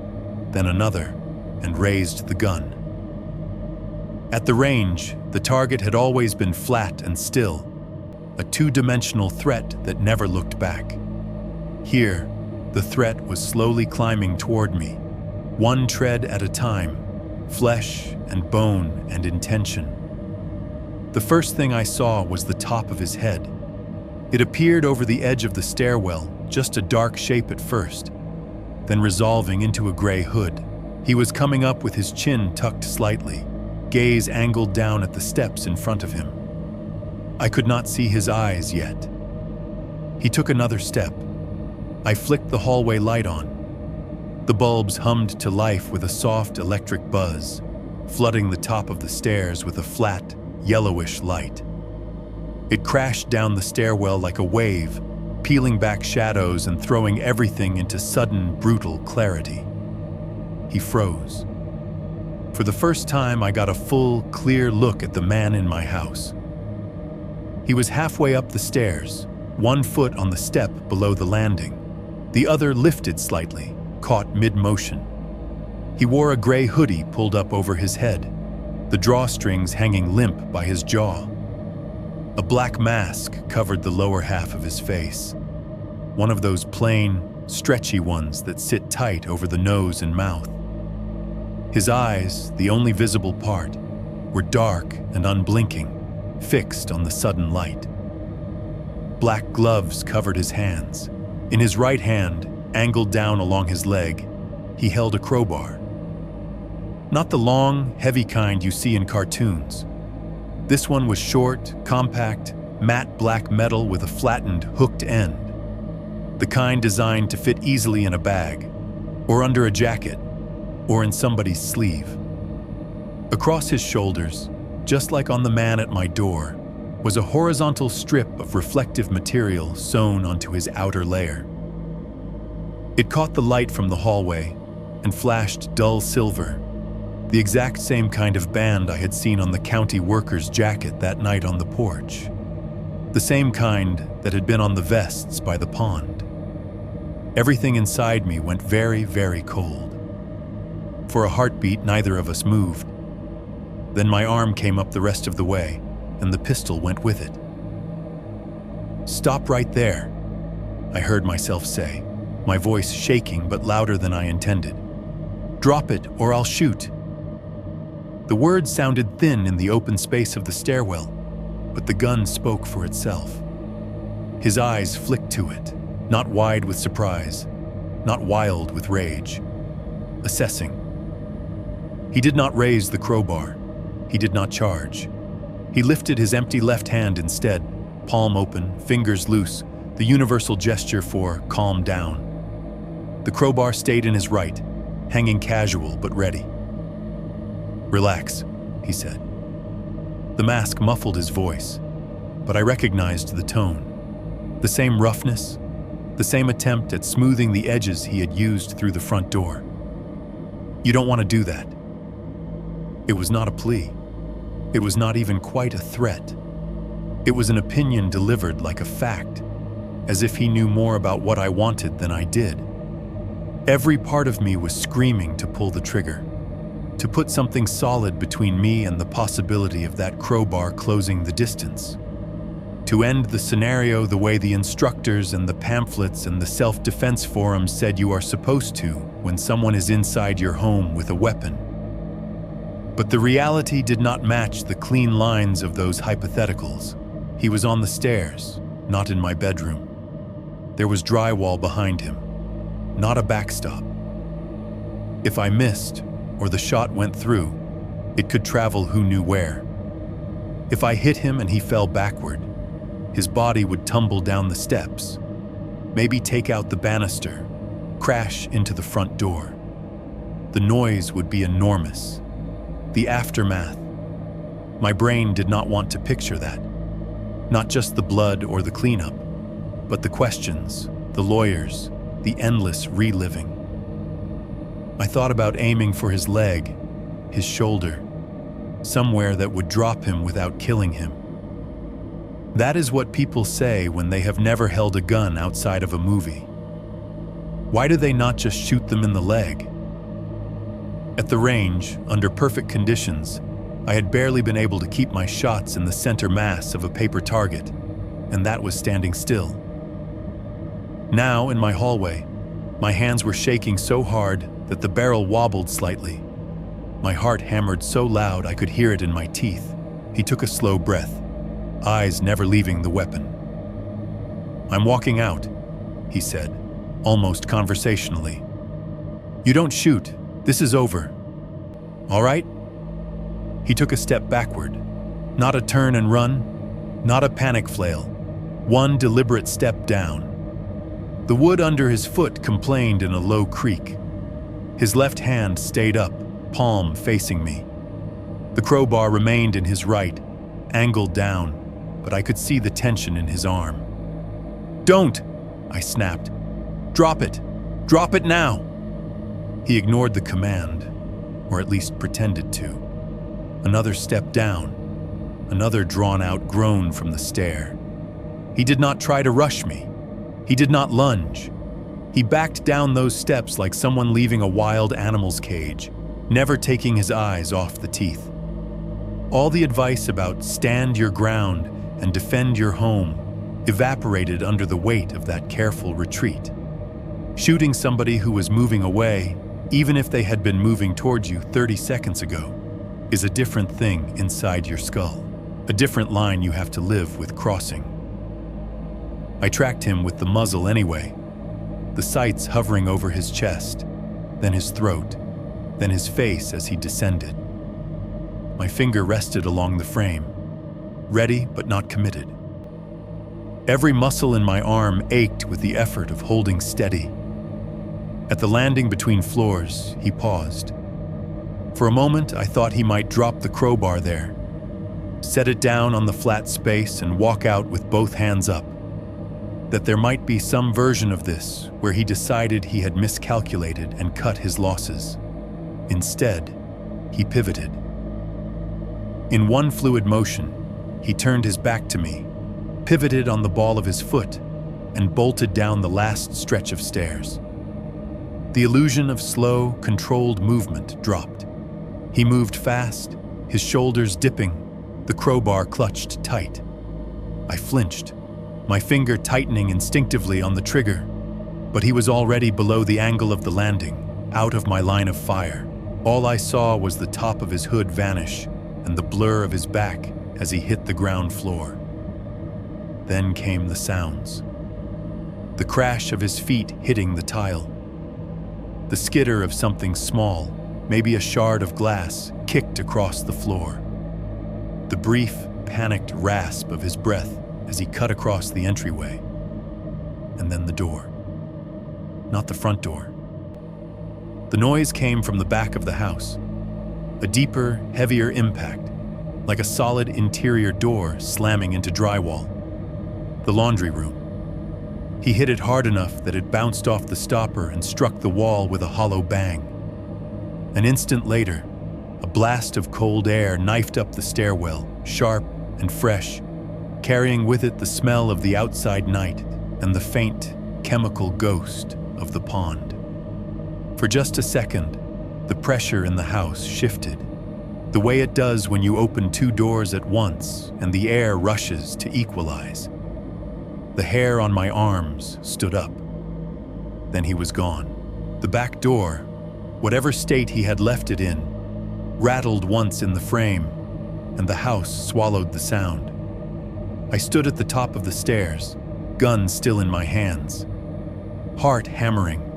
then another, and raised the gun. At the range, the target had always been flat and still, a two-dimensional threat that never looked back. Here, the threat was slowly climbing toward me, one tread at a time, flesh and bone and intention. The first thing I saw was the top of his head. It appeared over the edge of the stairwell, just a dark shape at first, then resolving into a gray hood. He was coming up with his chin tucked slightly, gaze angled down at the steps in front of him. I could not see his eyes yet. He took another step. I flicked the hallway light on. The bulbs hummed to life with a soft electric buzz, flooding the top of the stairs with a flat, yellowish light. It crashed down the stairwell like a wave, peeling back shadows and throwing everything into sudden, brutal clarity. He froze. For the first time, I got a full, clear look at the man in my house. He was halfway up the stairs, one foot on the step below the landing, the other lifted slightly, caught mid-motion. He wore a gray hoodie pulled up over his head, the drawstrings hanging limp by his jaw. A black mask covered the lower half of his face, one of those plain, stretchy ones that sit tight over the nose and mouth. His eyes, the only visible part, were dark and unblinking, fixed on the sudden light. Black gloves covered his hands. In his right hand, angled down along his leg, he held a crowbar. Not the long, heavy kind you see in cartoons. This one was short, compact, matte black metal with a flattened, hooked end. The kind designed to fit easily in a bag, or under a jacket, or in somebody's sleeve. Across his shoulders, just like on the man at my door, was a horizontal strip of reflective material sewn onto his outer layer. It caught the light from the hallway and flashed dull silver, the exact same kind of band I had seen on the county worker's jacket that night on the porch. The same kind that had been on the vests by the pond. Everything inside me went very, very cold. For a heartbeat, neither of us moved. Then my arm came up the rest of the way, and the pistol went with it. "Stop right there," I heard myself say, my voice shaking but louder than I intended. "Drop it, or I'll shoot." The words sounded thin in the open space of the stairwell, but the gun spoke for itself. His eyes flicked to it, not wide with surprise, not wild with rage, assessing. He did not raise the crowbar. He did not charge. He lifted his empty left hand instead, palm open, fingers loose, the universal gesture for calm down. The crowbar stayed in his right, hanging casual but ready. "Relax," he said. The mask muffled his voice, but I recognized the tone. The same roughness, the same attempt at smoothing the edges he had used through the front door. "You don't want to do that." It was not a plea. It was not even quite a threat. It was an opinion delivered like a fact, as if he knew more about what I wanted than I did. Every part of me was screaming to pull the trigger, to put something solid between me and the possibility of that crowbar closing the distance. To end the scenario the way the instructors and the pamphlets and the self-defense forums said you are supposed to when someone is inside your home with a weapon. But the reality did not match the clean lines of those hypotheticals. He was on the stairs, not in my bedroom. There was drywall behind him, not a backstop. If I missed, or the shot went through, it could travel who knew where. If I hit him and he fell backward, his body would tumble down the steps, maybe take out the banister, crash into the front door. The noise would be enormous. The aftermath. My brain did not want to picture that. Not just the blood or the cleanup, but the questions, the lawyers, the endless reliving. I thought about aiming for his leg, his shoulder, somewhere that would drop him without killing him. That is what people say when they have never held a gun outside of a movie. Why do they not just shoot them in the leg? At the range, under perfect conditions, I had barely been able to keep my shots in the center mass of a paper target, and that was standing still. Now, in my hallway, my hands were shaking so hard that the barrel wobbled slightly. My heart hammered so loud I could hear it in my teeth. He took a slow breath, eyes never leaving the weapon. "I'm walking out," he said, almost conversationally. "You don't shoot. This is over. All right?" He took a step backward. Not a turn and run, not a panic flail. One deliberate step down. The wood under his foot complained in a low creak. His left hand stayed up, palm facing me. The crowbar remained in his right, angled down, but I could see the tension in his arm. "Don't!" I snapped. "Drop it! Drop it now!" He ignored the command, or at least pretended to. Another step down, another drawn-out groan from the stair. He did not try to rush me. He did not lunge. He backed down those steps like someone leaving a wild animal's cage, never taking his eyes off the teeth. All the advice about stand your ground and defend your home evaporated under the weight of that careful retreat. Shooting somebody who was moving away, even if they had been moving towards you 30 seconds ago, is a different thing inside your skull, a different line you have to live with crossing. I tracked him with the muzzle anyway, the sights hovering over his chest, then his throat, then his face as he descended. My finger rested along the frame, ready but not committed. Every muscle in my arm ached with the effort of holding steady. At the landing between floors, he paused. For a moment, I thought he might drop the crowbar there, set it down on the flat space and walk out with both hands up. that there might be some version of this where he decided he had miscalculated and cut his losses. Instead, he pivoted. In one fluid motion, he turned his back to me, pivoted on the ball of his foot, and bolted down the last stretch of stairs. The illusion of slow, controlled movement dropped. He moved fast, his shoulders dipping, the crowbar clutched tight. I flinched, my finger tightening instinctively on the trigger, but he was already below the angle of the landing, out of my line of fire. All I saw was the top of his hood vanish and the blur of his back as he hit the ground floor. Then came the sounds. The crash of his feet hitting the tile. The skitter of something small, maybe a shard of glass, kicked across the floor. The brief, panicked rasp of his breath as he cut across the entryway. And then the door. Not the front door. The noise came from the back of the house. A deeper, heavier impact, like a solid interior door slamming into drywall. The laundry room. He hit it hard enough that it bounced off the stopper and struck the wall with a hollow bang. An instant later, a blast of cold air knifed up the stairwell, sharp and fresh, carrying with it the smell of the outside night and the faint, chemical ghost of the pond. For just a second, the pressure in the house shifted, the way it does when you open two doors at once and the air rushes to equalize. The hair on my arms stood up. Then he was gone. The back door, whatever state he had left it in, rattled once in the frame, and the house swallowed the sound. I stood at the top of the stairs, gun still in my hands, heart hammering,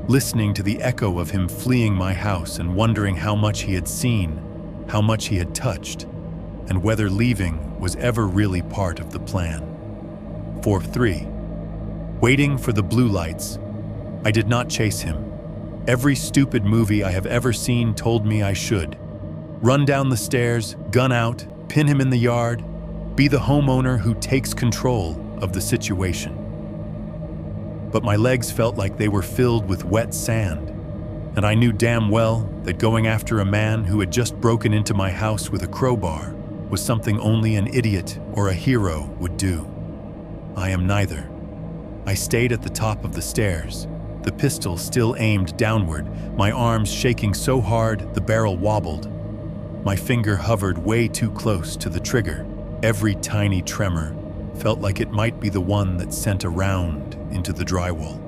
listening to the echo of him fleeing my house and wondering how much he had seen, how much he had touched, and whether leaving was ever really part of the plan. 4-3. Waiting for the blue lights, I did not chase him. Every stupid movie I have ever seen told me I should. Run down the stairs, gun out, pin him in the yard, be the homeowner who takes control of the situation. But my legs felt like they were filled with wet sand, and I knew damn well that going after a man who had just broken into my house with a crowbar was something only an idiot or a hero would do. I am neither. I stayed at the top of the stairs, the pistol still aimed downward, my arms shaking so hard the barrel wobbled. My finger hovered way too close to the trigger. Every tiny tremor felt like it might be the one that sent a round into the drywall.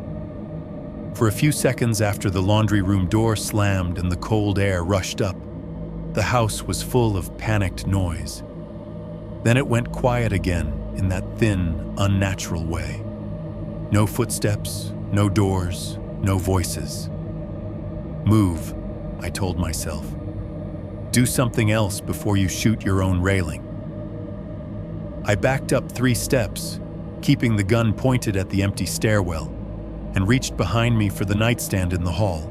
For a few seconds after the laundry room door slammed and the cold air rushed up, the house was full of panicked noise. Then it went quiet again in that thin, unnatural way. No footsteps, no doors, no voices. Move, I told myself. Do something else before you shoot your own railing. I backed up 3 steps, keeping the gun pointed at the empty stairwell, and reached behind me for the nightstand in the hall.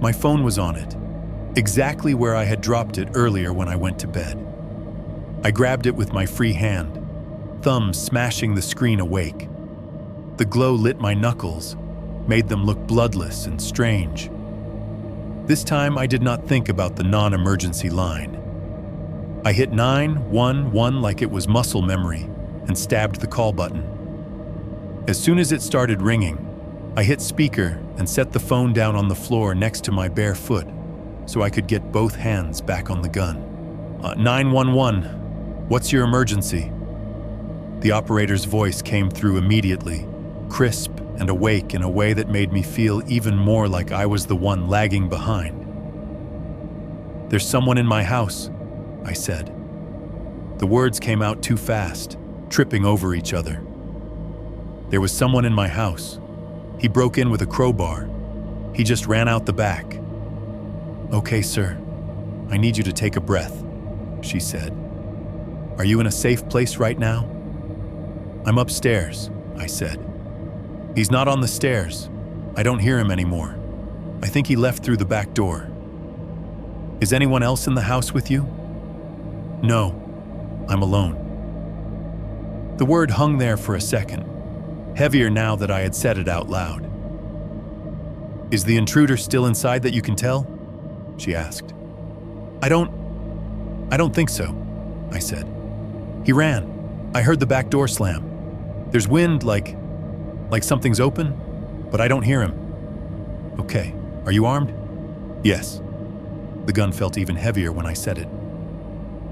My phone was on it, exactly where I had dropped it earlier when I went to bed. I grabbed it with my free hand, thumb smashing the screen awake. The glow lit my knuckles, made them look bloodless and strange. This time I did not think about the non-emergency line. I hit 911 like it was muscle memory and stabbed the call button. As soon as it started ringing, I hit speaker and set the phone down on the floor next to my bare foot so I could get both hands back on the gun. 911, what's your emergency? The operator's voice came through immediately, crisp and awake in a way that made me feel even more like I was the one lagging behind. There's someone in my house, I said. The words came out too fast, tripping over each other. There was someone in my house. He broke in with a crowbar. He just ran out the back. Okay, sir. I need you to take a breath, she said. Are you in a safe place right now? I'm upstairs, I said. He's not on the stairs. I don't hear him anymore. I think he left through the back door. Is anyone else in the house with you? No, I'm alone. The word hung there for a second, heavier now that I had said it out loud. "Is the intruder still inside that you can tell?" she asked. I don't think so," I said. "He ran. I heard the back door slam. There's wind like something's open, but I don't hear him." "Okay. Are you armed?" "Yes." The gun felt even heavier when I said it.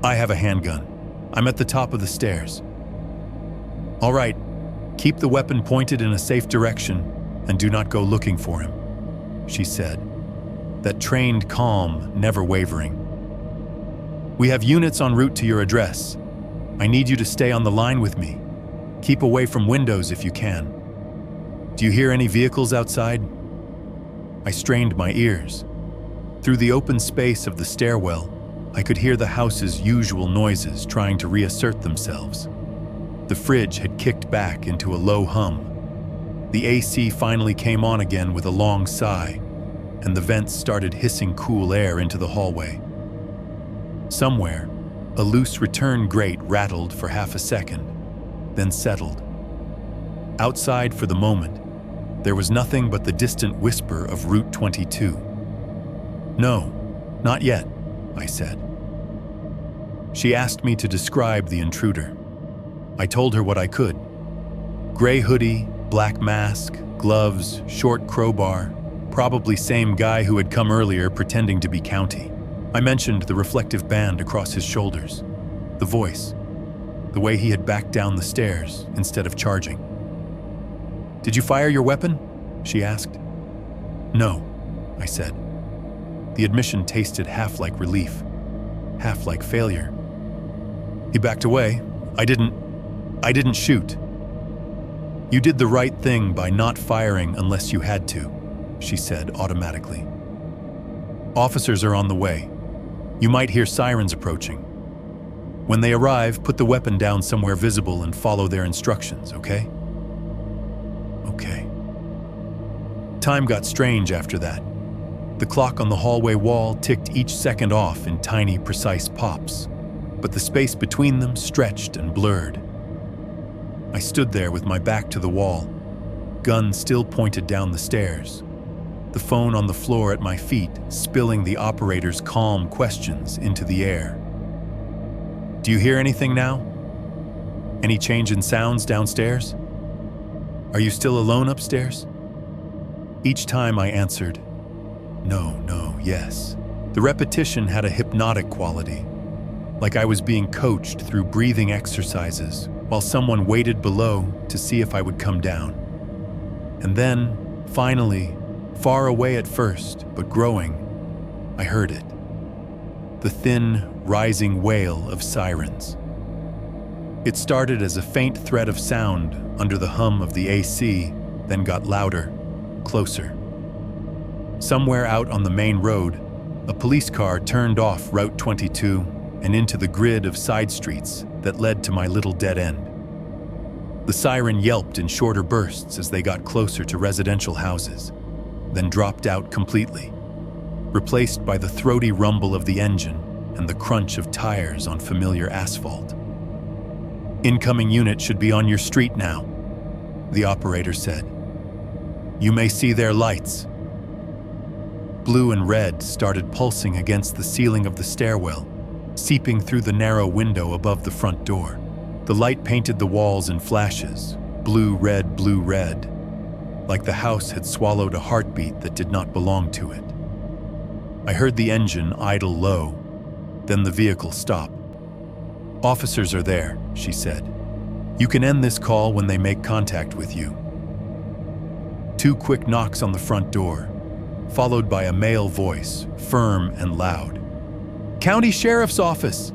"I have a handgun. I'm at the top of the stairs." "All right. Keep the weapon pointed in a safe direction and do not go looking for him," she said, that trained calm never wavering. "We have units en route to your address. I need you to stay on the line with me. Keep away from windows if you can. Do you hear any vehicles outside?" I strained my ears. Through the open space of the stairwell, I could hear the house's usual noises trying to reassert themselves. The fridge had kicked back into a low hum. The AC finally came on again with a long sigh, and the vents started hissing cool air into the hallway. Somewhere, a loose return grate rattled for half a second, then settled. Outside for the moment, there was nothing but the distant whisper of Route 22. "No, not yet," I said. She asked me to describe the intruder. I told her what I could. Gray hoodie, black mask, gloves, short crowbar, probably same guy who had come earlier pretending to be County. I mentioned the reflective band across his shoulders, the voice, the way he had backed down the stairs instead of charging. "Did you fire your weapon?" she asked. "No," I said. The admission tasted half like relief, half like failure. He backed away. I didn't shoot." "You did the right thing by not firing unless you had to," she said automatically. "Officers are on the way. You might hear sirens approaching. When they arrive, put the weapon down somewhere visible and follow their instructions, okay?" Okay. Time got strange after that. The clock on the hallway wall ticked each second off in tiny, precise pops, but the space between them stretched and blurred. I stood there with my back to the wall, gun still pointed down the stairs, the phone on the floor at my feet spilling the operator's calm questions into the air. "Do you hear anything now? Any change in sounds downstairs? Are you still alone upstairs?" Each time I answered, no, yes. The repetition had a hypnotic quality, like I was being coached through breathing exercises while someone waited below to see if I would come down. And then, finally, far away at first, but growing, I heard it. The thin, rising wail of sirens. It started as a faint thread of sound under the hum of the AC, then got louder, closer. Somewhere out on the main road, a police car turned off Route 22 and into the grid of side streets that led to my little dead end. The siren yelped in shorter bursts as they got closer to residential houses, then dropped out completely, replaced by the throaty rumble of the engine and the crunch of tires on familiar asphalt. "Incoming unit should be on your street now," the operator said. "You may see their lights." Blue and red started pulsing against the ceiling of the stairwell, seeping through the narrow window above the front door. The light painted the walls in flashes, blue, red, like the house had swallowed a heartbeat that did not belong to it. I heard the engine idle low, then the vehicle stop. "Officers are there," she said. "You can end this call when they make contact with you." 2 quick knocks on the front door, followed by a male voice, firm and loud. "County Sheriff's Office!"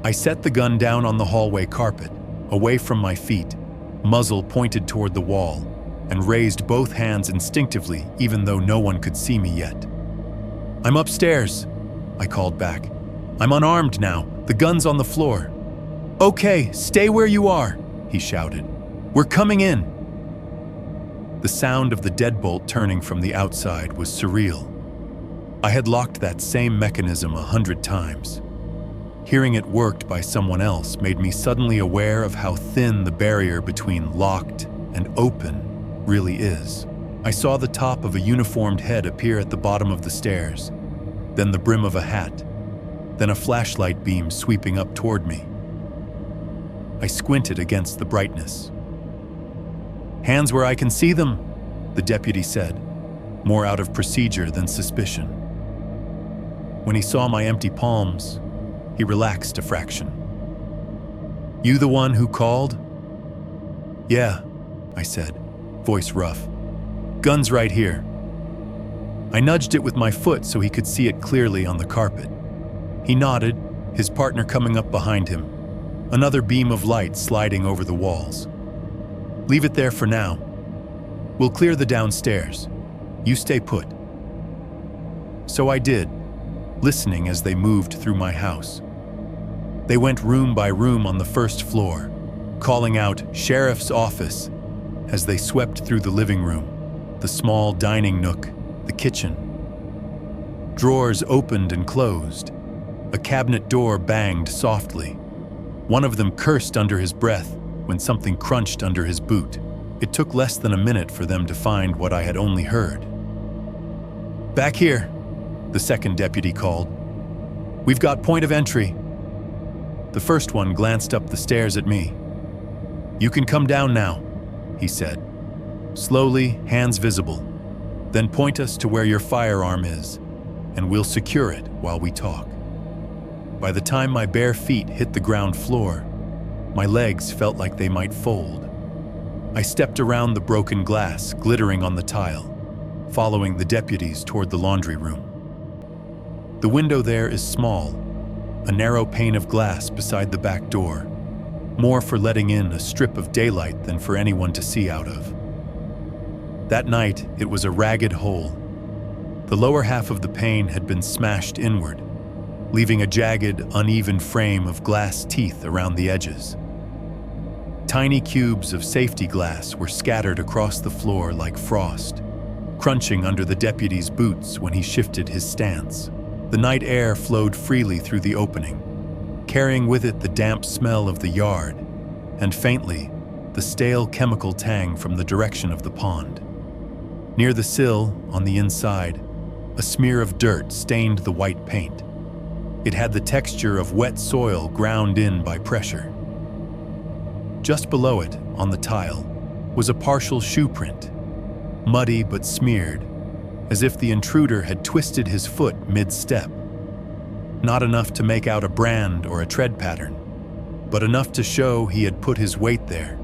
I set the gun down on the hallway carpet, away from my feet, muzzle pointed toward the wall, and raised both hands instinctively even though no one could see me yet. "I'm upstairs," I called back. "I'm unarmed now. The gun's on the floor." "Okay, stay where you are," he shouted. "We're coming in." The sound of the deadbolt turning from the outside was surreal. I had locked that same mechanism 100 times. Hearing it worked by someone else made me suddenly aware of how thin the barrier between locked and open really is. I saw the top of a uniformed head appear at the bottom of the stairs, then the brim of a hat, then a flashlight beam sweeping up toward me. I squinted against the brightness. "Hands where I can see them," the deputy said, more out of procedure than suspicion. When he saw my empty palms, he relaxed a fraction. "You the one who called?" "Yeah," I said, voice rough. "Gun's right here." I nudged it with my foot so he could see it clearly on the carpet. He nodded, his partner coming up behind him, another beam of light sliding over the walls. "Leave it there for now. We'll clear the downstairs. You stay put." So I did, listening as they moved through my house. They went room by room on the first floor, calling out "Sheriff's office" as they swept through the living room, the small dining nook, the kitchen. Drawers opened and closed. A cabinet door banged softly. One of them cursed under his breath when something crunched under his boot. It took less than a minute for them to find what I had only heard. "Back here," the second deputy called. "We've got point of entry." The first one glanced up the stairs at me. "You can come down now," he said. "Slowly, hands visible. Then point us to where your firearm is, and we'll secure it while we talk." By the time my bare feet hit the ground floor, my legs felt like they might fold. I stepped around the broken glass glittering on the tile, following the deputies toward the laundry room. The window there is small, a narrow pane of glass beside the back door, more for letting in a strip of daylight than for anyone to see out of. That night, it was a ragged hole. The lower half of the pane had been smashed inward, leaving a jagged, uneven frame of glass teeth around the edges. Tiny cubes of safety glass were scattered across the floor like frost, crunching under the deputy's boots when he shifted his stance. The night air flowed freely through the opening, carrying with it the damp smell of the yard, and faintly, the stale chemical tang from the direction of the pond. Near the sill, on the inside, a smear of dirt stained the white paint. It had the texture of wet soil ground in by pressure. Just below it, on the tile, was a partial shoe print, muddy but smeared, as if the intruder had twisted his foot mid-step. Not enough to make out a brand or a tread pattern, but enough to show he had put his weight there.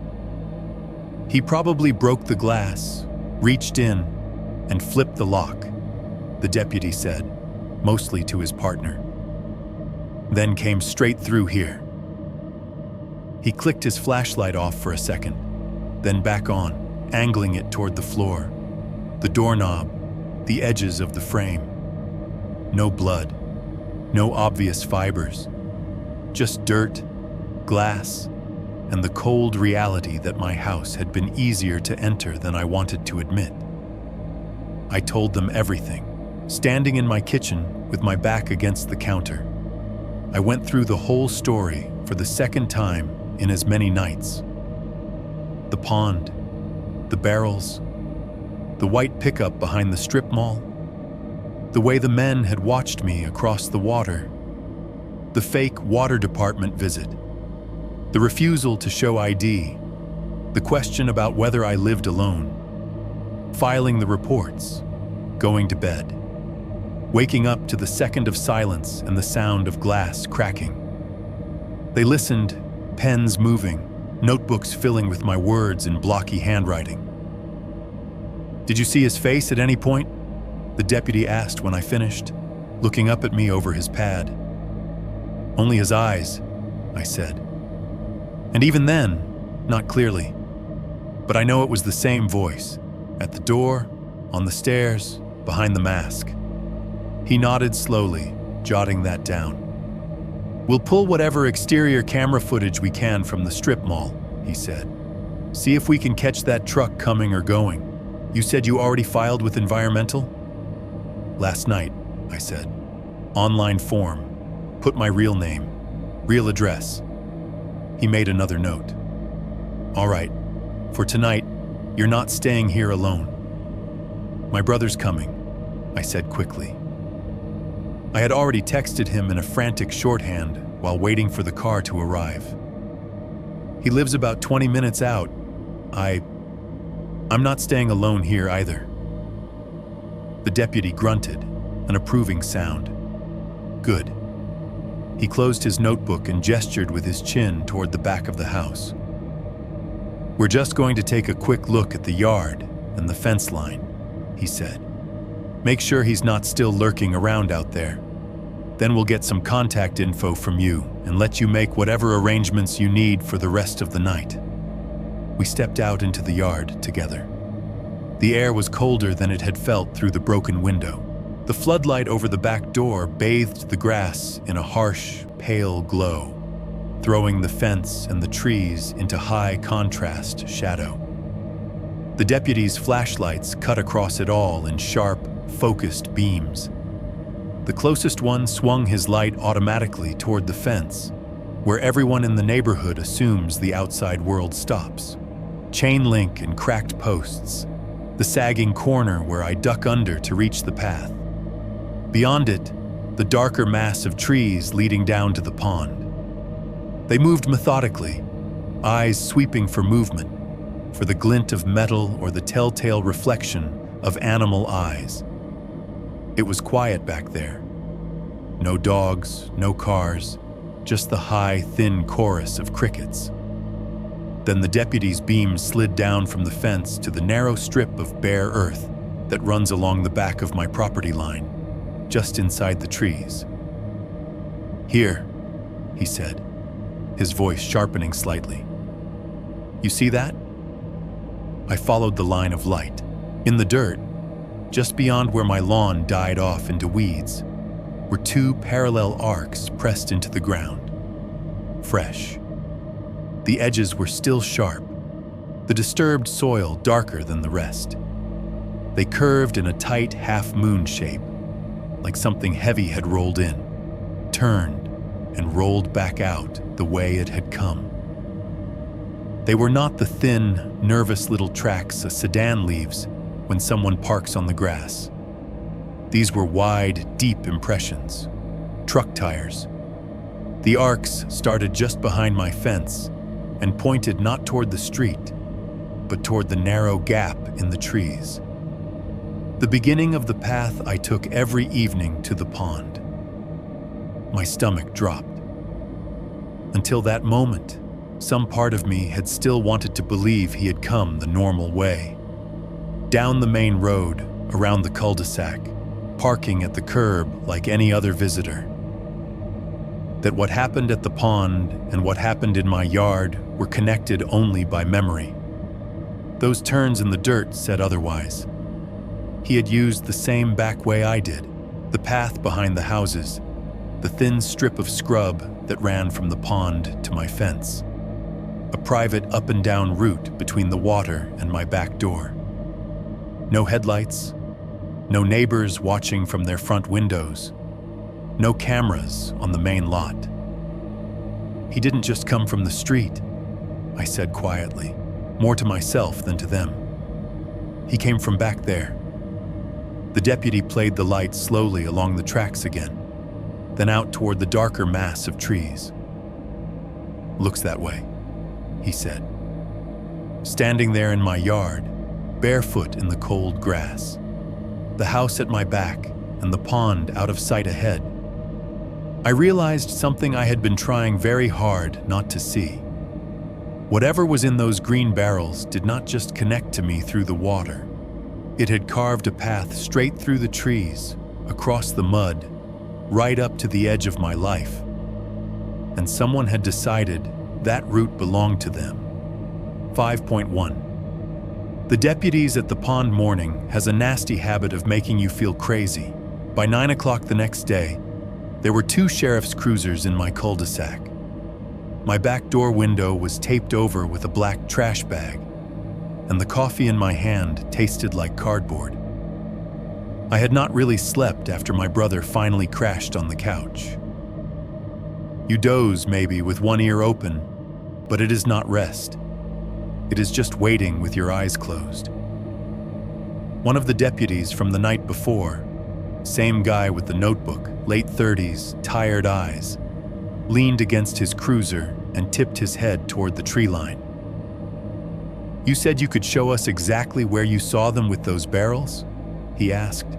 He probably broke the glass, reached in, and flipped the lock, the deputy said, mostly to his partner. Then came straight through here. He clicked his flashlight off for a second, then back on, angling it toward the floor, the doorknob, the edges of the frame. No blood, no obvious fibers, just dirt, glass, and the cold reality that my house had been easier to enter than I wanted to admit. I told them everything, standing in my kitchen with my back against the counter. I went through the whole story for the second time in as many nights. The pond, the barrels, the white pickup behind the strip mall, the way the men had watched me across the water, the fake water department visit, the refusal to show ID, the question about whether I lived alone, filing the reports, going to bed, waking up to the second of silence and the sound of glass cracking. They listened, pens moving, notebooks filling with my words in blocky handwriting. "Did you see his face at any point?" the deputy asked when I finished, looking up at me over his pad. "Only his eyes," I said. And even then, not clearly. But I know it was the same voice, at the door, on the stairs, behind the mask. He nodded slowly, jotting that down. "We'll pull whatever exterior camera footage we can from the strip mall," he said. "See if we can catch that truck coming or going. You said you already filed with environmental?" "Last night," I said. "Online form. Put my real name. Real address. He made another note. All right, for tonight, you're not staying here alone. My brother's coming, I said quickly. I had already texted him in a frantic shorthand while waiting for the car to arrive. He lives about 20 minutes out. I'm not staying alone here either. The deputy grunted, an approving sound. Good. He closed his notebook and gestured with his chin toward the back of the house. We're just going to take a quick look at the yard and the fence line, he said. Make sure he's not still lurking around out there. Then we'll get some contact info from you and let you make whatever arrangements you need for the rest of the night. We stepped out into the yard together. The air was colder than it had felt through the broken window. The floodlight over the back door bathed the grass in a harsh, pale glow, throwing the fence and the trees into high contrast shadow. The deputy's flashlights cut across it all in sharp, focused beams. The closest one swung his light automatically toward the fence, where everyone in the neighborhood assumes the outside world stops. Chain link and cracked posts, the sagging corner where I duck under to reach the path. Beyond it, the darker mass of trees leading down to the pond. They moved methodically, eyes sweeping for movement, for the glint of metal or the telltale reflection of animal eyes. It was quiet back there. No dogs, no cars, just the high, thin chorus of crickets. Then the deputy's beam slid down from the fence to the narrow strip of bare earth that runs along the back of my property line, just inside the trees. Here, he said, his voice sharpening slightly. You see that? I followed the line of light. In the dirt, just beyond where my lawn died off into weeds, were two parallel arcs pressed into the ground. Fresh. The edges were still sharp, the disturbed soil darker than the rest. They curved in a tight half-moon shape, like something heavy had rolled in, turned, and rolled back out the way it had come. They were not the thin, nervous little tracks a sedan leaves when someone parks on the grass. These were wide, deep impressions, truck tires. The arcs started just behind my fence and pointed not toward the street, but toward the narrow gap in the trees. The beginning of the path I took every evening to the pond. My stomach dropped. Until that moment, some part of me had still wanted to believe he had come the normal way. Down the main road, around the cul-de-sac, parking at the curb like any other visitor. That what happened at the pond and what happened in my yard were connected only by memory. Those turns in the dirt said otherwise. He had used the same back way I did, the path behind the houses, the thin strip of scrub that ran from the pond to my fence. A private up and down route between the water and my back door. No headlights, no neighbors watching from their front windows, no cameras on the main lot. He didn't just come from the street, I said quietly, more to myself than to them. He came from back there. The deputy played the light slowly along the tracks again, then out toward the darker mass of trees. Looks that way, he said. Standing there in my yard, barefoot in the cold grass, the house at my back and the pond out of sight ahead, I realized something I had been trying very hard not to see. Whatever was in those green barrels did not just connect to me through the water. It had carved a path straight through the trees, across the mud, right up to the edge of my life. And someone had decided that route belonged to them. 5.1. The deputies at the pond morning has a nasty habit of making you feel crazy. By 9 o'clock the next day, there were 2 sheriff's cruisers in my cul-de-sac. My back door window was taped over with a black trash bag, and the coffee in my hand tasted like cardboard. I had not really slept after my brother finally crashed on the couch. You doze, maybe, with one ear open, but it is not rest. It is just waiting with your eyes closed. One of the deputies from the night before, same guy with the notebook, late 30s, tired eyes, leaned against his cruiser and tipped his head toward the tree line. "You said you could show us exactly where you saw them with those barrels?" he asked.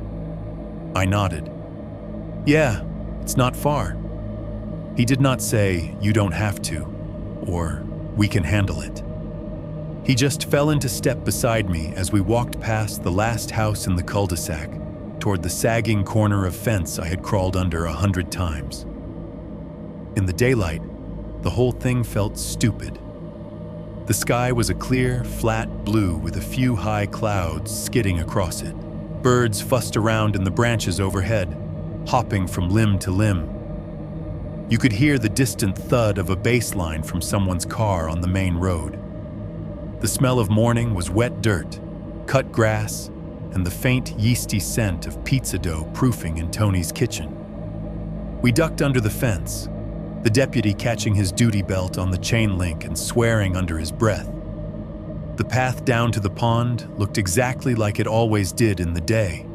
I nodded. "Yeah, it's not far." He did not say, "You don't have to," or "We can handle it." He just fell into step beside me as we walked past the last house in the cul-de-sac toward the sagging corner of fence I had crawled under 100 times. In the daylight, the whole thing felt stupid. The sky was a clear, flat blue with a few high clouds skidding across it. Birds fussed around in the branches overhead, hopping from limb to limb. You could hear the distant thud of a bass line from someone's car on the main road. The smell of morning was wet dirt, cut grass, and the faint yeasty scent of pizza dough proofing in Tony's kitchen. We ducked under the fence, the deputy catching his duty belt on the chain link and swearing under his breath. The path down to the pond looked exactly like it always did in the day.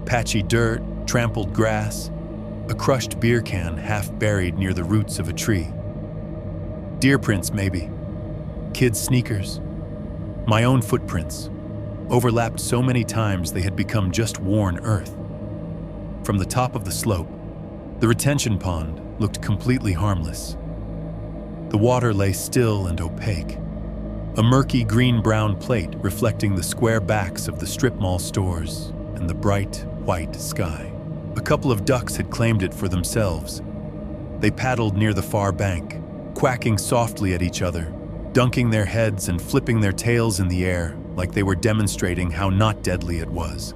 Patchy dirt, trampled grass, a crushed beer can half buried near the roots of a tree. Deer prints, maybe. Kids' sneakers. My own footprints, overlapped so many times they had become just worn earth. From the top of the slope, the retention pond looked completely harmless. The water lay still and opaque, a murky green-brown plate reflecting the square backs of the strip mall stores and the bright, white sky. A couple of ducks had claimed it for themselves. They paddled near the far bank, quacking softly at each other, dunking their heads and flipping their tails in the air like they were demonstrating how not deadly it was.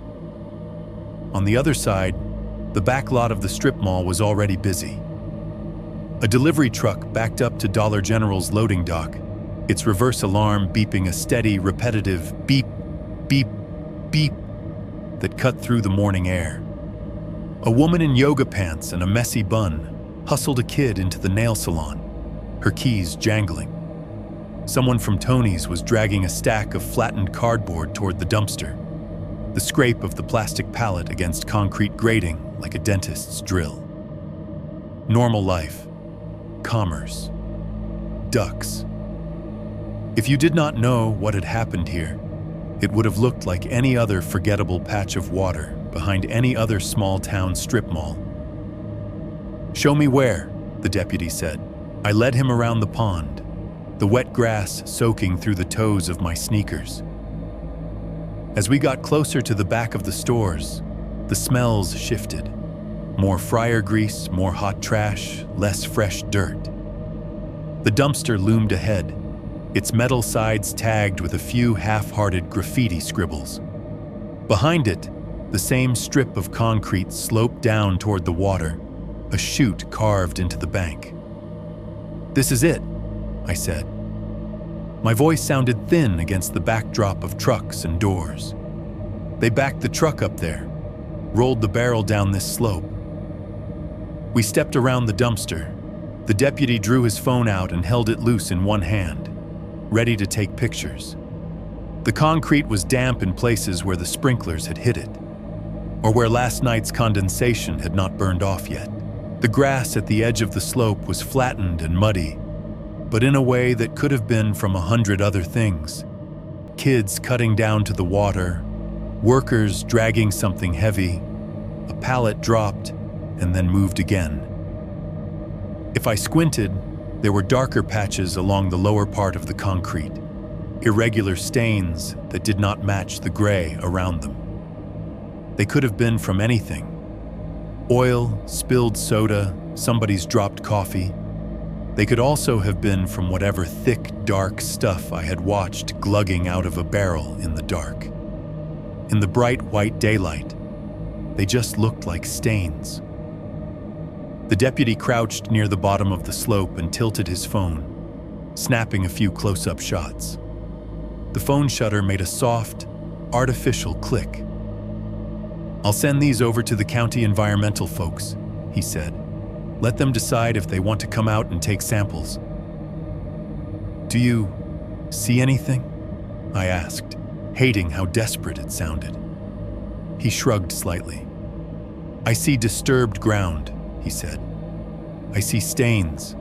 On the other side, the back lot of the strip mall was already busy. A delivery truck backed up to Dollar General's loading dock, its reverse alarm beeping a steady, repetitive beep, beep, beep that cut through the morning air. A woman in yoga pants and a messy bun hustled a kid into the nail salon, her keys jangling. Someone from Tony's was dragging a stack of flattened cardboard toward the dumpster, the scrape of the plastic pallet against concrete grating like a dentist's drill. Normal life, commerce, ducks. If you did not know what had happened here, it would have looked like any other forgettable patch of water behind any other small-town strip mall. "Show me where," the deputy said. I led him around the pond, the wet grass soaking through the toes of my sneakers. As we got closer to the back of the stores, the smells shifted. More fryer grease, more hot trash, less fresh dirt. The dumpster loomed ahead, its metal sides tagged with a few half-hearted graffiti scribbles. Behind it, the same strip of concrete sloped down toward the water, a chute carved into the bank. "This is it," I said. My voice sounded thin against the backdrop of trucks and doors. They backed the truck up there, rolled the barrel down this slope. We stepped around the dumpster. The deputy drew his phone out and held it loose in one hand, ready to take pictures. The concrete was damp in places where the sprinklers had hit it, or where last night's condensation had not burned off yet. The grass at the edge of the slope was flattened and muddy, but in a way that could have been from 100 other things. Kids cutting down to the water, workers dragging something heavy, a pallet dropped and then moved again. If I squinted, there were darker patches along the lower part of the concrete, irregular stains that did not match the gray around them. They could have been from anything. Oil, spilled soda, somebody's dropped coffee. They could also have been from whatever thick, dark stuff I had watched glugging out of a barrel in the dark. In the bright white daylight, they just looked like stains. The deputy crouched near the bottom of the slope and tilted his phone, snapping a few close-up shots. The phone shutter made a soft, artificial click. "I'll send these over to the county environmental folks," he said. Let them decide if they want to come out and take samples. Do you see anything? I asked, hating how desperate it sounded. He shrugged slightly. I see disturbed ground, he said. I see stains.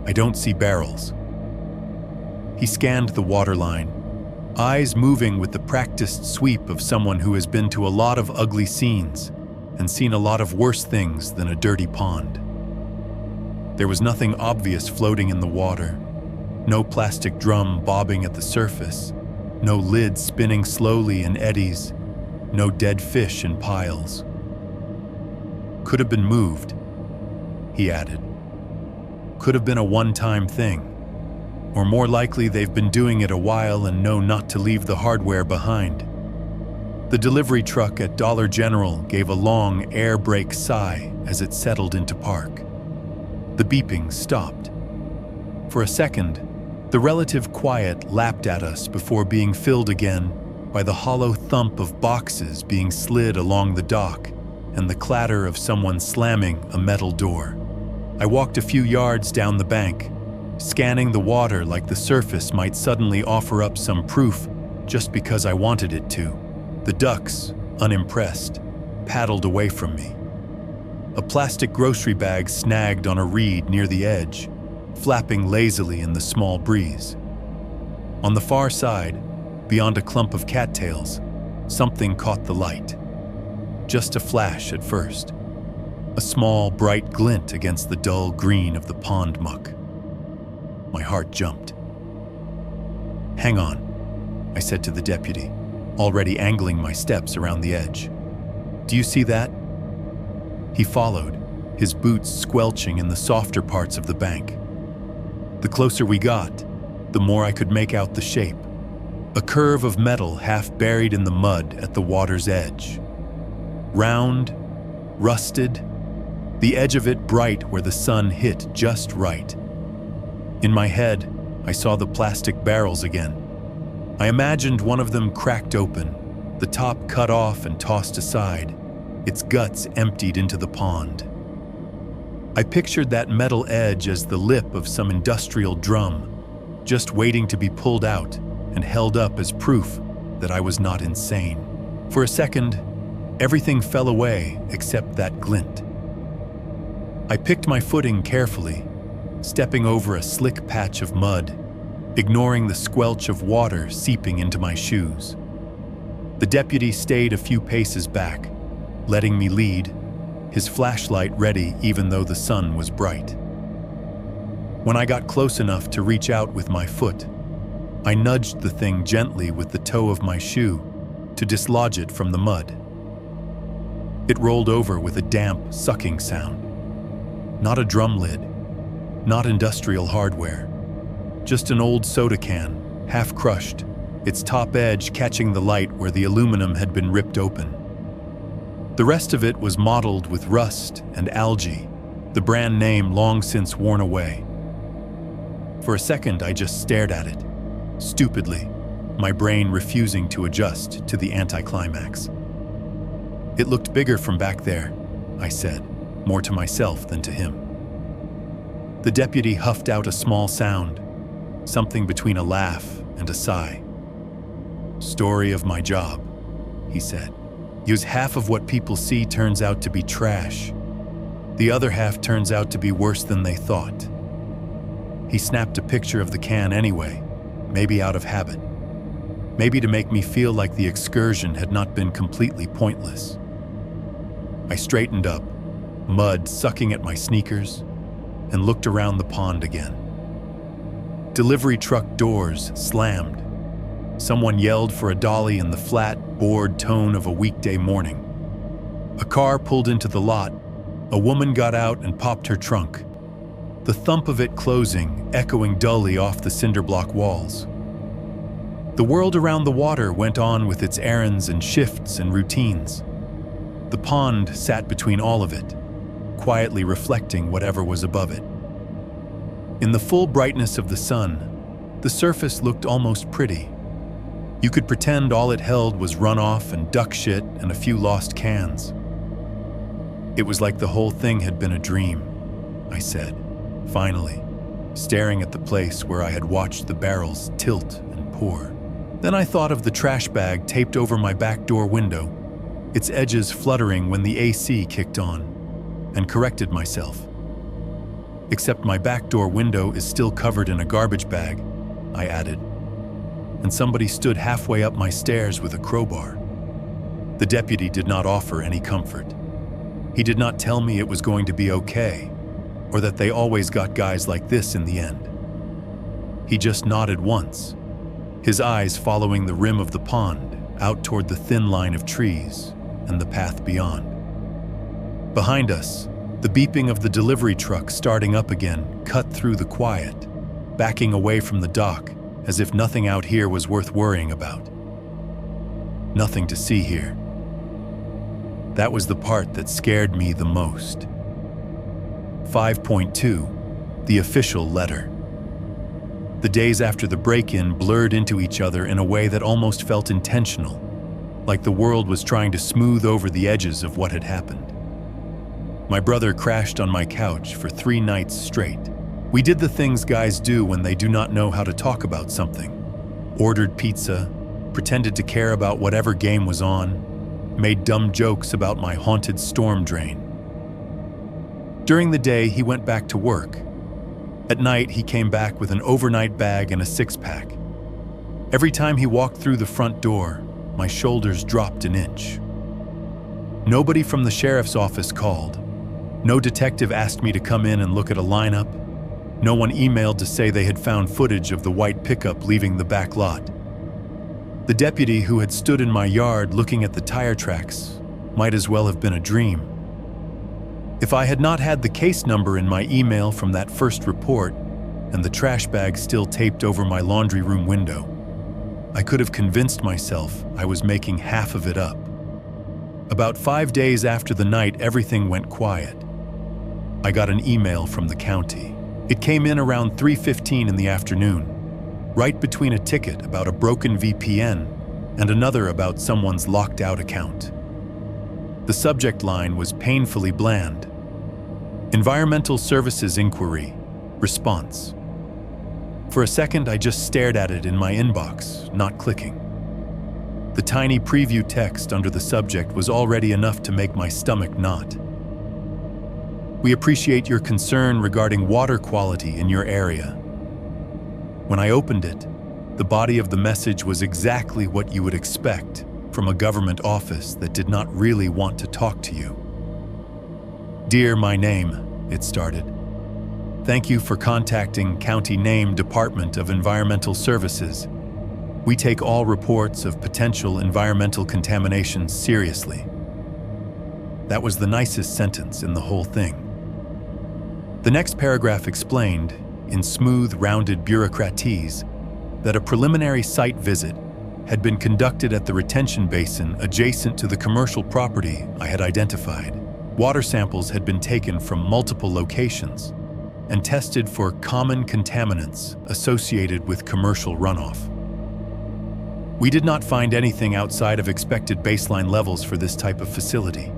I don't see barrels. He scanned the waterline, eyes moving with the practiced sweep of someone who has been to a lot of ugly scenes and seen a lot of worse things than a dirty pond. There was nothing obvious floating in the water, no plastic drum bobbing at the surface, no lid spinning slowly in eddies, no dead fish in piles. Could have been moved, he added. Could have been a one-time thing, or more likely they've been doing it a while and know not to leave the hardware behind. The delivery truck at Dollar General gave a long air brake sigh as it settled into park. The beeping stopped. For a second, the relative quiet lapped at us before being filled again by the hollow thump of boxes being slid along the dock and the clatter of someone slamming a metal door. I walked a few yards down the bank, scanning the water like the surface might suddenly offer up some proof just because I wanted it to. The ducks, unimpressed, paddled away from me. A plastic grocery bag snagged on a reed near the edge, flapping lazily in the small breeze. On the far side, beyond a clump of cattails, something caught the light. Just a flash at first. A small, bright glint against the dull green of the pond muck. My heart jumped. "Hang on," I said to the deputy, already angling my steps around the edge. "Do you see that?" He followed, his boots squelching in the softer parts of the bank. The closer we got, the more I could make out the shape. A curve of metal half buried in the mud at the water's edge. Round, rusted, the edge of it bright where the sun hit just right. In my head, I saw the plastic barrels again. I imagined one of them cracked open, the top cut off and tossed aside, its guts emptied into the pond. I pictured that metal edge as the lip of some industrial drum, just waiting to be pulled out and held up as proof that I was not insane. For a second, everything fell away except that glint. I picked my footing carefully, stepping over a slick patch of mud, ignoring the squelch of water seeping into my shoes. The deputy stayed a few paces back, letting me lead, his flashlight ready even though the sun was bright. When I got close enough to reach out with my foot, I nudged the thing gently with the toe of my shoe to dislodge it from the mud. It rolled over with a damp, sucking sound. Not a drum lid, not industrial hardware, just an old soda can, half crushed, its top edge catching the light where the aluminum had been ripped open. The rest of it was mottled with rust and algae, the brand name long since worn away. For a second, I just stared at it, stupidly, my brain refusing to adjust to the anticlimax. "It looked bigger from back there," I said, more to myself than to him. The deputy huffed out a small sound, something between a laugh and a sigh. "Story of my job," he said. "Use half of what people see turns out to be trash. The other half turns out to be worse than they thought." He snapped a picture of the can anyway, maybe out of habit. Maybe to make me feel like the excursion had not been completely pointless. I straightened up, mud sucking at my sneakers, and looked around the pond again. Delivery truck doors slammed. Someone yelled for a dolly in the flat, bored tone of a weekday morning. A car pulled into the lot. A woman got out and popped her trunk, the thump of it closing, echoing dully off the cinder block walls. The world around the water went on with its errands and shifts and routines. The pond sat between all of it, quietly reflecting whatever was above it. In the full brightness of the sun, the surface looked almost pretty. You could pretend all it held was runoff and duck shit and a few lost cans. It was like the whole thing had been a dream, I said, finally, staring at the place where I had watched the barrels tilt and pour. Then I thought of the trash bag taped over my back door window, its edges fluttering when the AC kicked on, and corrected myself. Except my back door window is still covered in a garbage bag, I added, and somebody stood halfway up my stairs with a crowbar. The deputy did not offer any comfort. He did not tell me it was going to be okay, or that they always got guys like this in the end. He just nodded once, his eyes following the rim of the pond out toward the thin line of trees and the path beyond. Behind us, the beeping of the delivery truck starting up again cut through the quiet, backing away from the dock as if nothing out here was worth worrying about. Nothing to see here. That was the part that scared me the most. 5.2, the official letter. The days after the break-in blurred into each other in a way that almost felt intentional, like the world was trying to smooth over the edges of what had happened. My brother crashed on my couch for 3 nights straight. We did the things guys do when they do not know how to talk about something. Ordered pizza, pretended to care about whatever game was on, made dumb jokes about my haunted storm drain. During the day, he went back to work. At night, he came back with an overnight bag and a 6-pack. Every time he walked through the front door, my shoulders dropped an inch. Nobody from the sheriff's office called. No detective asked me to come in and look at a lineup. No one emailed to say they had found footage of the white pickup leaving the back lot. The deputy who had stood in my yard looking at the tire tracks might as well have been a dream. If I had not had the case number in my email from that first report and the trash bag still taped over my laundry room window, I could have convinced myself I was making half of it up. About 5 days after the night everything went quiet, I got an email from the county. It came in around 3:15 in the afternoon, right between a ticket about a broken VPN and another about someone's locked-out account. The subject line was painfully bland. Environmental Services Inquiry, Response. For a second, I just stared at it in my inbox, not clicking. The tiny preview text under the subject was already enough to make my stomach knot. We appreciate your concern regarding water quality in your area. When I opened it, the body of the message was exactly what you would expect from a government office that did not really want to talk to you. Dear my name, it started. Thank you for contacting County Name Department of Environmental Services. We take all reports of potential environmental contamination seriously. That was the nicest sentence in the whole thing. The next paragraph explained, in smooth, rounded bureaucratese, that a preliminary site visit had been conducted at the retention basin adjacent to the commercial property I had identified. Water samples had been taken from multiple locations and tested for common contaminants associated with commercial runoff. We did not find anything outside of expected baseline levels for this type of facility,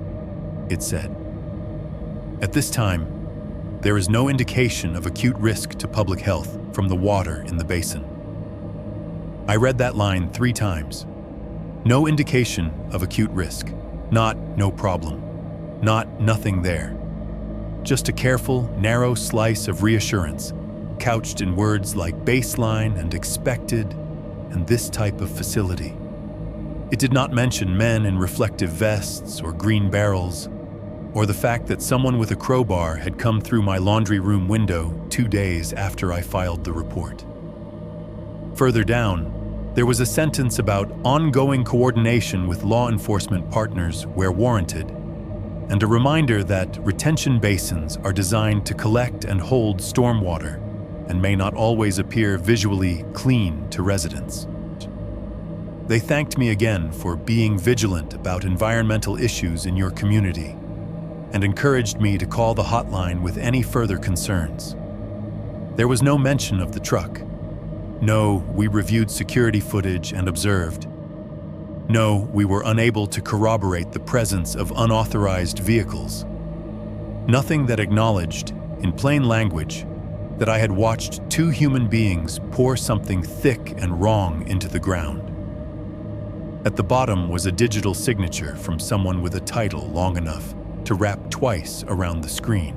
it said. At this time, there is no indication of acute risk to public health from the water in the basin. I read that line 3 times. No indication of acute risk. Not no problem. Not nothing there. Just a careful, narrow slice of reassurance, couched in words like baseline and expected and this type of facility. It did not mention men in reflective vests or green barrels, or the fact that someone with a crowbar had come through my laundry room window 2 days after I filed the report. Further down, there was a sentence about ongoing coordination with law enforcement partners where warranted, and a reminder that retention basins are designed to collect and hold stormwater and may not always appear visually clean to residents. They thanked me again for being vigilant about environmental issues in your community and encouraged me to call the hotline with any further concerns. There was no mention of the truck. No, we reviewed security footage and observed. No, we were unable to corroborate the presence of unauthorized vehicles. Nothing that acknowledged, in plain language, that I had watched two human beings pour something thick and wrong into the ground. At the bottom was a digital signature from someone with a title long enough to wrap twice around the screen.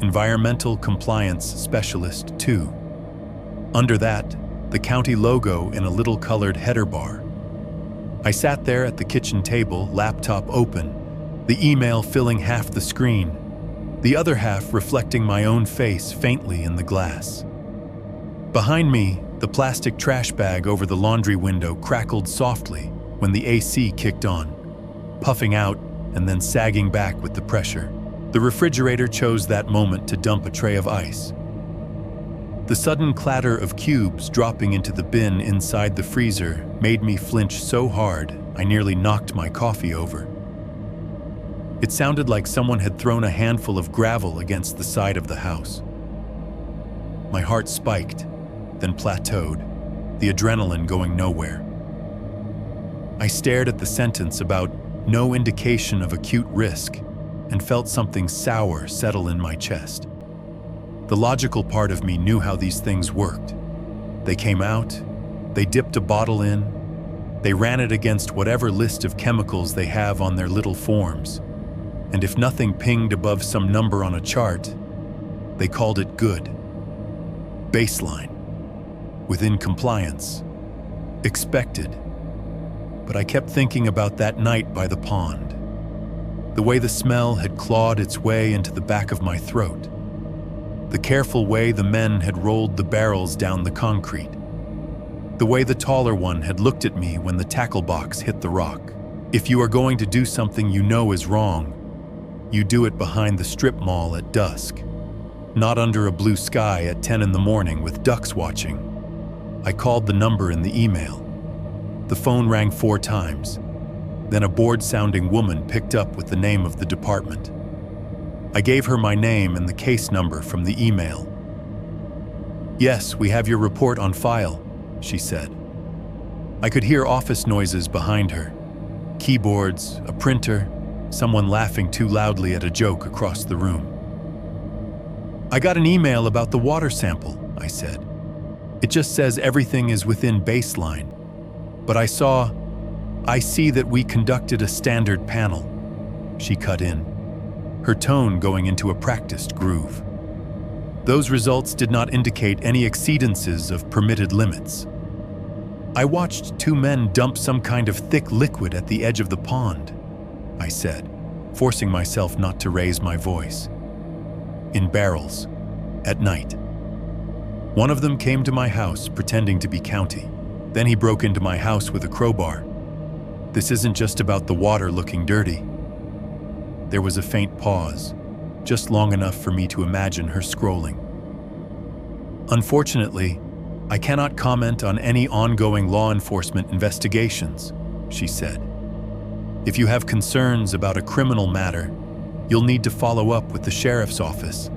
Environmental Compliance Specialist 2. Under that, the county logo in a little colored header bar. I sat there at the kitchen table, laptop open, the email filling half the screen, the other half reflecting my own face faintly in the glass. Behind me, the plastic trash bag over the laundry window crackled softly when the AC kicked on, puffing out and then sagging back with the pressure. The refrigerator chose that moment to dump a tray of ice. The sudden clatter of cubes dropping into the bin inside the freezer made me flinch so hard I nearly knocked my coffee over. It sounded like someone had thrown a handful of gravel against the side of the house. My heart spiked, then plateaued, the adrenaline going nowhere. I stared at the sentence about no indication of acute risk and felt something sour settle in my chest. The logical part of me knew how these things worked. They came out, they dipped a bottle in, they ran it against whatever list of chemicals they have on their little forms, and if nothing pinged above some number on a chart, they called it good. Baseline. Within compliance. Expected. But I kept thinking about that night by the pond. The way the smell had clawed its way into the back of my throat. The careful way the men had rolled the barrels down the concrete. The way the taller one had looked at me when the tackle box hit the rock. If you are going to do something you know is wrong, you do it behind the strip mall at dusk, not under a blue sky at 10 in the morning with ducks watching. I called the number in the email. The phone rang 4 times. Then a bored-sounding woman picked up with the name of the department. I gave her my name and the case number from the email. "Yes, we have your report on file," she said. I could hear office noises behind her. Keyboards, a printer, someone laughing too loudly at a joke across the room. "I got an email about the water sample," I said. "It just says everything is within baseline. But I see that we conducted a standard panel." She cut in, her tone going into a practiced groove. "Those results did not indicate any exceedances of permitted limits. I watched 2 men dump some kind of thick liquid at the edge of the pond," I said, forcing myself not to raise my voice. "In barrels, at night. One of them came to my house pretending to be county. Then he broke into my house with a crowbar. This isn't just about the water looking dirty." There was a faint pause, just long enough for me to imagine her scrolling. "Unfortunately, I cannot comment on any ongoing law enforcement investigations," she said. "If you have concerns about a criminal matter, you'll need to follow up with the sheriff's office."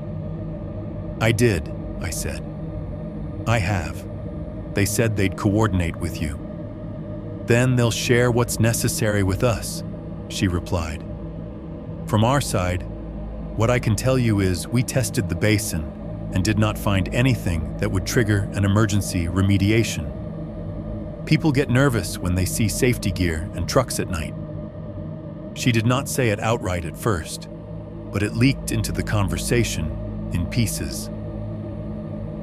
"I did," I said. "I have. They said they'd coordinate with you. Then they'll share what's necessary with us," she replied. "From our side, what I can tell you is we tested the basin and did not find anything that would trigger an emergency remediation. People get nervous when they see safety gear and trucks at night." She did not say it outright at first, but it leaked into the conversation in pieces.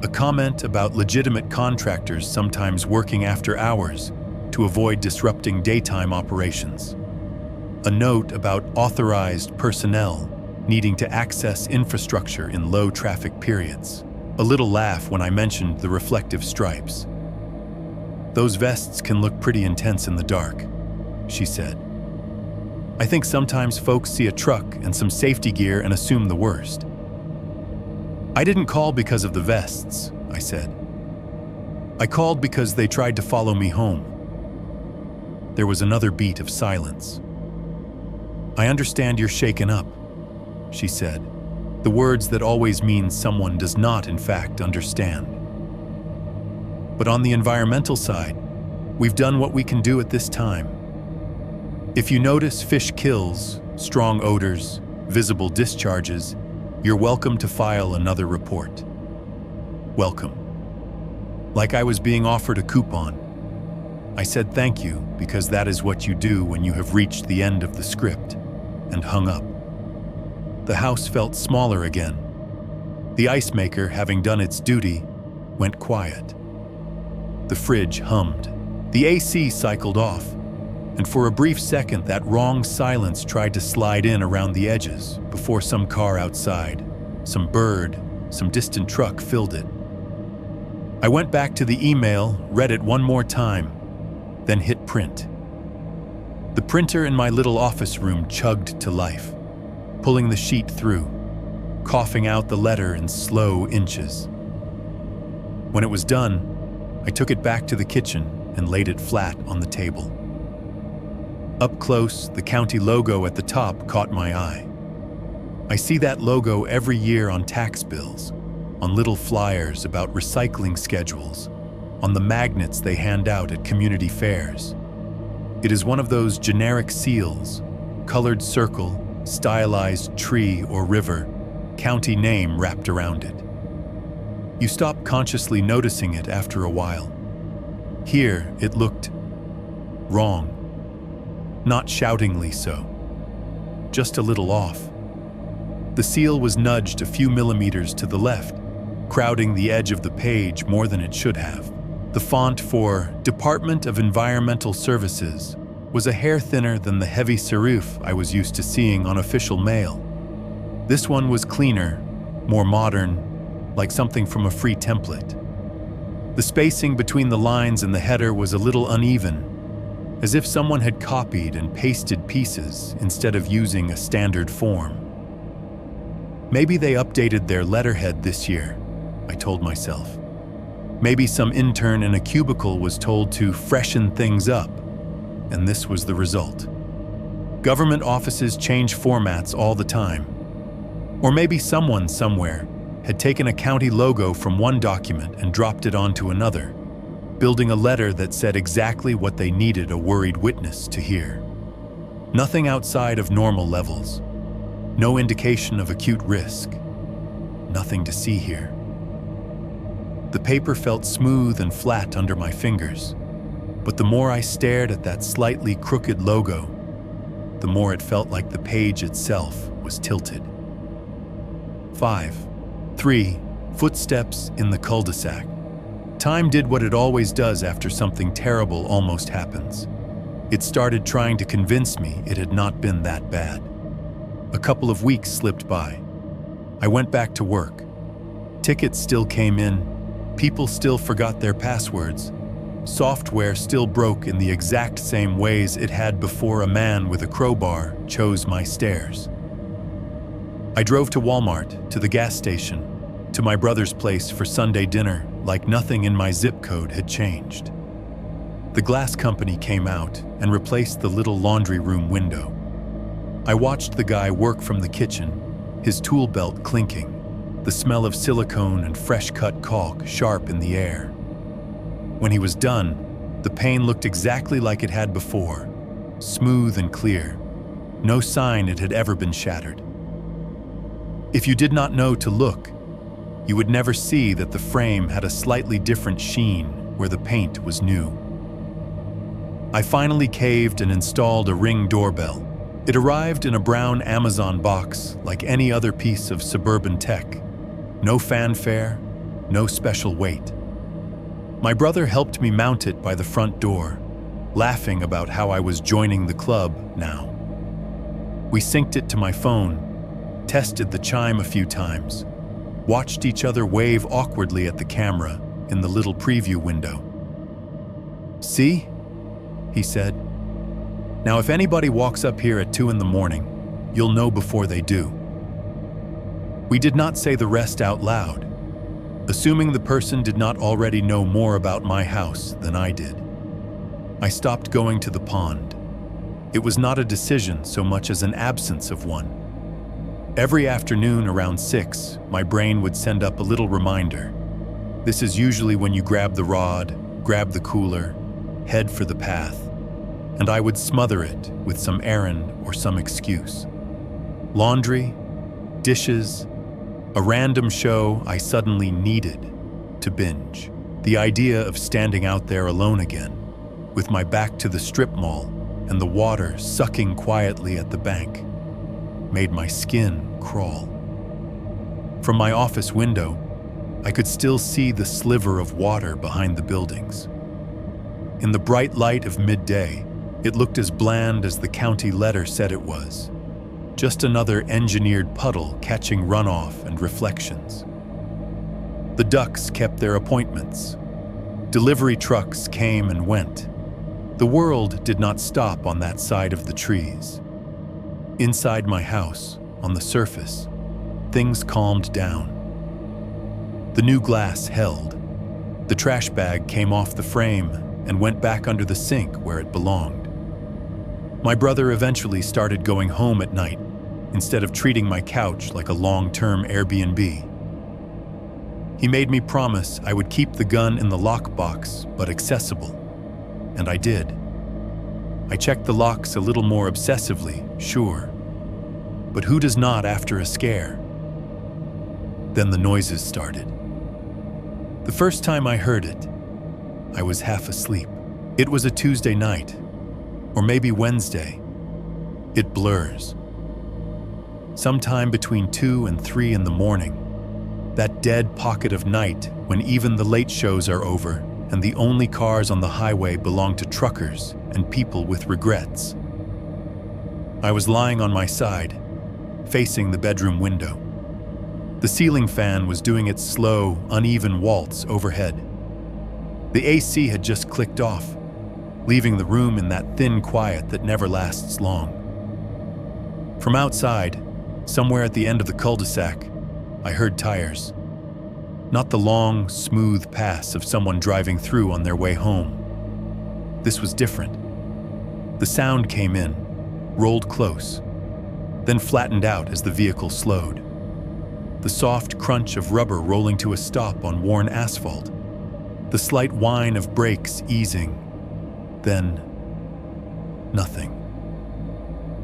A comment about legitimate contractors sometimes working after hours to avoid disrupting daytime operations. A note about authorized personnel needing to access infrastructure in low traffic periods. A little laugh when I mentioned the reflective stripes. "Those vests can look pretty intense in the dark," she said. "I think sometimes folks see a truck and some safety gear and assume the worst." "I didn't call because of the vests," I said. "I called because they tried to follow me home." There was another beat of silence. "I understand you're shaken up," she said, the words that always mean someone does not, in fact, understand. "But on the environmental side, we've done what we can do at this time. If you notice fish kills, strong odors, visible discharges, You're welcome to file another report. Welcome. Like I was being offered a coupon. I said thank you because that is what you do when you have reached the end of the script, and hung up. The house felt smaller again. The ice maker, having done its duty, went quiet. The fridge hummed. The AC cycled off, and for a brief second that wrong silence tried to slide in around the edges before some car outside, some bird, some distant truck filled it. I went back to the email, read it one more time, then hit print. The printer in my little office room chugged to life, pulling the sheet through, coughing out the letter in slow inches. When it was done, I took it back to the kitchen and laid it flat on the table. Up close, the county logo at the top caught my eye. I see that logo every year on tax bills, on little flyers about recycling schedules, on the magnets they hand out at community fairs. It is one of those generic seals, colored circle, stylized tree or river, county name wrapped around it. You stop consciously noticing it after a while. Here, it looked wrong. Not shoutingly so, just a little off. The seal was nudged a few millimeters to the left, crowding the edge of the page more than it should have. The font for Department of Environmental Services was a hair thinner than the heavy serif I was used to seeing on official mail. This one was cleaner, more modern, like something from a free template. The spacing between the lines and the header was a little uneven, as if someone had copied and pasted pieces instead of using a standard form. Maybe they updated their letterhead this year, I told myself. Maybe some intern in a cubicle was told to freshen things up, and this was the result. Government offices change formats all the time. Or maybe someone somewhere had taken a county logo from one document and dropped it onto another, building a letter that said exactly what they needed a worried witness to hear. Nothing outside of normal levels. No indication of acute risk. Nothing to see here. The paper felt smooth and flat under my fingers, but the more I stared at that slightly crooked logo, the more it felt like the page itself was tilted. 5. 3. Footsteps in the cul-de-sac. Time did what it always does after something terrible almost happens. It started trying to convince me it had not been that bad. A couple of weeks slipped by. I went back to work. Tickets still came in. People still forgot their passwords. Software still broke in the exact same ways it had before a man with a crowbar chose my stairs. I drove to Walmart, to the gas station, to my brother's place for Sunday dinner, like nothing in my zip code had changed. The glass company came out and replaced the little laundry room window. I watched the guy work from the kitchen, his tool belt clinking, the smell of silicone and fresh-cut caulk sharp in the air. When he was done, the pane looked exactly like it had before, smooth and clear, no sign it had ever been shattered. If you did not know to look, you would never see that the frame had a slightly different sheen where the paint was new. I finally caved and installed a Ring doorbell. It arrived in a brown Amazon box like any other piece of suburban tech. No fanfare, no special weight. My brother helped me mount it by the front door, laughing about how I was joining the club now. We synced it to my phone, tested the chime a few times, watched each other wave awkwardly at the camera in the little preview window. "See?" he said. "Now if anybody walks up here at 2 a.m, you'll know before they do." We did not say the rest out loud, assuming the person did not already know more about my house than I did. I stopped going to the pond. It was not a decision so much as an absence of one. Every afternoon around 6, my brain would send up a little reminder. This is usually when you grab the rod, grab the cooler, head for the path, and I would smother it with some errand or some excuse. Laundry, dishes, A random show I suddenly needed to binge. The idea of standing out there alone again, with my back to the strip mall and the water sucking quietly at the bank, made my skin crawl. From my office window, I could still see the sliver of water behind the buildings. In the bright light of midday, it looked as bland as the county letter said it was. Just another engineered puddle catching runoff and reflections. The ducks kept their appointments. Delivery trucks came and went. The world did not stop on that side of the trees. Inside my house, on the surface, things calmed down. The new glass held. The trash bag came off the frame and went back under the sink where it belonged. My brother eventually started going home at night instead of treating my couch like a long-term Airbnb. He made me promise I would keep the gun in the lockbox, but accessible. And I did. I checked the locks a little more obsessively, sure. But who does not after a scare? Then the noises started. The first time I heard it, I was half asleep. It was a Tuesday night, or maybe Wednesday. It blurs. Sometime between 2 and 3 in the morning, that dead pocket of night when even the late shows are over and the only cars on the highway belong to truckers and people with regrets. I was lying on my side, facing the bedroom window. The ceiling fan was doing its slow, uneven waltz overhead. The AC had just clicked off, leaving the room in that thin quiet that never lasts long. From outside, somewhere at the end of the cul-de-sac, I heard tires. Not the long, smooth pass of someone driving through on their way home. This was different. The sound came in, rolled close, then flattened out as the vehicle slowed. The soft crunch of rubber rolling to a stop on worn asphalt. The slight whine of brakes easing. Then, nothing.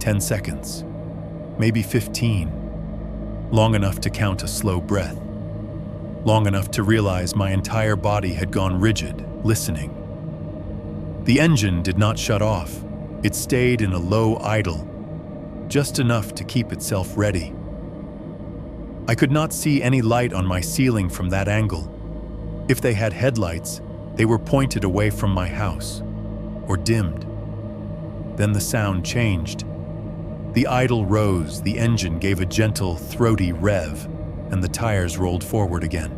10 seconds, maybe 15. Long enough to count a slow breath. Long enough to realize my entire body had gone rigid, listening. The engine did not shut off. It stayed in a low idle, just enough to keep itself ready. I could not see any light on my ceiling from that angle. If they had headlights, they were pointed away from my house, or dimmed. Then the sound changed. The idle rose, the engine gave a gentle, throaty rev, and the tires rolled forward again.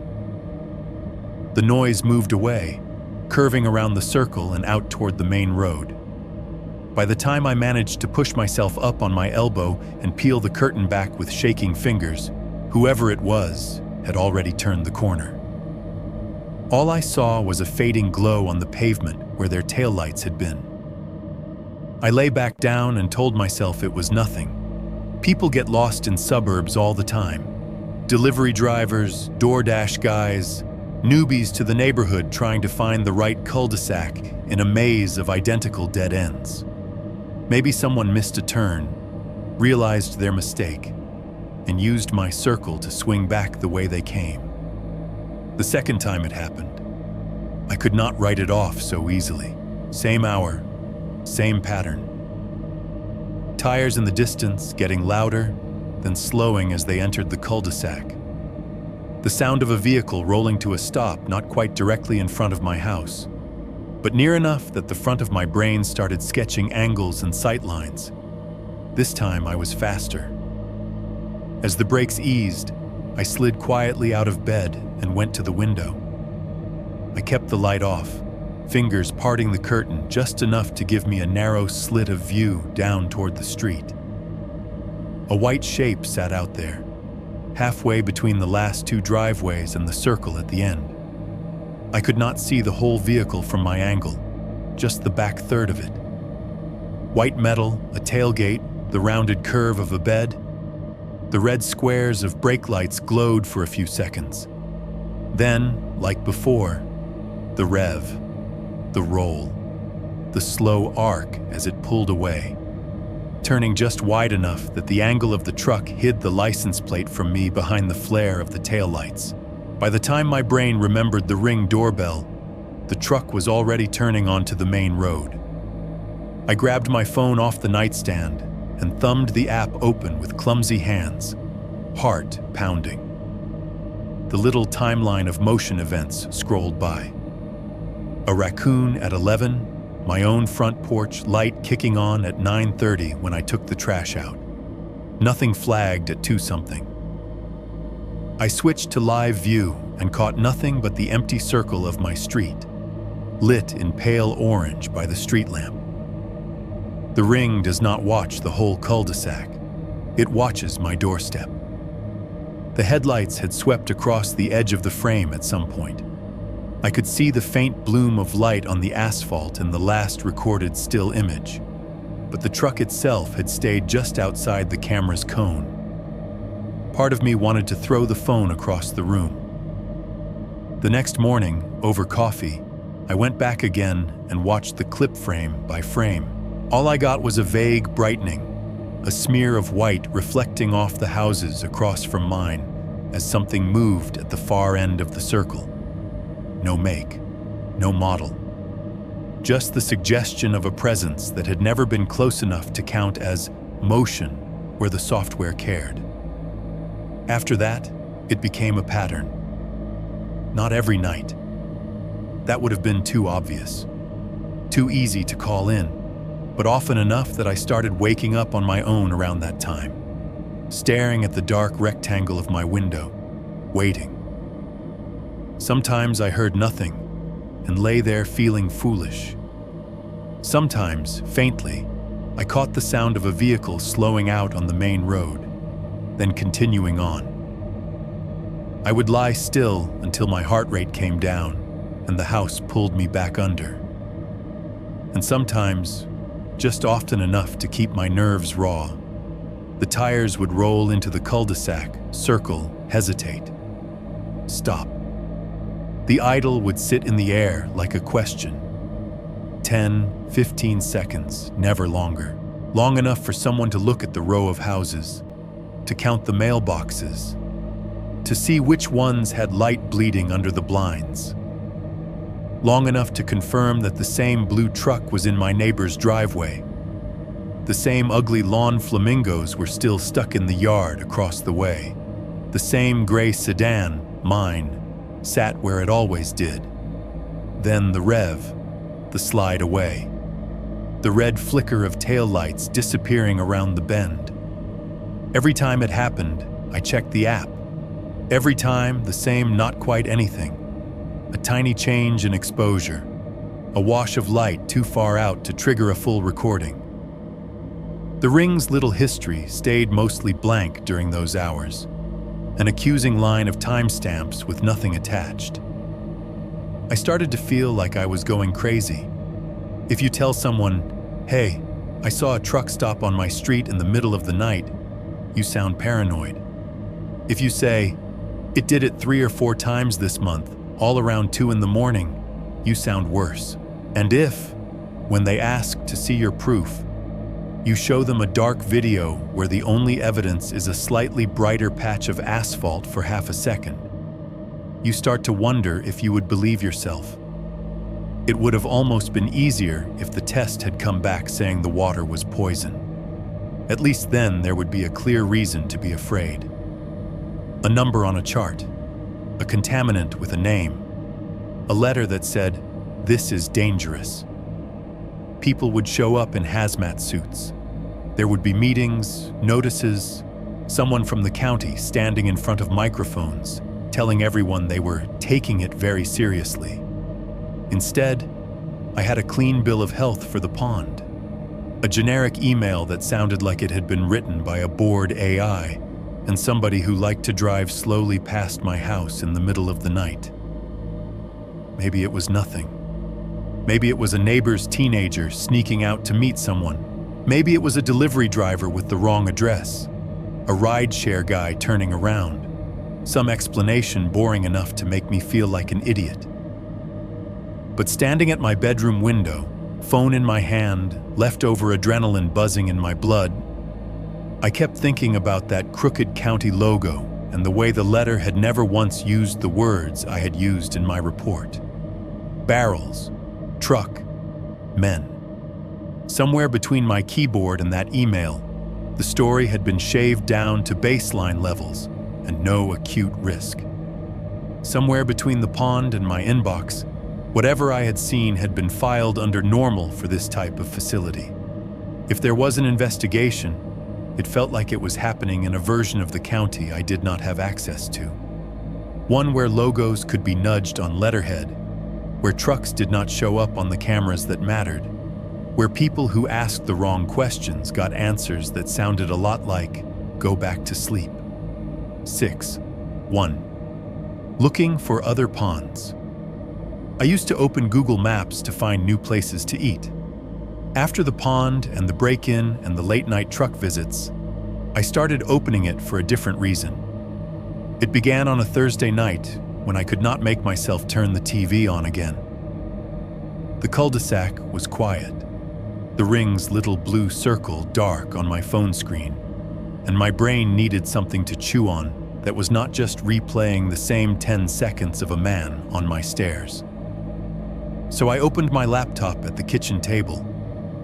The noise moved away, curving around the circle and out toward the main road. By the time I managed to push myself up on my elbow and peel the curtain back with shaking fingers, whoever it was had already turned the corner. All I saw was a fading glow on the pavement where their taillights had been. I lay back down and told myself it was nothing. People get lost in suburbs all the time. Delivery drivers, DoorDash guys, newbies to the neighborhood trying to find the right cul-de-sac in a maze of identical dead ends. Maybe someone missed a turn, realized their mistake, and used my circle to swing back the way they came. The second time it happened, I could not write it off so easily. Same hour, same pattern. Tires in the distance getting louder, then slowing as they entered the cul-de-sac. The sound of a vehicle rolling to a stop not quite directly in front of my house, but near enough that the front of my brain started sketching angles and sight lines. This time I was faster. As the brakes eased, I slid quietly out of bed and went to the window. I kept the light off, fingers parting the curtain just enough to give me a narrow slit of view down toward the street. A white shape sat out there, halfway between the last two driveways and the circle at the end. I could not see the whole vehicle from my angle, just the back third of it. White metal, a tailgate, the rounded curve of a bed. The red squares of brake lights glowed for a few seconds. Then, like before, the rev, the roll, the slow arc as it pulled away. turning just wide enough that the angle of the truck hid the license plate from me behind the flare of the taillights. By the time my brain remembered the Ring doorbell, the truck was already turning onto the main road. I grabbed my phone off the nightstand and thumbed the app open with clumsy hands, heart pounding. The little timeline of motion events scrolled by. A raccoon at 11, my own front porch light kicking on at 9:30 when I took the trash out. Nothing flagged at 2-something. I switched to live view and caught nothing but the empty circle of my street, lit in pale orange by the street lamp. The Ring does not watch the whole cul-de-sac. It watches my doorstep. The headlights had swept across the edge of the frame at some point. I could see the faint bloom of light on the asphalt in the last recorded still image, but the truck itself had stayed just outside the camera's cone. Part of me wanted to throw the phone across the room. The next morning, over coffee, I went back again and watched the clip frame by frame. All I got was a vague brightening, a smear of white reflecting off the houses across from mine as something moved at the far end of the circle. No make, no model. Just the suggestion of a presence that had never been close enough to count as motion where the software cared. After that, it became a pattern. Not every night. That would have been too obvious, too easy to call in, but often enough that I started waking up on my own around that time, staring at the dark rectangle of my window, waiting. Sometimes I heard nothing and lay there feeling foolish. Sometimes, faintly, I caught the sound of a vehicle slowing out on the main road, then continuing on. I would lie still until my heart rate came down and the house pulled me back under. And sometimes, just often enough to keep my nerves raw, the tires would roll into the cul-de-sac, circle, hesitate, stop. The idle would sit in the air like a question. 10, 15 seconds, never longer. Long enough for someone to look at the row of houses, to count the mailboxes, to see which ones had light bleeding under the blinds. Long enough to confirm that the same blue truck was in my neighbor's driveway. The same ugly lawn flamingos were still stuck in the yard across the way. The same gray sedan, mine, sat where it always did. Then the rev, the slide away. The red flicker of taillights disappearing around the bend. Every time it happened, I checked the app. Every time, the same not quite anything. A tiny change in exposure. A wash of light too far out to trigger a full recording. The Ring's little history stayed mostly blank during those hours. An accusing line of timestamps with nothing attached. I started to feel like I was going crazy. If you tell someone, "Hey, I saw a truck stop on my street in the middle of the night," you sound paranoid. If you say, "It did it 3 or 4 times this month, all around 2 in the morning," you sound worse. And if, when they ask to see your proof, you show them a dark video where the only evidence is a slightly brighter patch of asphalt for half a second, you start to wonder if you would believe yourself. It would have almost been easier if the test had come back saying the water was poison. At least then there would be a clear reason to be afraid. A number on a chart, a contaminant with a name, a letter that said, "This is dangerous." People would show up in hazmat suits. There would be meetings, notices, someone from the county standing in front of microphones, telling everyone they were taking it very seriously. Instead, I had a clean bill of health for the pond, a generic email that sounded like it had been written by a bored AI and somebody who liked to drive slowly past my house in the middle of the night. Maybe it was nothing. Maybe it was a neighbor's teenager sneaking out to meet someone. Maybe it was a delivery driver with the wrong address, a rideshare guy turning around, some explanation boring enough to make me feel like an idiot. But standing at my bedroom window, phone in my hand, leftover adrenaline buzzing in my blood. I kept thinking about that crooked county logo and the way the letter had never once used the words I had used in my report. Barrels, truck, men. Somewhere between my keyboard and that email, the story had been shaved down to baseline levels and no acute risk. Somewhere between the pond and my inbox, whatever I had seen had been filed under normal for this type of facility. If there was an investigation, it felt like it was happening in a version of the county I did not have access to. One where logos could be nudged on letterhead, where trucks did not show up on the cameras that mattered, where people who asked the wrong questions got answers that sounded a lot like, "Go back to sleep." 6. 1. Looking for other ponds. I used to open Google Maps to find new places to eat. After the pond and the break-in and the late-night truck visits, I started opening it for a different reason. It began on a Thursday night when I could not make myself turn the TV on again. The cul-de-sac was quiet, the ring's little blue circle dark on my phone screen, and my brain needed something to chew on that was not just replaying the same 10 seconds of a man on my stairs. So I opened my laptop at the kitchen table,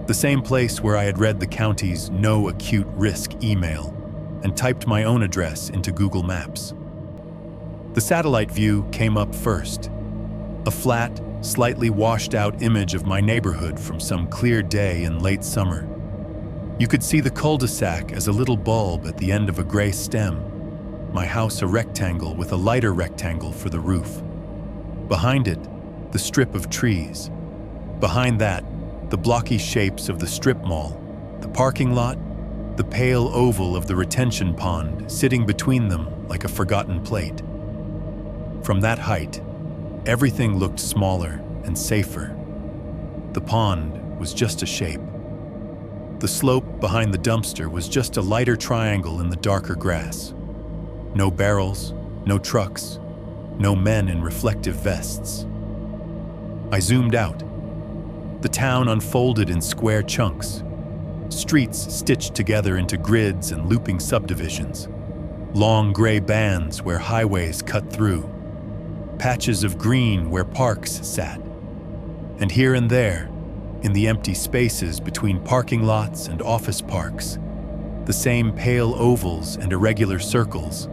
the same place where I had read the county's no acute risk email, and typed my own address into Google Maps. The satellite view came up first, a flat, slightly washed out image of my neighborhood from some clear day in late summer. You could see the cul-de-sac as a little bulb at the end of a gray stem, my house a rectangle with a lighter rectangle for the roof. Behind it, the strip of trees. Behind that, the blocky shapes of the strip mall, the parking lot, the pale oval of the retention pond sitting between them like a forgotten plate. From that height, everything looked smaller and safer. The pond was just a shape. The slope behind the dumpster was just a lighter triangle in the darker grass. No barrels, no trucks, no men in reflective vests. I zoomed out. The town unfolded in square chunks, streets stitched together into grids and looping subdivisions, long gray bands where highways cut through, patches of green where parks sat, and here and there, in the empty spaces between parking lots and office parks, the same pale ovals and irregular circles,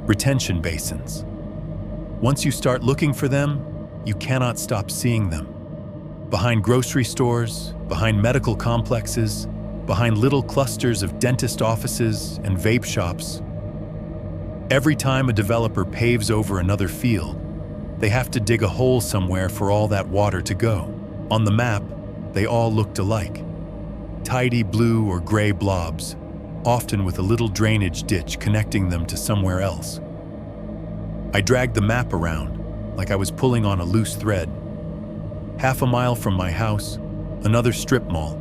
retention basins. Once you start looking for them, you cannot stop seeing them. Behind grocery stores, behind medical complexes, behind little clusters of dentist offices and vape shops. Every time a developer paves over another field, they have to dig a hole somewhere for all that water to go. On the map, they all looked alike. Tidy blue or gray blobs, often with a little drainage ditch connecting them to somewhere else. I dragged the map around, like I was pulling on a loose thread. Half a mile from my house, another strip mall.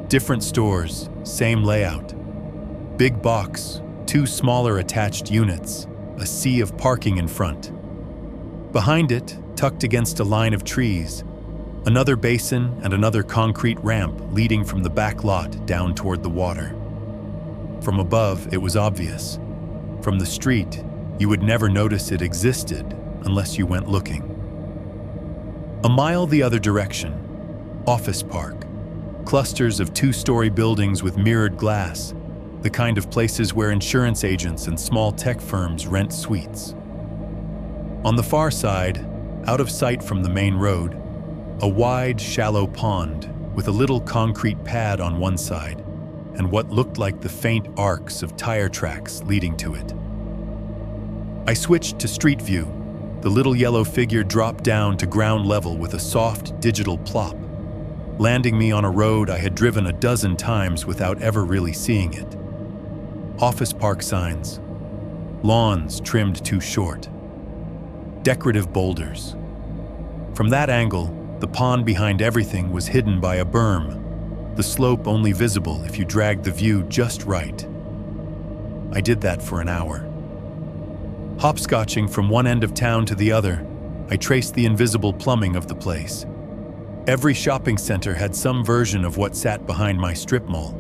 Different stores, same layout. Big box, 2 smaller attached units, a sea of parking in front. Behind it, tucked against a line of trees, another basin and another concrete ramp leading from the back lot down toward the water. From above, it was obvious. From the street, you would never notice it existed unless you went looking. A mile the other direction, office park. Clusters of 2-story buildings with mirrored glass, the kind of places where insurance agents and small tech firms rent suites. On the far side, out of sight from the main road, a wide, shallow pond with a little concrete pad on one side and what looked like the faint arcs of tire tracks leading to it. I switched to street view. The little yellow figure dropped down to ground level with a soft digital plop, landing me on a road I had driven a dozen times without ever really seeing it. Office park signs, lawns trimmed too short, decorative boulders. From that angle, the pond behind everything was hidden by a berm, the slope only visible if you dragged the view just right. I did that for an hour. Hopscotching from one end of town to the other, I traced the invisible plumbing of the place. Every shopping center had some version of what sat behind my strip mall.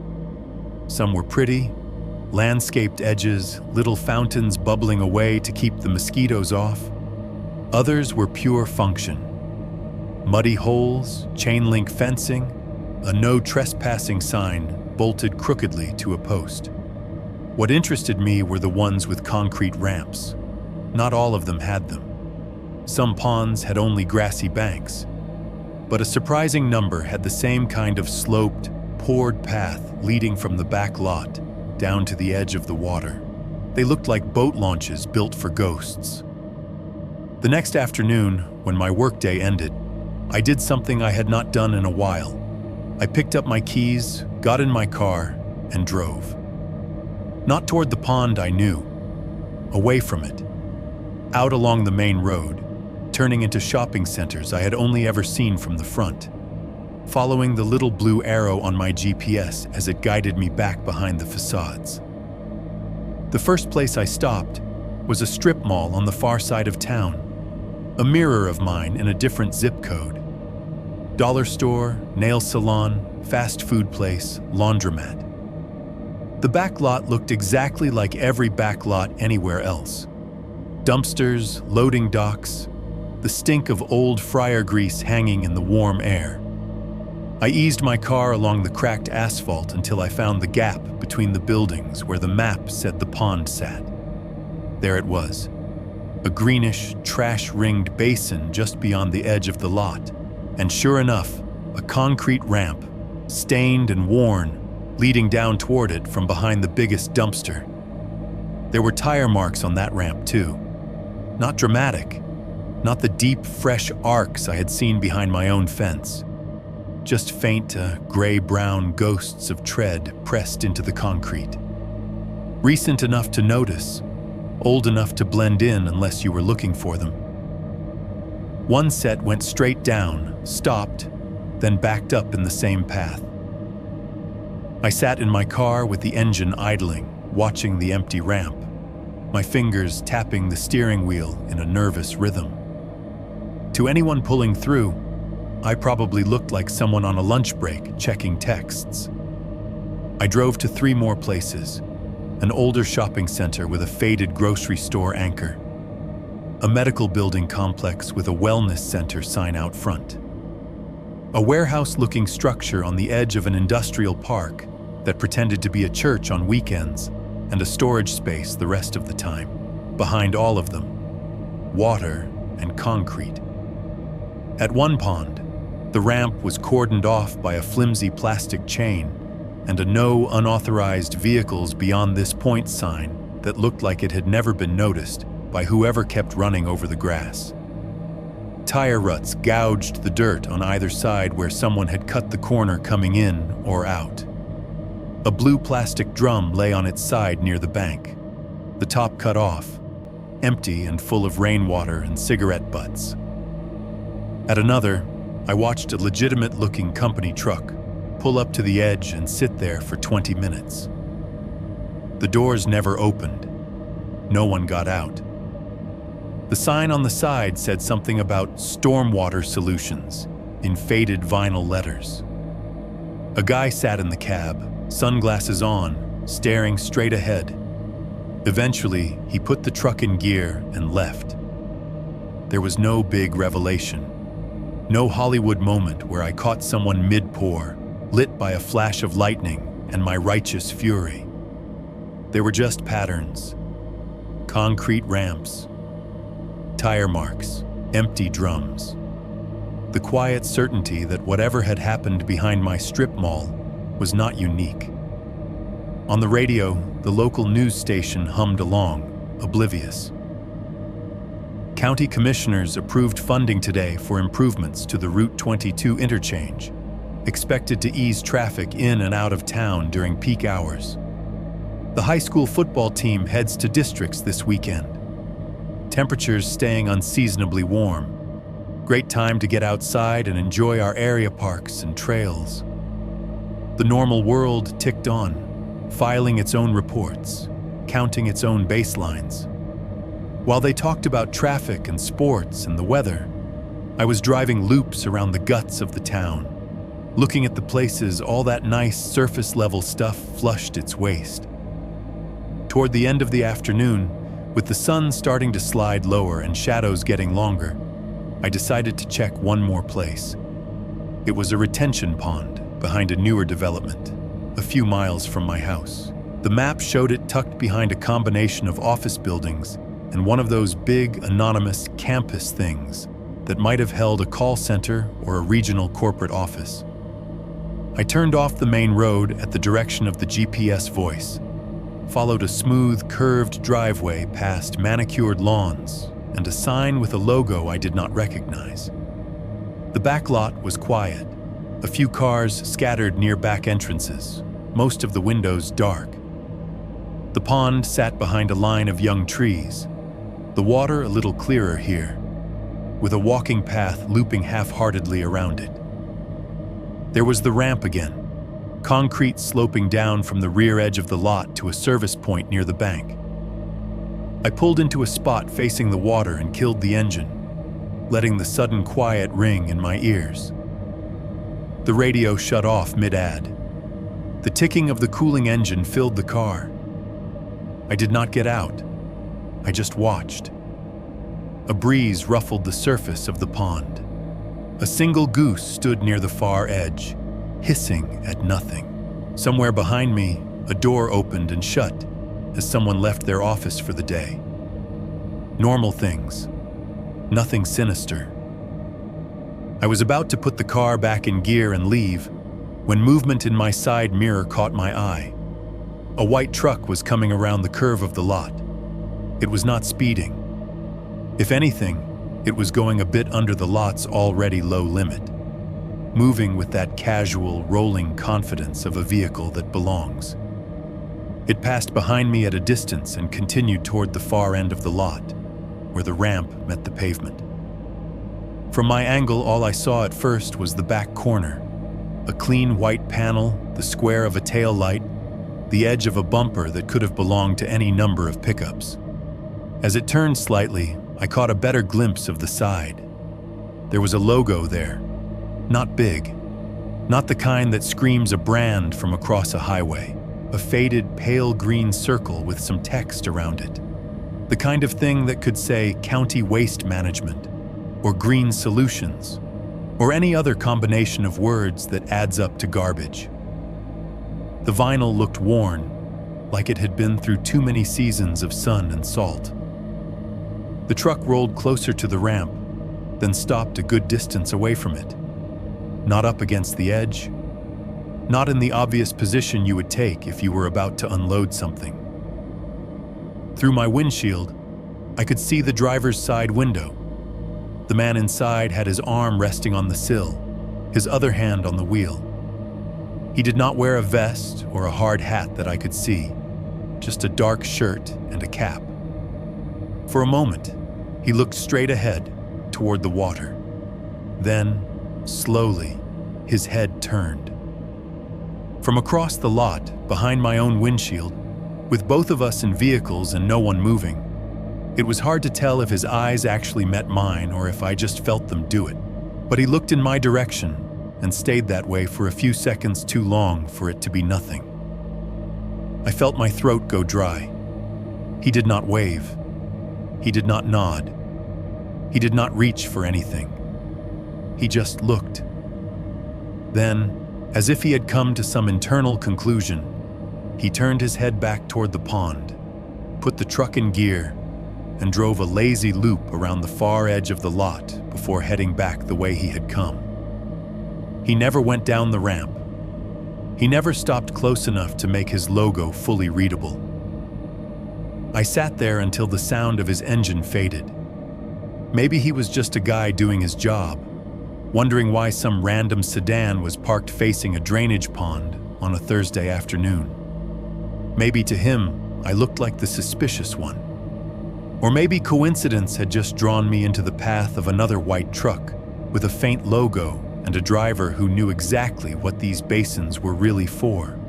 Some were pretty, landscaped edges, little fountains bubbling away to keep the mosquitoes off. Others were pure function. Muddy holes, chain link fencing, a no trespassing sign bolted crookedly to a post. What interested me were the ones with concrete ramps. Not all of them had them. Some ponds had only grassy banks, but a surprising number had the same kind of sloped, poured path leading from the back lot down to the edge of the water. They looked like boat launches built for ghosts. The next afternoon, when my workday ended, I did something I had not done in a while. I picked up my keys, got in my car, and drove. Not toward the pond I knew, away from it, out along the main road, turning into shopping centers I had only ever seen from the front, following the little blue arrow on my GPS as it guided me back behind the facades. The first place I stopped was a strip mall on the far side of town, a mirror of mine in a different zip code. Dollar store, nail salon, fast food place, laundromat. The back lot looked exactly like every back lot anywhere else. Dumpsters, loading docks, the stink of old fryer grease hanging in the warm air. I eased my car along the cracked asphalt until I found the gap between the buildings where the map said the pond sat. There it was, a greenish, trash-ringed basin just beyond the edge of the lot, and sure enough, a concrete ramp, stained and worn, leading down toward it from behind the biggest dumpster. There were tire marks on that ramp too. Not dramatic, not the deep, fresh arcs I had seen behind my own fence. Just faint, gray-brown ghosts of tread pressed into the concrete. Recent enough to notice, old enough to blend in unless you were looking for them. One set went straight down, stopped, then backed up in the same path. I sat in my car with the engine idling, watching the empty ramp, my fingers tapping the steering wheel in a nervous rhythm. To anyone pulling through, I probably looked like someone on a lunch break checking texts. I drove to 3 more places, an older shopping center with a faded grocery store anchor, a medical building complex with a wellness center sign out front, a warehouse-looking structure on the edge of an industrial park that pretended to be a church on weekends, and a storage space the rest of the time. Behind all of them, water and concrete. At one pond, the ramp was cordoned off by a flimsy plastic chain and a no unauthorized vehicles beyond this point sign that looked like it had never been noticed by whoever kept running over the grass. Tire ruts gouged the dirt on either side where someone had cut the corner coming in or out. A blue plastic drum lay on its side near the bank, the top cut off, empty and full of rainwater and cigarette butts. At another, I watched a legitimate-looking company truck pull up to the edge and sit there for 20 minutes. The doors never opened. No one got out. The sign on the side said something about stormwater solutions in faded vinyl letters. A guy sat in the cab, sunglasses on, staring straight ahead. Eventually, he put the truck in gear and left. There was no big revelation. No Hollywood moment where I caught someone mid-pour, lit by a flash of lightning and my righteous fury. There were just patterns. Concrete ramps, tire marks, empty drums. The quiet certainty that whatever had happened behind my strip mall was not unique. On the radio, the local news station hummed along, oblivious. County commissioners approved funding today for improvements to the Route 22 interchange, expected to ease traffic in and out of town during peak hours. The high school football team heads to districts this weekend. Temperatures staying unseasonably warm. Great time to get outside and enjoy our area parks and trails. The normal world ticked on, filing its own reports, counting its own baselines. While they talked about traffic and sports and the weather, I was driving loops around the guts of the town, looking at the places all that nice surface-level stuff flushed its waste. Toward the end of the afternoon, with the sun starting to slide lower and shadows getting longer, I decided to check one more place. It was a retention pond behind a newer development, a few miles from my house. The map showed it tucked behind a combination of office buildings and one of those big, anonymous campus things that might have held a call center or a regional corporate office. I turned off the main road at the direction of the GPS voice, followed a smooth, curved driveway past manicured lawns and a sign with a logo I did not recognize. The back lot was quiet, a few cars scattered near back entrances, most of the windows dark. The pond sat behind a line of young trees, the water a little clearer here, with a walking path looping half-heartedly around it. There was the ramp again, concrete sloping down from the rear edge of the lot to a service point near the bank. I pulled into a spot facing the water and killed the engine, letting the sudden quiet ring in my ears. The radio shut off mid-ad. The ticking of the cooling engine filled the car. I did not get out. I just watched. A breeze ruffled the surface of the pond. A single goose stood near the far edge, hissing at nothing. Somewhere behind me, a door opened and shut as someone left their office for the day. Normal things. Nothing sinister. I was about to put the car back in gear and leave when movement in my side mirror caught my eye. A white truck was coming around the curve of the lot. It was not speeding. If anything, it was going a bit under the lot's already low limit, moving with that casual, rolling confidence of a vehicle that belongs. It passed behind me at a distance and continued toward the far end of the lot, where the ramp met the pavement. From my angle, all I saw at first was the back corner, a clean white panel, the square of a tail light, the edge of a bumper that could have belonged to any number of pickups. As it turned slightly, I caught a better glimpse of the side. There was a logo there, not big, not the kind that screams a brand from across a highway, a faded pale green circle with some text around it, the kind of thing that could say County Waste Management, or Green Solutions, or any other combination of words that adds up to garbage. The vinyl looked worn, like it had been through too many seasons of sun and salt. The truck rolled closer to the ramp, then stopped a good distance away from it. Not up against the edge, not in the obvious position you would take if you were about to unload something. Through my windshield, I could see the driver's side window. The man inside had his arm resting on the sill, his other hand on the wheel. He did not wear a vest or a hard hat that I could see, just a dark shirt and a cap. For a moment, he looked straight ahead, toward the water. Then, slowly, his head turned. From across the lot, behind my own windshield, with both of us in vehicles and no one moving, it was hard to tell if his eyes actually met mine or if I just felt them do it. But he looked in my direction and stayed that way for a few seconds too long for it to be nothing. I felt my throat go dry. He did not wave. He did not nod. He did not reach for anything. He just looked. Then, as if he had come to some internal conclusion, he turned his head back toward the pond, put the truck in gear, and drove a lazy loop around the far edge of the lot before heading back the way he had come. He never went down the ramp. He never stopped close enough to make his logo fully readable. I sat there until the sound of his engine faded. Maybe he was just a guy doing his job, wondering why some random sedan was parked facing a drainage pond on a Thursday afternoon. Maybe to him, I looked like the suspicious one. Or maybe coincidence had just drawn me into the path of another white truck with a faint logo and a driver who knew exactly what these basins were really for,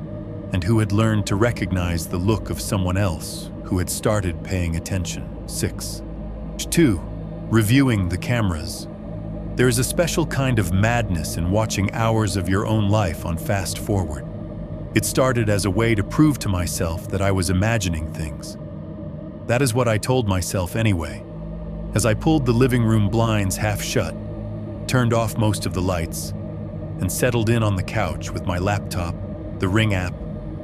and who had learned to recognize the look of someone else who had started paying attention. 2. Reviewing the cameras. There is a special kind of madness in watching hours of your own life on fast forward. It started as a way to prove to myself that I was imagining things. That is what I told myself anyway. As I pulled the living room blinds half shut, turned off most of the lights, and settled in on the couch with my laptop, the Ring app,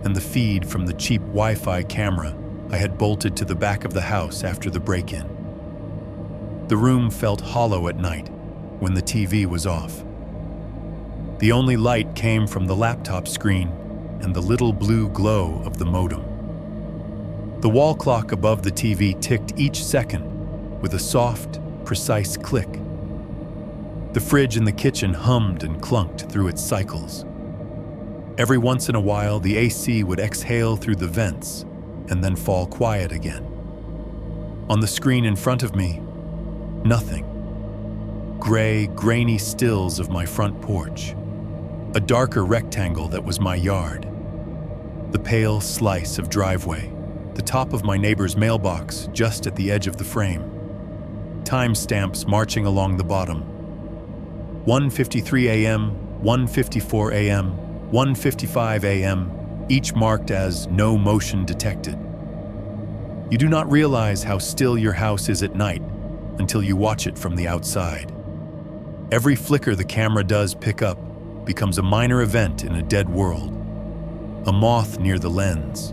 and the feed from the cheap Wi-Fi camera I had bolted to the back of the house after the break-in. The room felt hollow at night when the TV was off. The only light came from the laptop screen and the little blue glow of the modem. The wall clock above the TV ticked each second with a soft, precise click. The fridge in the kitchen hummed and clunked through its cycles. Every once in a while, the AC would exhale through the vents and then fall quiet again. On the screen in front of me, nothing. Gray, grainy stills of my front porch. A darker rectangle that was my yard. The pale slice of driveway. The top of my neighbor's mailbox just at the edge of the frame. Timestamps marching along the bottom. 1:53 a.m., 1:54 a.m., 1:55 a.m., each marked as no motion detected. You do not realize how still your house is at night until you watch it from the outside. Every flicker the camera does pick up becomes a minor event in a dead world. A moth near the lens,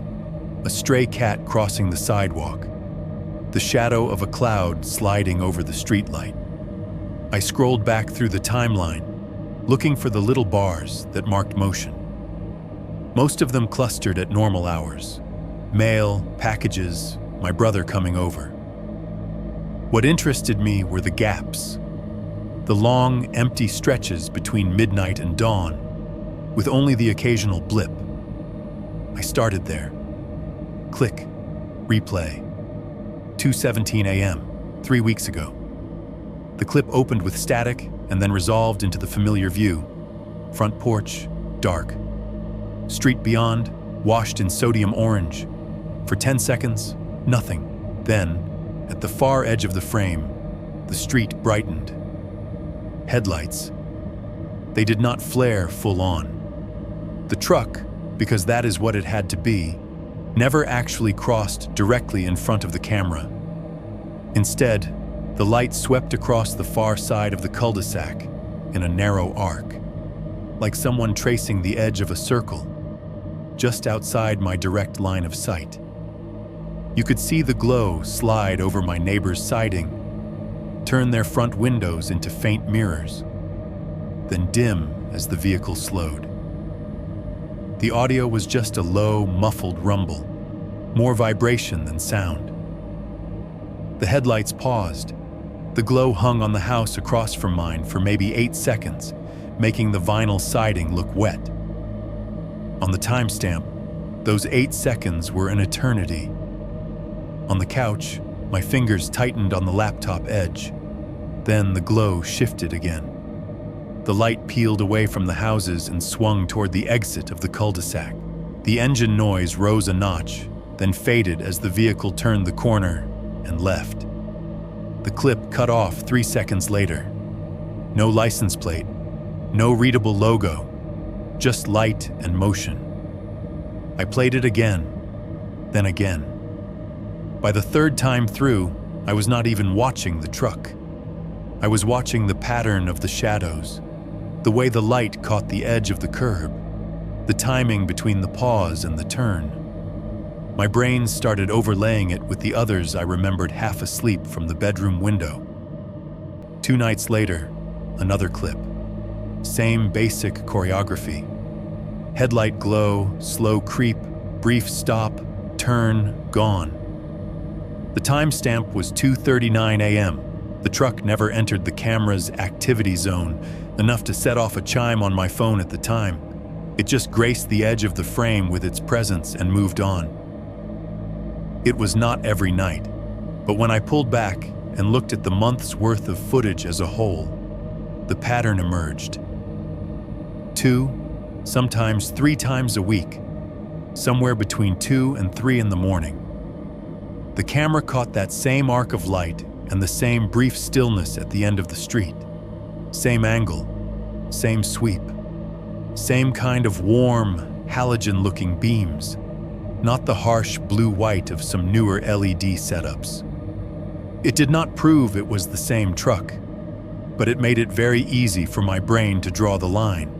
a stray cat crossing the sidewalk, the shadow of a cloud sliding over the streetlight. I scrolled back through the timeline, looking for the little bars that marked motion. Most of them clustered at normal hours. Mail, packages, my brother coming over. What interested me were the gaps. The long, empty stretches between midnight and dawn, with only the occasional blip. I started there. Click, replay. 2:17 a.m., 3 weeks ago. The clip opened with static and then resolved into the familiar view. Front porch, dark. Street beyond, washed in sodium orange. For 10 seconds, nothing. Then, at the far edge of the frame, the street brightened. Headlights. They did not flare full on. The truck, because that is what it had to be, never actually crossed directly in front of the camera. Instead, the light swept across the far side of the cul-de-sac in a narrow arc, like someone tracing the edge of a circle, just outside my direct line of sight. You could see the glow slide over my neighbor's siding, turn their front windows into faint mirrors, then dim as the vehicle slowed. The audio was just a low, muffled rumble, more vibration than sound. The headlights paused. The glow hung on the house across from mine for maybe 8 seconds, making the vinyl siding look wet. On the timestamp, those 8 seconds were an eternity. On the couch, my fingers tightened on the laptop edge. Then the glow shifted again. The light peeled away from the houses and swung toward the exit of the cul-de-sac. The engine noise rose a notch, then faded as the vehicle turned the corner and left. The clip cut off 3 seconds later. No license plate, no readable logo, just light and motion. I played it again, then again. By the third time through, I was not even watching the truck. I was watching the pattern of the shadows, the way the light caught the edge of the curb, the timing between the pause and the turn. My brain started overlaying it with the others I remembered half asleep from the bedroom window. 2 nights later, another clip. Same basic choreography. Headlight glow, slow creep, brief stop, turn, gone. The timestamp was 2:39 a.m. The truck never entered the camera's activity zone, enough to set off a chime on my phone at the time. It just graced the edge of the frame with its presence and moved on. It was not every night, but when I pulled back and looked at the month's worth of footage as a whole, the pattern emerged. 2, sometimes 3 times a week, somewhere between 2 and 3 in the morning. The camera caught that same arc of light and the same brief stillness at the end of the street. Same angle, same sweep, same kind of warm, halogen-looking beams, not the harsh blue-white of some newer LED setups. It did not prove it was the same truck, but it made it very easy for my brain to draw the line.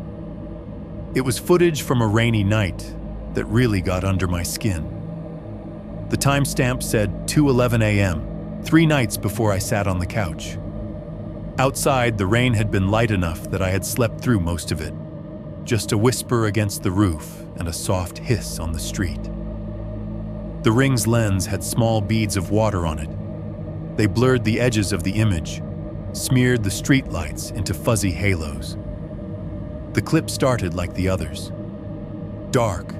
It was footage from a rainy night that really got under my skin. The timestamp said 2:11 a.m., 3 nights before I sat on the couch. Outside, the rain had been light enough that I had slept through most of it. Just a whisper against the roof and a soft hiss on the street. The ring's lens had small beads of water on it. They blurred the edges of the image, smeared the streetlights into fuzzy halos. The clip started like the others. Dark,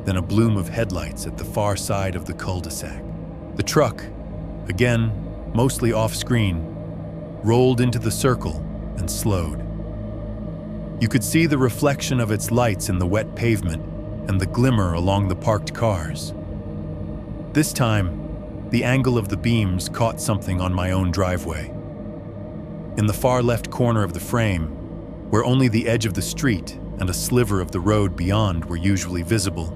then a bloom of headlights at the far side of the cul-de-sac. The truck, again, mostly off-screen, rolled into the circle and slowed. You could see the reflection of its lights in the wet pavement and the glimmer along the parked cars. This time, the angle of the beams caught something on my own driveway. In the far left corner of the frame, where only the edge of the street and a sliver of the road beyond were usually visible,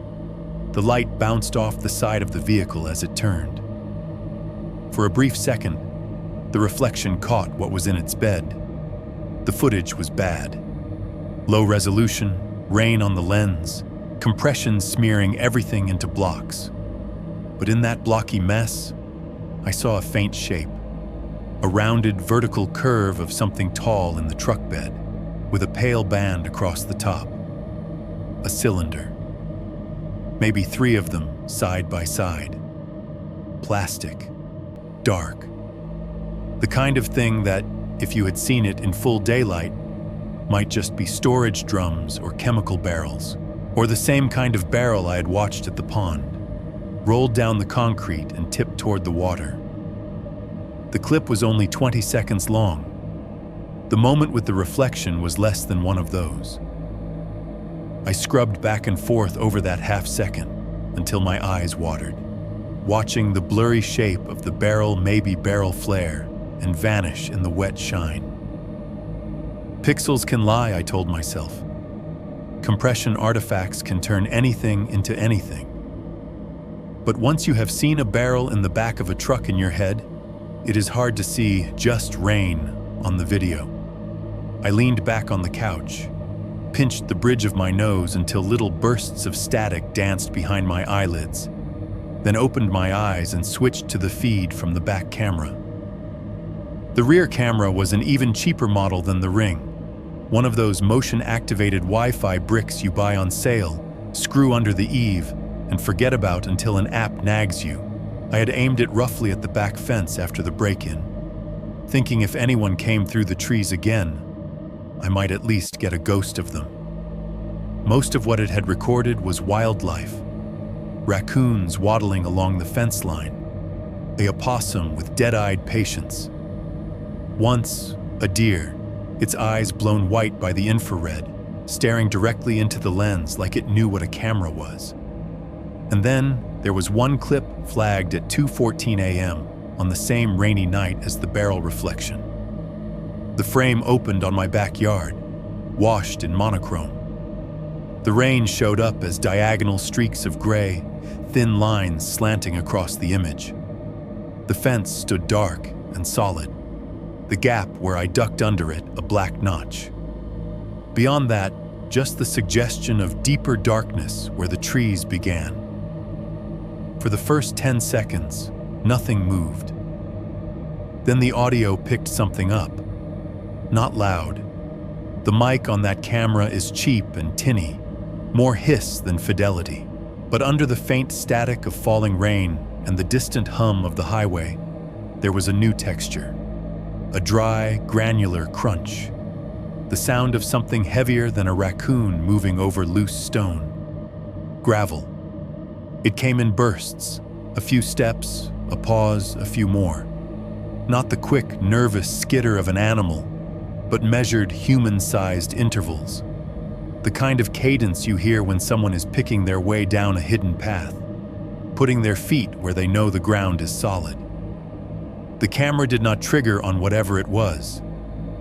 the light bounced off the side of the vehicle as it turned. For a brief second, the reflection caught what was in its bed. The footage was bad. Low resolution, rain on the lens, compression smearing everything into blocks. But in that blocky mess, I saw a faint shape, a rounded vertical curve of something tall in the truck bed, with a pale band across the top. A cylinder. Maybe 3 of them, side by side. Plastic. Dark. The kind of thing that, if you had seen it in full daylight, might just be storage drums or chemical barrels, or the same kind of barrel I had watched at the pond, rolled down the concrete and tipped toward the water. The clip was only 20 seconds long. The moment with the reflection was less than one of those. I scrubbed back and forth over that half second until my eyes watered, watching the blurry shape of the barrel flare and vanish in the wet shine. Pixels can lie, I told myself. Compression artifacts can turn anything into anything. But once you have seen a barrel in the back of a truck in your head, it is hard to see just rain on the video. I leaned back on the couch, pinched the bridge of my nose until little bursts of static danced behind my eyelids, then opened my eyes and switched to the feed from the back camera. The rear camera was an even cheaper model than the Ring, one of those motion-activated Wi-Fi bricks you buy on sale, screw under the eave, and forget about until an app nags you. I had aimed it roughly at the back fence after the break-in, thinking if anyone came through the trees again, I might at least get a ghost of them. Most of what it had recorded was wildlife. Raccoons waddling along the fence line, a opossum with dead-eyed patience. Once, a deer, its eyes blown white by the infrared, staring directly into the lens like it knew what a camera was. And then there was one clip flagged at 2:14 a.m. on the same rainy night as the barrel reflection. The frame opened on my backyard, washed in monochrome. The rain showed up as diagonal streaks of gray, thin lines slanting across the image. The fence stood dark and solid, the gap where I ducked under it a black notch. Beyond that, just the suggestion of deeper darkness where the trees began. For the first 10 seconds, nothing moved. Then the audio picked something up. Not loud. The mic on that camera is cheap and tinny, more hiss than fidelity. But under the faint static of falling rain and the distant hum of the highway, there was a new texture. A dry, granular crunch. The sound of something heavier than a raccoon moving over loose stone. Gravel. It came in bursts, a few steps, a pause, a few more. Not the quick, nervous skitter of an animal, but measured, human-sized intervals. The kind of cadence you hear when someone is picking their way down a hidden path, putting their feet where they know the ground is solid. The camera did not trigger on whatever it was,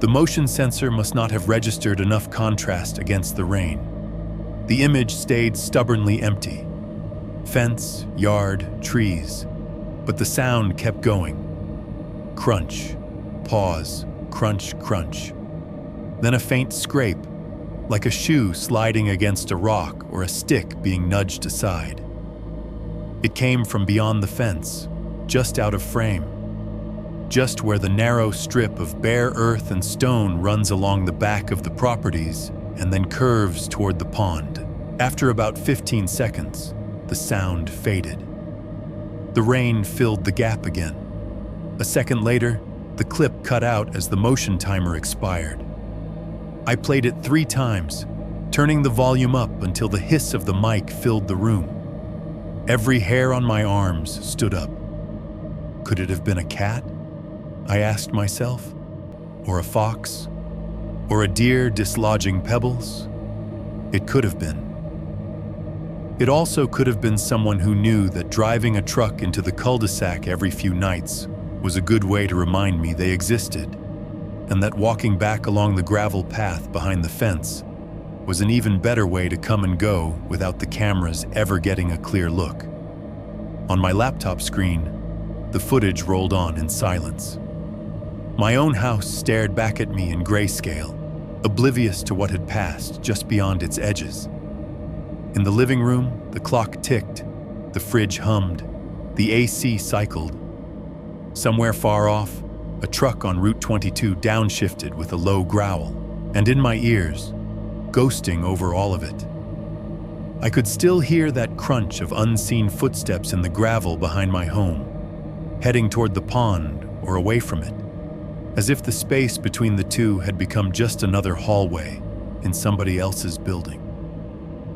The motion sensor must not have registered enough contrast against the rain. The image stayed stubbornly empty. Fence, yard, trees. But the sound kept going. Crunch, pause, crunch, crunch. Then a faint scrape, like a shoe sliding against a rock or a stick being nudged aside. It came from beyond the fence, just out of frame, just where the narrow strip of bare earth and stone runs along the back of the properties and then curves toward the pond. After about 15 seconds, the sound faded. The rain filled the gap again. A second later, the clip cut out as the motion timer expired. I played it 3 times, turning the volume up until the hiss of the mic filled the room. Every hair on my arms stood up. Could it have been a cat? I asked myself. Or a fox? Or a deer dislodging pebbles? It could have been. It also could have been someone who knew that driving a truck into the cul-de-sac every few nights was a good way to remind me they existed, and that walking back along the gravel path behind the fence was an even better way to come and go without the cameras ever getting a clear look. On my laptop screen, the footage rolled on in silence. My own house stared back at me in grayscale, oblivious to what had passed just beyond its edges. In the living room, the clock ticked, the fridge hummed, the AC cycled. Somewhere far off, a truck on Route 22 downshifted with a low growl, and in my ears, ghosting over all of it, I could still hear that crunch of unseen footsteps in the gravel behind my home, heading toward the pond or away from it, as if the space between the two had become just another hallway in somebody else's building.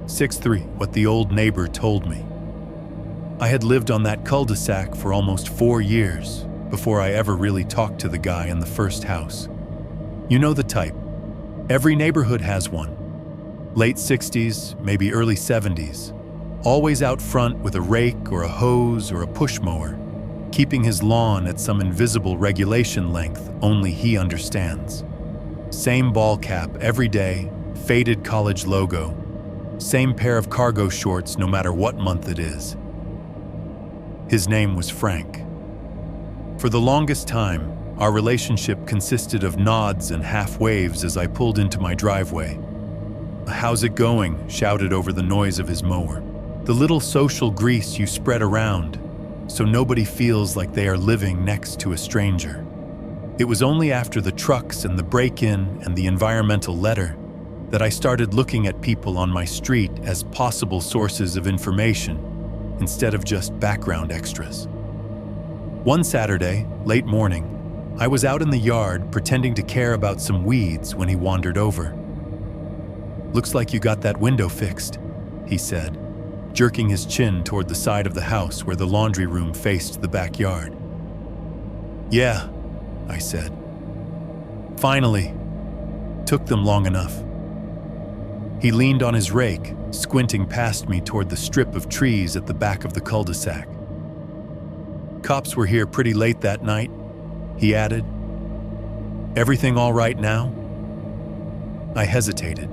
6-3, what the old neighbor told me. I had lived on that cul-de-sac for almost 4 years before I ever really talked to the guy in the first house. You know the type. Every neighborhood has one. Late 60s, maybe early 70s. Always out front with a rake or a hose or a push mower, keeping his lawn at some invisible regulation length only he understands. Same ball cap every day, faded college logo, same pair of cargo shorts no matter what month it is. His name was Frank. For the longest time, our relationship consisted of nods and half waves as I pulled into my driveway. "How's it going?" shouted over the noise of his mower. The little social grease you spread around so nobody feels like they are living next to a stranger. It was only after the trucks and the break-in and the environmental letter that I started looking at people on my street as possible sources of information instead of just background extras. One Saturday, late morning, I was out in the yard pretending to care about some weeds when he wandered over. "Looks like you got that window fixed," he said, jerking his chin toward the side of the house where the laundry room faced the backyard. "Yeah," I said. "Finally. Took them long enough." He leaned on his rake, squinting past me toward the strip of trees at the back of the cul-de-sac. "Cops were here pretty late that night," he added. "Everything all right now?" I hesitated.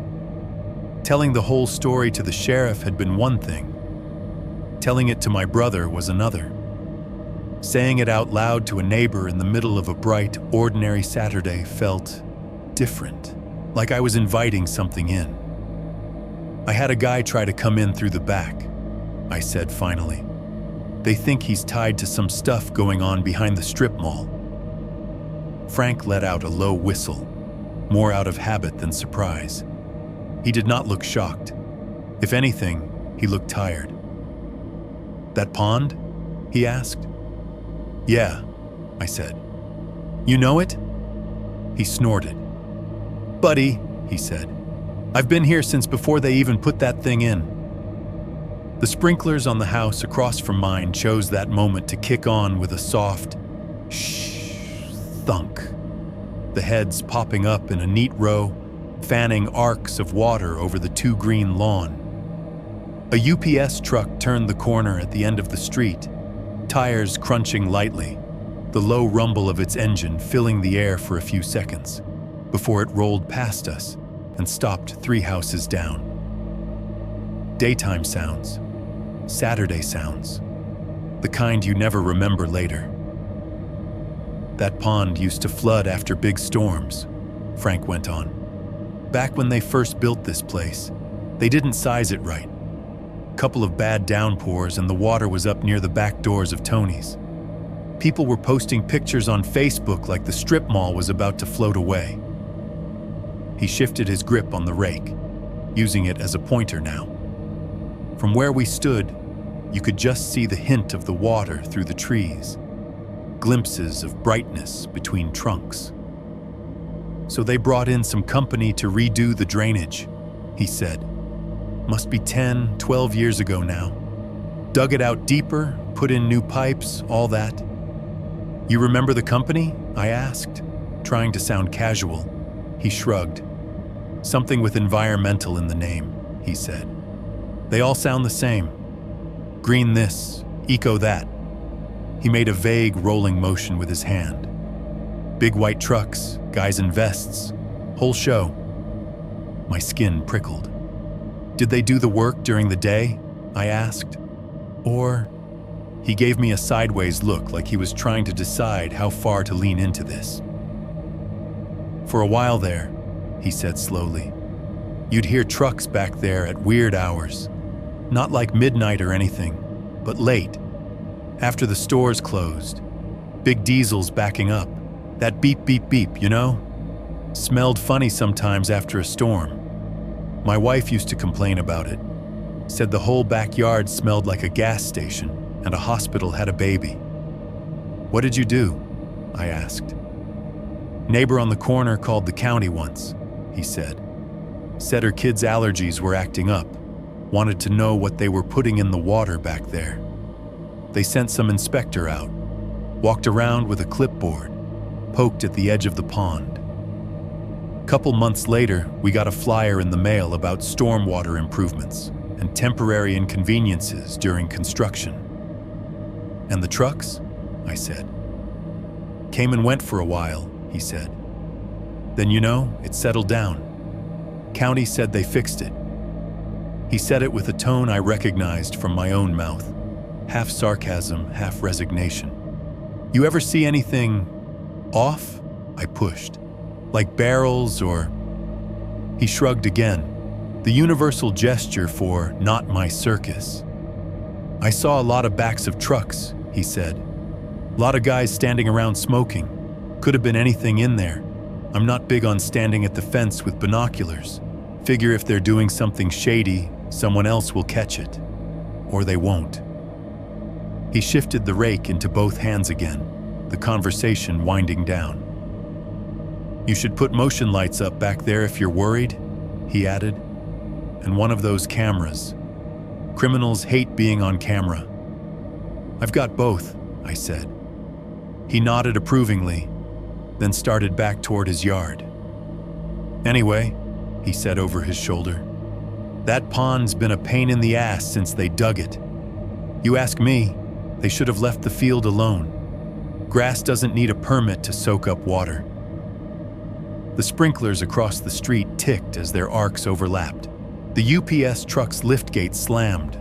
Telling the whole story to the sheriff had been one thing. Telling it to my brother was another. Saying it out loud to a neighbor in the middle of a bright, ordinary Saturday felt different, like I was inviting something in. "I had a guy try to come in through the back," I said finally. "They think he's tied to some stuff going on behind the strip mall." Frank let out a low whistle, more out of habit than surprise. He did not look shocked. If anything, he looked tired. "That pond?" he asked. "Yeah," I said. "You know it?" He snorted. "Buddy," he said, "I've been here since before they even put that thing in." The sprinklers on the house across from mine chose that moment to kick on with a soft shh thunk, the heads popping up in a neat row, fanning arcs of water over the two-green lawn. A UPS truck turned the corner at the end of the street, tires crunching lightly, the low rumble of its engine filling the air for a few seconds. before it rolled past us and stopped 3 houses down. Daytime sounds, Saturday sounds, the kind you never remember later. That pond used to flood after big storms, Frank went on. Back when they first built this place, they didn't size it right. Couple of bad downpours and the water was up near the back doors of Tony's. People were posting pictures on Facebook like the strip mall was about to float away. He shifted his grip on the rake, using it as a pointer now. From where we stood, you could just see the hint of the water through the trees, glimpses of brightness between trunks. So they brought in some company to redo the drainage, he said. Must be 10, 12 years ago now. Dug it out deeper, put in new pipes, all that. You remember the company? I asked, trying to sound casual. He shrugged. Something with environmental in the name, he said. They all sound the same. Green this, eco that. He made a vague rolling motion with his hand. Big white trucks, guys in vests, whole show. My skin prickled. Did they do the work during the day? I asked. Or... He gave me a sideways look like he was trying to decide how far to lean into this. For a while there, he said slowly, you'd hear trucks back there at weird hours. Not like midnight or anything, but late. After the stores closed. Big diesels backing up. That beep, beep, beep, you know? Smelled funny sometimes after a storm. My wife used to complain about it. Said the whole backyard smelled like a gas station and a hospital had a baby. What did you do? I asked. Neighbor on the corner called the county once, he said. Said her kids' allergies were acting up. Wanted to know what they were putting in the water back there. They sent some inspector out. Walked around with a clipboard. Poked at the edge of the pond. Couple months later, we got a flyer in the mail about stormwater improvements and temporary inconveniences during construction. And the trucks? I said. Came and went for a while, he said. Then it settled down. County said they fixed it. He said it with a tone I recognized from my own mouth. Half sarcasm, half resignation. You ever see anything off? I pushed. Like barrels or... He shrugged again, the universal gesture for not my circus. I saw a lot of backs of trucks, he said. A lot of guys standing around smoking. Could have been anything in there. I'm not big on standing at the fence with binoculars. Figure if they're doing something shady, someone else will catch it. Or they won't. He shifted the rake into both hands again, the conversation winding down. You should put motion lights up back there if you're worried, he added. And one of those cameras. Criminals hate being on camera. I've got both, I said. He nodded approvingly, then started back toward his yard. Anyway, he said over his shoulder, that pond's been a pain in the ass since they dug it. You ask me, they should have left the field alone. Grass doesn't need a permit to soak up water. The sprinklers across the street ticked as their arcs overlapped. The UPS truck's liftgate slammed.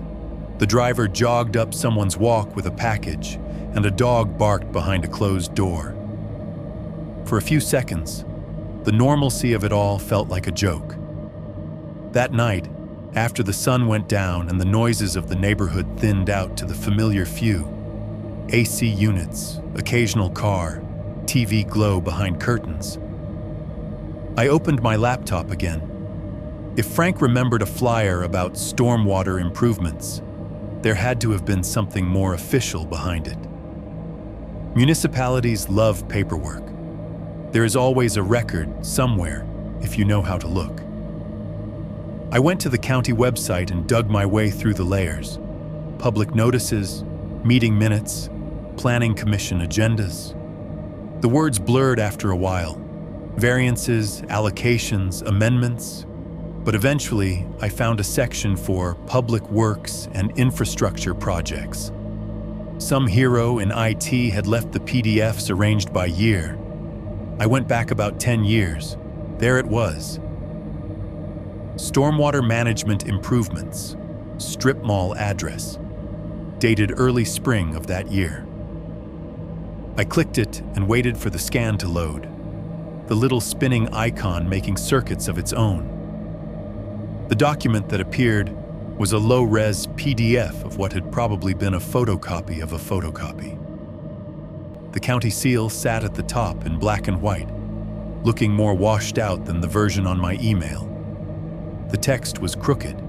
The driver jogged up someone's walk with a package, and a dog barked behind a closed door. For a few seconds, the normalcy of it all felt like a joke. That night, after the sun went down and the noises of the neighborhood thinned out to the familiar few, AC units, occasional car, TV glow behind curtains, I opened my laptop again. If Frank remembered a flyer about stormwater improvements, there had to have been something more official behind it. Municipalities love paperwork. There is always a record somewhere if you know how to look. I went to the county website and dug my way through the layers. Public notices, meeting minutes, planning commission agendas. The words blurred after a while. Variances, allocations, amendments. But eventually, I found a section for public works and infrastructure projects. Some hero in IT had left the PDFs arranged by year. I went back about 10 years, There it was. Stormwater Management Improvements, strip mall address, dated early spring of that year. I clicked it and waited for the scan to load, the little spinning icon making circuits of its own. The document that appeared was a low-res PDF of what had probably been a photocopy of a photocopy. The county seal sat at the top in black and white, looking more washed out than the version on my email. The text was crooked,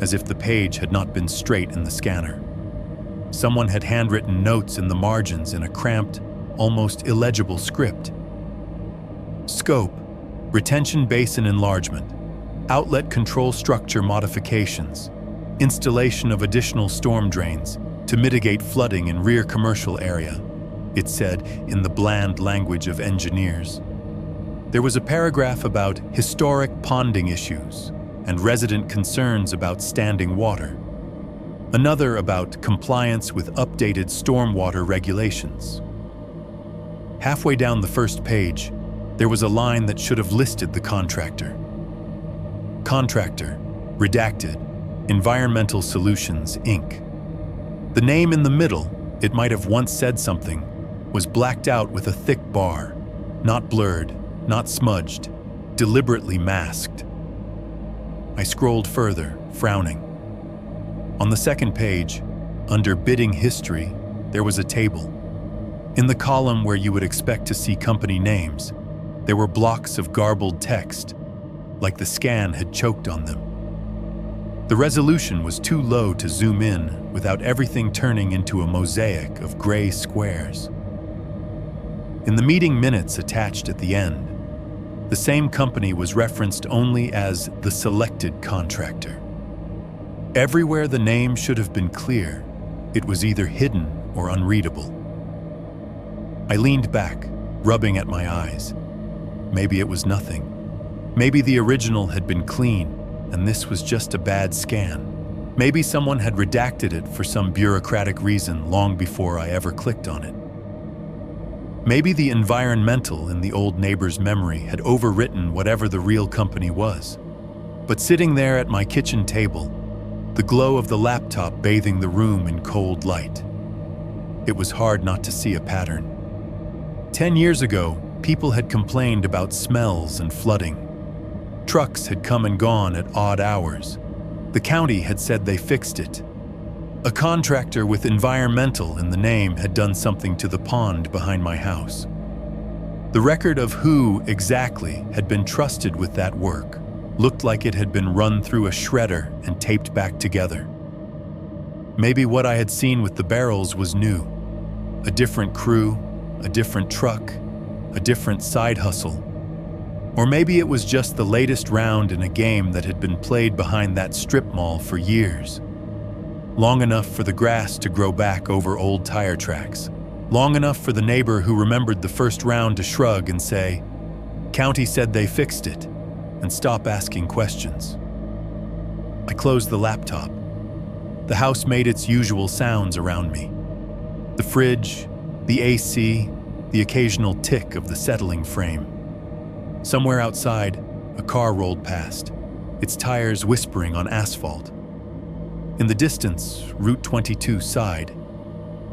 as if the page had not been straight in the scanner. Someone had handwritten notes in the margins in a cramped, almost illegible script. Scope: retention basin enlargement, outlet control structure modifications, installation of additional storm drains to mitigate flooding in rear commercial area, it said in the bland language of engineers. There was a paragraph about historic ponding issues and resident concerns about standing water. Another about compliance with updated stormwater regulations. Halfway down the first page, there was a line that should have listed the contractor. Contractor, redacted, Environmental Solutions, Inc. The name in the middle, it might have once said something, was blacked out with a thick bar, not blurred, not smudged, deliberately masked. I scrolled further, frowning. On the second page, under bidding history, there was a table. In the column where you would expect to see company names, there were blocks of garbled text, like the scan had choked on them. The resolution was too low to zoom in without everything turning into a mosaic of gray squares. In the meeting minutes attached at the end, the same company was referenced only as the selected contractor. Everywhere the name should have been clear, it was either hidden or unreadable. I leaned back, rubbing at my eyes. Maybe it was nothing. Maybe the original had been clean, and this was just a bad scan. Maybe someone had redacted it for some bureaucratic reason long before I ever clicked on it. Maybe the environmental in the old neighbor's memory had overwritten whatever the real company was. But sitting there at my kitchen table, the glow of the laptop bathing the room in cold light, it was hard not to see a pattern. 10 years ago, people had complained about smells and flooding. Trucks had come and gone at odd hours. The county had said they fixed it. A contractor with environmental in the name had done something to the pond behind my house. The record of who exactly had been trusted with that work looked like it had been run through a shredder and taped back together. Maybe what I had seen with the barrels was new. A different crew, a different truck, a different side hustle. Or maybe it was just the latest round in a game that had been played behind that strip mall for years. Long enough for the grass to grow back over old tire tracks. Long enough for the neighbor who remembered the first round to shrug and say, "County said they fixed it," and stop asking questions. I closed the laptop. The house made its usual sounds around me. The fridge, the AC, the occasional tick of the settling frame. Somewhere outside, a car rolled past, its tires whispering on asphalt. In the distance, Route 22 sighed.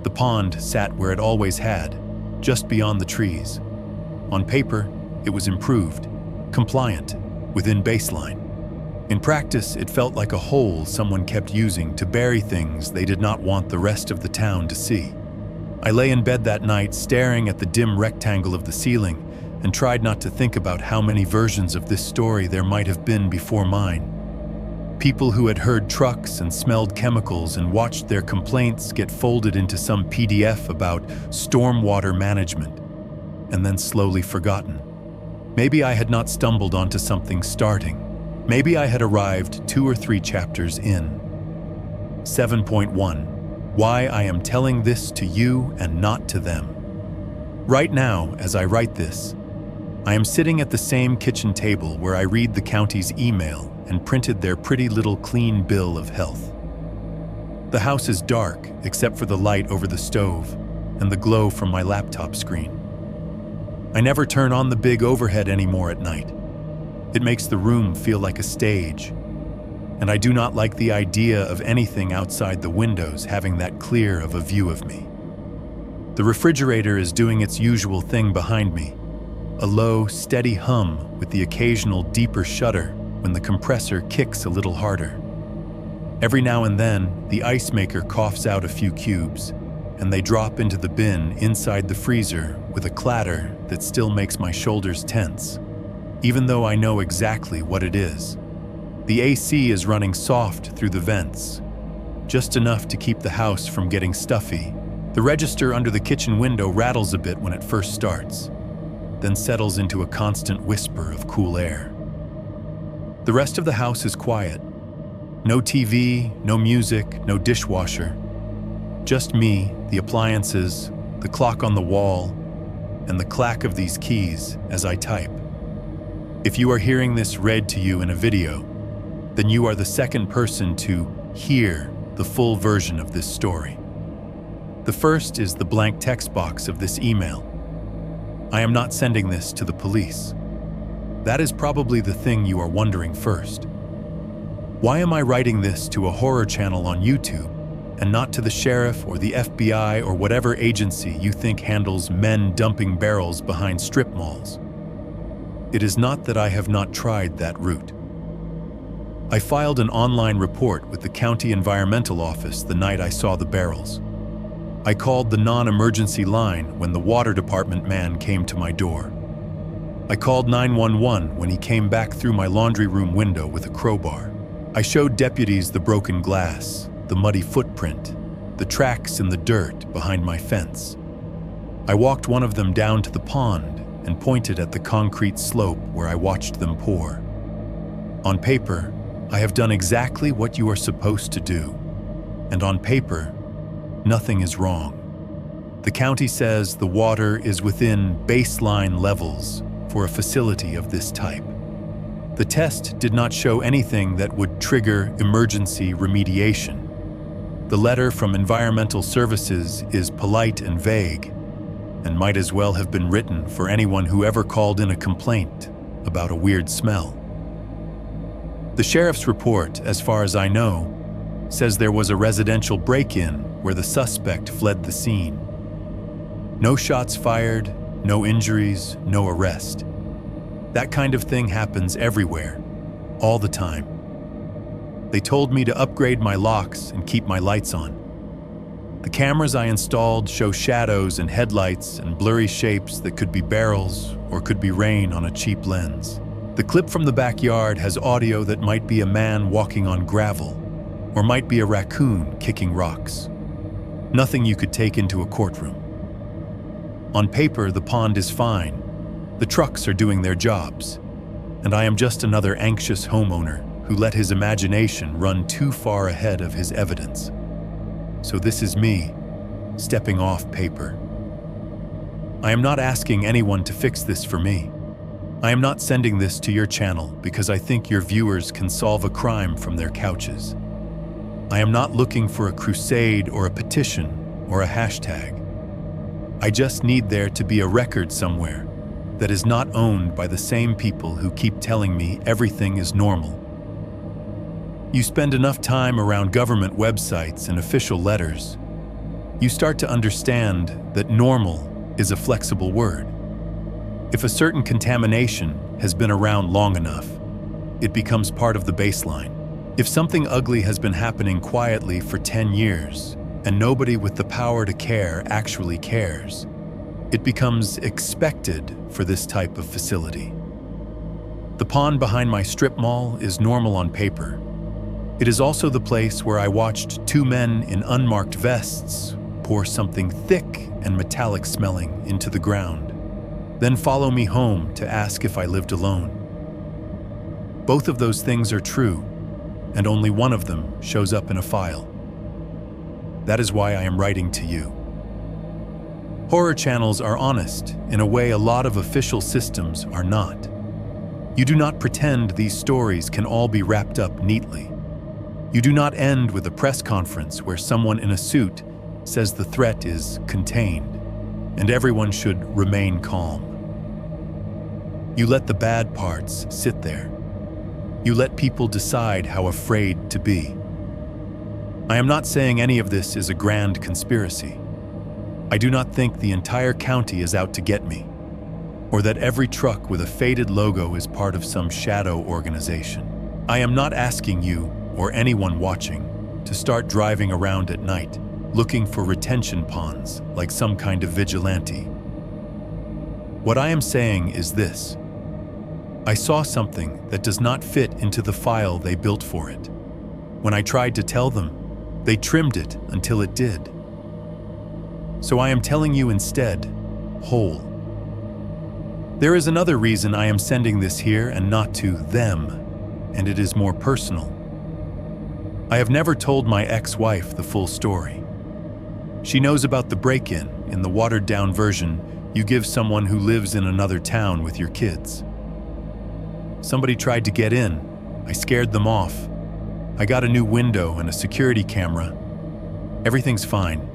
The pond sat where it always had, just beyond the trees. On paper, it was improved, compliant, within baseline. In practice, it felt like a hole someone kept using to bury things they did not want the rest of the town to see. I lay in bed that night staring at the dim rectangle of the ceiling and tried not to think about how many versions of this story there might have been before mine. People who had heard trucks and smelled chemicals and watched their complaints get folded into some PDF about stormwater management, and then slowly forgotten. Maybe I had not stumbled onto something starting. Maybe I had arrived 2 or 3 chapters in. 7.1. Why I am telling this to you and not to them. Right now, as I write this, I am sitting at the same kitchen table where I read the county's email and printed their pretty little clean bill of health. The house is dark except for the light over the stove and the glow from my laptop screen. I never turn on the big overhead anymore at night. It makes the room feel like a stage, and I do not like the idea of anything outside the windows having that clear of a view of me. The refrigerator is doing its usual thing behind me, a low, steady hum with the occasional deeper shudder when the compressor kicks a little harder. Every now and then, the ice maker coughs out a few cubes, and they drop into the bin inside the freezer with a clatter that still makes my shoulders tense, even though I know exactly what it is. The AC is running soft through the vents, just enough to keep the house from getting stuffy. The register under the kitchen window rattles a bit when it first starts, then settles into a constant whisper of cool air. The rest of the house is quiet. No TV, no music, no dishwasher. Just me, the appliances, the clock on the wall, and the clack of these keys as I type. If you are hearing this read to you in a video, then you are the second person to hear the full version of this story. The first is the blank text box of this email. I am not sending this to the police. That is probably the thing you are wondering first. Why am I writing this to a horror channel on YouTube and not to the sheriff or the FBI or whatever agency you think handles men dumping barrels behind strip malls? It is not that I have not tried that route. I filed an online report with the county environmental office the night I saw the barrels. I called the non-emergency line when the water department man came to my door. I called 911 when he came back through my laundry room window with a crowbar. I showed deputies the broken glass, the muddy footprint, the tracks in the dirt behind my fence. I walked one of them down to the pond and pointed at the concrete slope where I watched them pour. On paper, I have done exactly what you are supposed to do. And on paper, nothing is wrong. The county says the water is within baseline levels for a facility of this type. The test did not show anything that would trigger emergency remediation. The letter from Environmental Services is polite and vague, and might as well have been written for anyone who ever called in a complaint about a weird smell. The sheriff's report, as far as I know, says there was a residential break-in where the suspect fled the scene. No shots fired, no injuries, no arrest. That kind of thing happens everywhere, all the time. They told me to upgrade my locks and keep my lights on. The cameras I installed show shadows and headlights and blurry shapes that could be barrels or could be rain on a cheap lens. The clip from the backyard has audio that might be a man walking on gravel or might be a raccoon kicking rocks. Nothing you could take into a courtroom. On paper, the pond is fine. The trucks are doing their jobs. And I am just another anxious homeowner who let his imagination run too far ahead of his evidence. So this is me, stepping off paper. I am not asking anyone to fix this for me. I am not sending this to your channel because I think your viewers can solve a crime from their couches. I am not looking for a crusade or a petition or a hashtag. I just need there to be a record somewhere that is not owned by the same people who keep telling me everything is normal. You spend enough time around government websites and official letters, you start to understand that normal is a flexible word. If a certain contamination has been around long enough, it becomes part of the baseline. If something ugly has been happening quietly for 10 years and nobody with the power to care actually cares, it becomes expected for this type of facility. The pond behind my strip mall is normal on paper. It is also the place where I watched two men in unmarked vests pour something thick and metallic smelling into the ground, then follow me home to ask if I lived alone. Both of those things are true, and only one of them shows up in a file. That is why I am writing to you. Horror channels are honest in a way a lot of official systems are not. You do not pretend these stories can all be wrapped up neatly. You do not end with a press conference where someone in a suit says the threat is contained and everyone should remain calm. You let the bad parts sit there. You let people decide how afraid to be. I am not saying any of this is a grand conspiracy. I do not think the entire county is out to get me, or that every truck with a faded logo is part of some shadow organization. I am not asking you, or anyone watching, to start driving around at night, looking for retention ponds like some kind of vigilante. What I am saying is this. I saw something that does not fit into the file they built for it. When I tried to tell them, they trimmed it until it did. So I am telling you instead, whole. There is another reason I am sending this here and not to them, and it is more personal. I have never told my ex-wife the full story. She knows about the break-in in the watered-down version you give someone who lives in another town with your kids. Somebody tried to get in. I scared them off. I got a new window and a security camera. Everything's fine.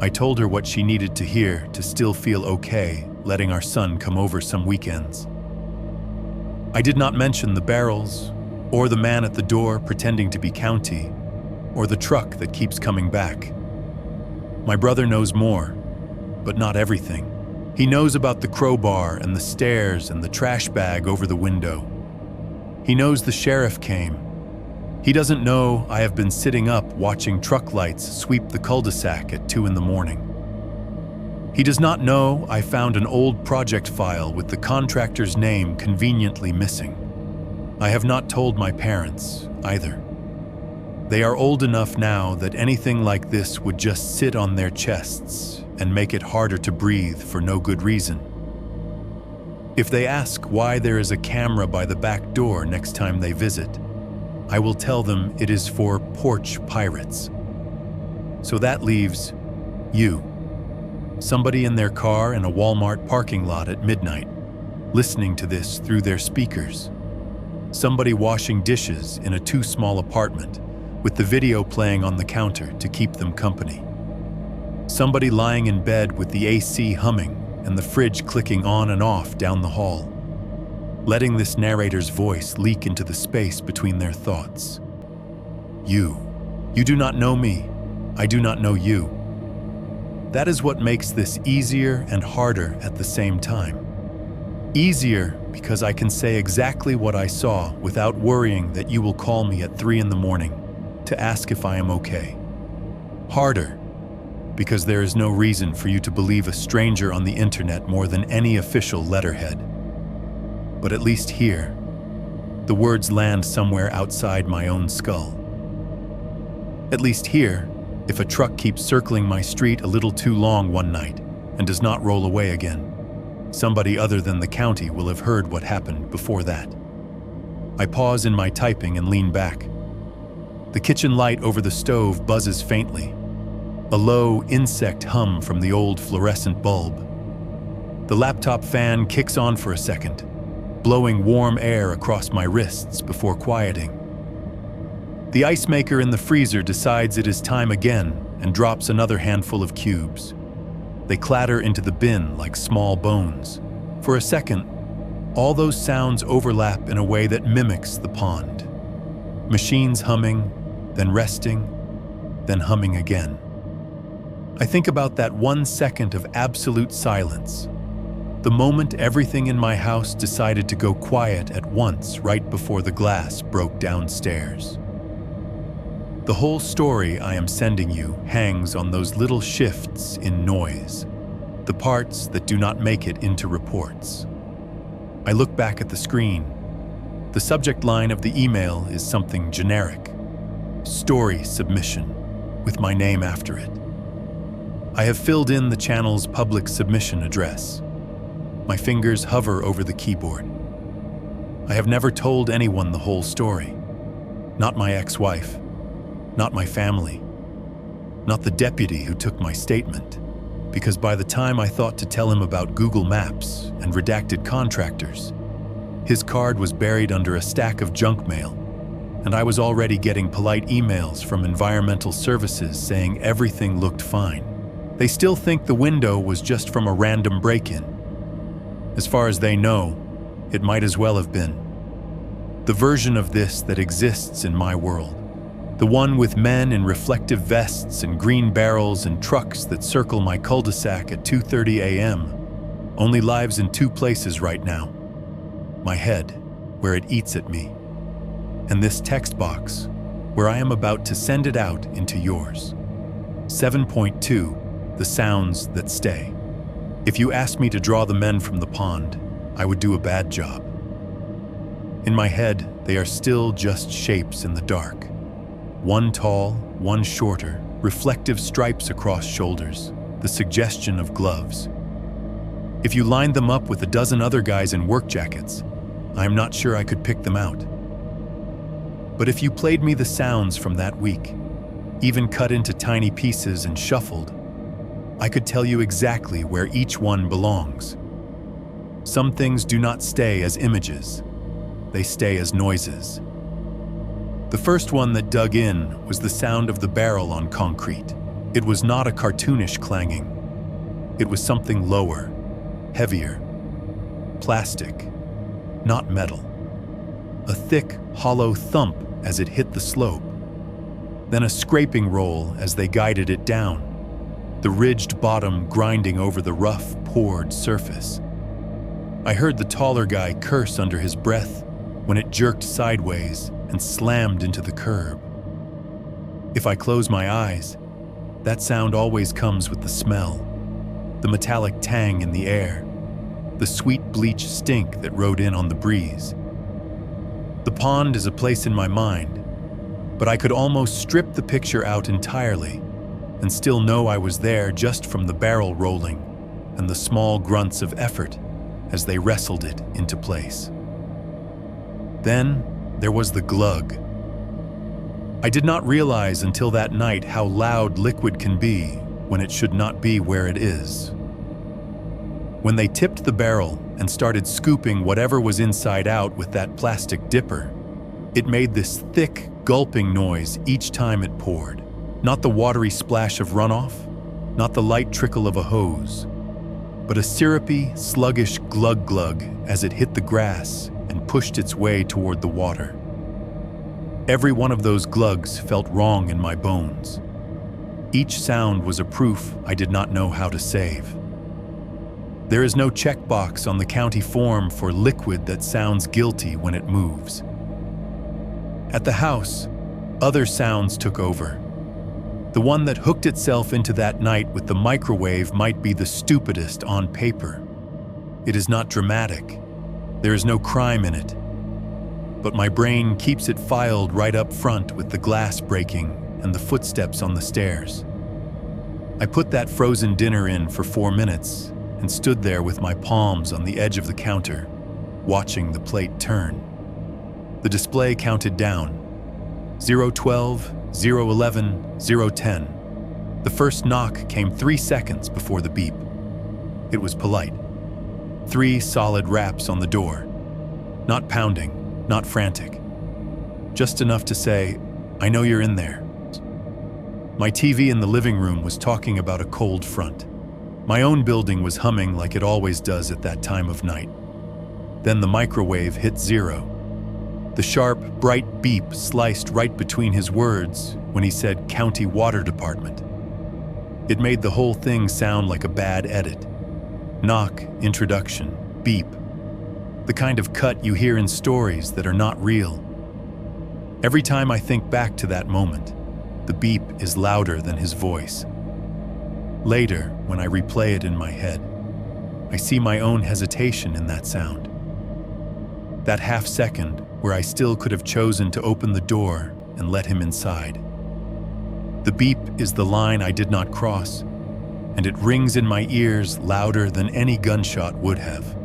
I told her what she needed to hear to still feel okay letting our son come over some weekends. I did not mention the barrels, or the man at the door pretending to be county, or the truck that keeps coming back. My brother knows more, but not everything. He knows about the crowbar and the stairs and the trash bag over the window. He knows the sheriff came. He doesn't know I have been sitting up watching truck lights sweep the cul-de-sac at 2 a.m. He does not know I found an old project file with the contractor's name conveniently missing. I have not told my parents either. They are old enough now that anything like this would just sit on their chests and make it harder to breathe for no good reason. If they ask why there is a camera by the back door next time they visit, I will tell them it is for porch pirates. So that leaves you. Somebody in their car in a Walmart parking lot at midnight, listening to this through their speakers. Somebody washing dishes in a too small apartment, with the video playing on the counter to keep them company. Somebody lying in bed with the AC humming and the fridge clicking on and off down the hall, letting this narrator's voice leak into the space between their thoughts. You do not know me. I do not know you. That is what makes this easier and harder at the same time. Easier because I can say exactly what I saw without worrying that you will call me at 3 a.m. to ask if I am okay. Harder because there is no reason for you to believe a stranger on the internet more than any official letterhead. But at least here, the words land somewhere outside my own skull. At least here, if a truck keeps circling my street a little too long one night and does not roll away again, somebody other than the county will have heard what happened before that. I pause in my typing and lean back. The kitchen light over the stove buzzes faintly, a low insect hum from the old fluorescent bulb. The laptop fan kicks on for a second, blowing warm air across my wrists before quieting. The ice maker in the freezer decides it is time again and drops another handful of cubes. They clatter into the bin like small bones. For a second, all those sounds overlap in a way that mimics the pond. Machines humming, then resting, then humming again. I think about that 1 second of absolute silence, the moment everything in my house decided to go quiet at once right before the glass broke downstairs. The whole story I am sending you hangs on those little shifts in noise, the parts that do not make it into reports. I look back at the screen. The subject line of the email is something generic. Story submission, with my name after it. I have filled in the channel's public submission address. My fingers hover over the keyboard. I have never told anyone the whole story. Not my ex-wife. Not my family. Not the deputy who took my statement. Because by the time I thought to tell him about Google Maps and redacted contractors, his card was buried under a stack of junk mail, and I was already getting polite emails from environmental services saying everything looked fine. They still think the window was just from a random break-in. As far as they know, it might as well have been. The version of this that exists in my world. The one with men in reflective vests and green barrels and trucks that circle my cul-de-sac at 2:30 a.m. only lives in two places right now. My head, where it eats at me, and this text box, where I am about to send it out into yours. 7.2, the sounds that stay. If you asked me to draw the men from the pond, I would do a bad job. In my head, they are still just shapes in the dark. One tall, one shorter, reflective stripes across shoulders, the suggestion of gloves. If you lined them up with a dozen other guys in work jackets, I am not sure I could pick them out. But if you played me the sounds from that week, even cut into tiny pieces and shuffled, I could tell you exactly where each one belongs. Some things do not stay as images, they stay as noises. The first one that dug in was the sound of the barrel on concrete. It was not a cartoonish clanging. It was something lower, heavier, plastic, not metal. A thick, hollow thump as it hit the slope, then a scraping roll as they guided it down, the ridged bottom grinding over the rough, poured surface. I heard the taller guy curse under his breath when it jerked sideways and slammed into the curb. If I close my eyes, that sound always comes with the smell, the metallic tang in the air, the sweet bleach stink that rode in on the breeze. The pond is a place in my mind, but I could almost strip the picture out entirely and still know I was there just from the barrel rolling and the small grunts of effort as they wrestled it into place. Then there was the glug. I did not realize until that night how loud liquid can be when it should not be where it is. When they tipped the barrel and started scooping whatever was inside out with that plastic dipper, it made this thick, gulping noise each time it poured. Not the watery splash of runoff, not the light trickle of a hose, but a syrupy, sluggish glug-glug as it hit the grass and pushed its way toward the water. Every one of those glugs felt wrong in my bones. Each sound was a proof I did not know how to save. There is no checkbox on the county form for liquid that sounds guilty when it moves. At the house, other sounds took over. The one that hooked itself into that night with the microwave might be the stupidest on paper. It is not dramatic. There is no crime in it. But my brain keeps it filed right up front with the glass breaking and the footsteps on the stairs. I put that frozen dinner in for 4 minutes and stood there with my palms on the edge of the counter, watching the plate turn. The display counted down. 012, 011, 010. The first knock came 3 seconds before the beep. It was polite. 3 solid raps on the door. Not pounding, not frantic. Just enough to say, "I know you're in there." My TV in the living room was talking about a cold front. My own building was humming like it always does at that time of night. Then the microwave hit 0. The sharp, bright beep sliced right between his words when he said County Water Department. It made the whole thing sound like a bad edit. Knock, introduction, beep. The kind of cut you hear in stories that are not real. Every time I think back to that moment, the beep is louder than his voice. Later, when I replay it in my head, I see my own hesitation in that sound. That half second where I still could have chosen to open the door and let him inside. The beep is the line I did not cross, and it rings in my ears louder than any gunshot would have.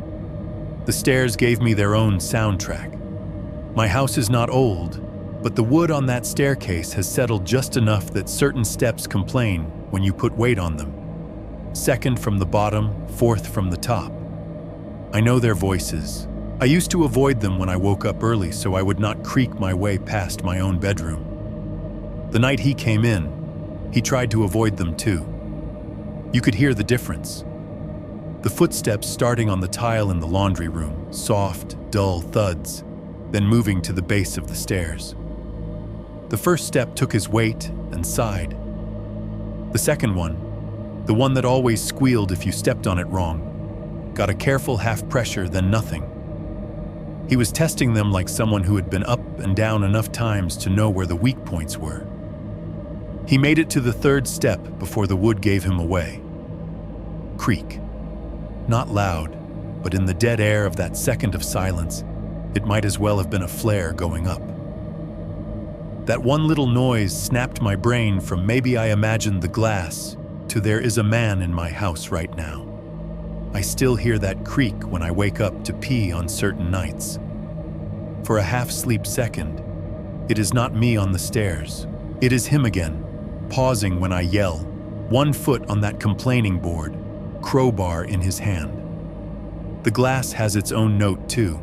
The stairs gave me their own soundtrack. My house is not old, but the wood on that staircase has settled just enough that certain steps complain when you put weight on them. Second from the bottom, fourth from the top. I know their voices. I used to avoid them when I woke up early so I would not creak my way past my own bedroom. The night he came in, he tried to avoid them too. You could hear the difference. The footsteps starting on the tile in the laundry room, soft, dull thuds, then moving to the base of the stairs. The first step took his weight and sighed. The second one, the one that always squealed if you stepped on it wrong, got a careful half pressure, then nothing. He was testing them like someone who had been up and down enough times to know where the weak points were. He made it to the third step before the wood gave him away. Creak. Not loud, but in the dead air of that second of silence, it might as well have been a flare going up. That one little noise snapped my brain from maybe I imagined the glass to there is a man in my house right now. I still hear that creak when I wake up to pee on certain nights. For a half-sleep second, it is not me on the stairs. It is him again, pausing when I yell, one foot on that complaining board, crowbar in his hand. The glass has its own note too.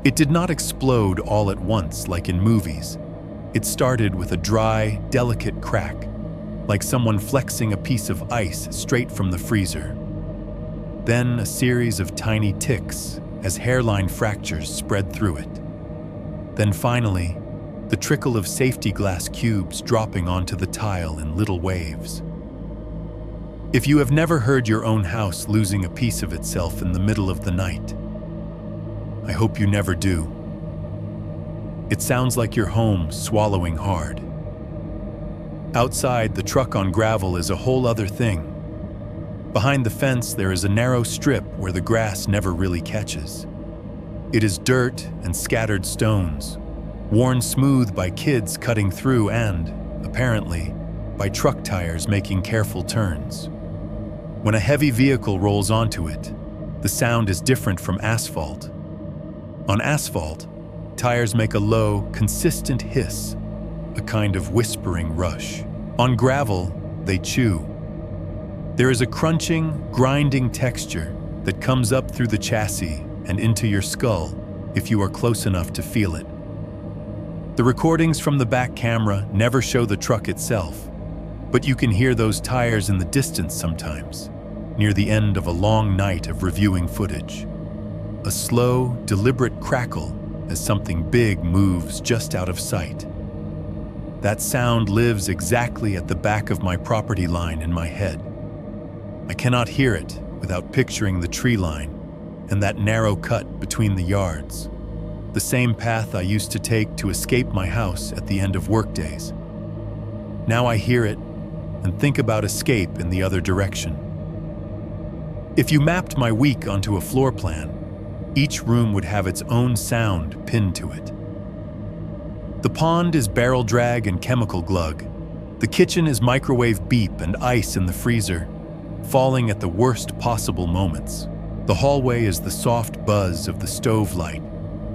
It did not explode all at once like in movies. It started with a dry, delicate crack, like someone flexing a piece of ice straight from the freezer. Then a series of tiny ticks as hairline fractures spread through it. Then finally, the trickle of safety glass cubes dropping onto the tile in little waves. If you have never heard your own house losing a piece of itself in the middle of the night, I hope you never do. It sounds like your home swallowing hard. Outside, the truck on gravel is a whole other thing. Behind the fence, there is a narrow strip where the grass never really catches. It is dirt and scattered stones, worn smooth by kids cutting through and, apparently, by truck tires making careful turns. When a heavy vehicle rolls onto it, the sound is different from asphalt. On asphalt, tires make a low, consistent hiss, a kind of whispering rush. On gravel, they chew. There is a crunching, grinding texture that comes up through the chassis and into your skull if you are close enough to feel it. The recordings from the back camera never show the truck itself, but you can hear those tires in the distance sometimes, near the end of a long night of reviewing footage. A slow, deliberate crackle as something big moves just out of sight. That sound lives exactly at the back of my property line in my head. I cannot hear it without picturing the tree line and that narrow cut between the yards, the same path I used to take to escape my house at the end of workdays. Now I hear it and think about escape in the other direction. If you mapped my week onto a floor plan, each room would have its own sound pinned to it. The pond is barrel drag and chemical glug. The kitchen is microwave beep and ice in the freezer, falling at the worst possible moments. The hallway is the soft buzz of the stove light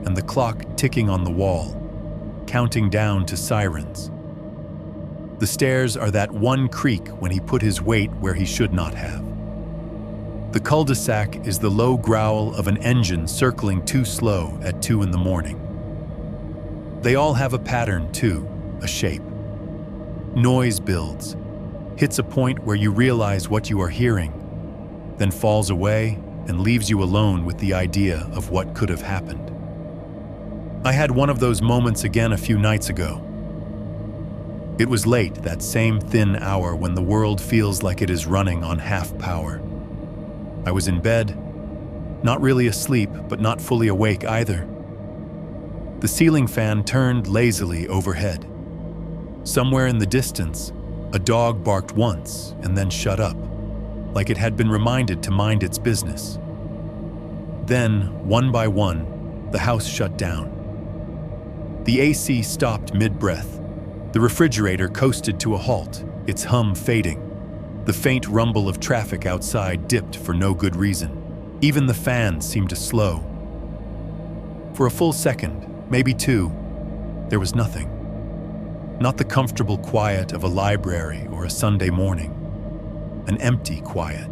and the clock ticking on the wall, counting down to sirens. The stairs are that one creak when he put his weight where he should not have. The cul-de-sac is the low growl of an engine circling too slow at 2 in the morning. They all have a pattern too, a shape. Noise builds, hits a point where you realize what you are hearing, then falls away and leaves you alone with the idea of what could have happened. I had one of those moments again a few nights ago. It was late, that same thin hour when the world feels like it is running on half power. I was in bed, not really asleep, but not fully awake either. The ceiling fan turned lazily overhead. Somewhere in the distance, a dog barked once and then shut up, like it had been reminded to mind its business. Then, one by one, the house shut down. The AC stopped mid-breath. The refrigerator coasted to a halt, its hum fading. The faint rumble of traffic outside dipped for no good reason. Even the fan seemed to slow. For a full second, maybe 2, there was nothing. Not the comfortable quiet of a library or a Sunday morning. An empty quiet.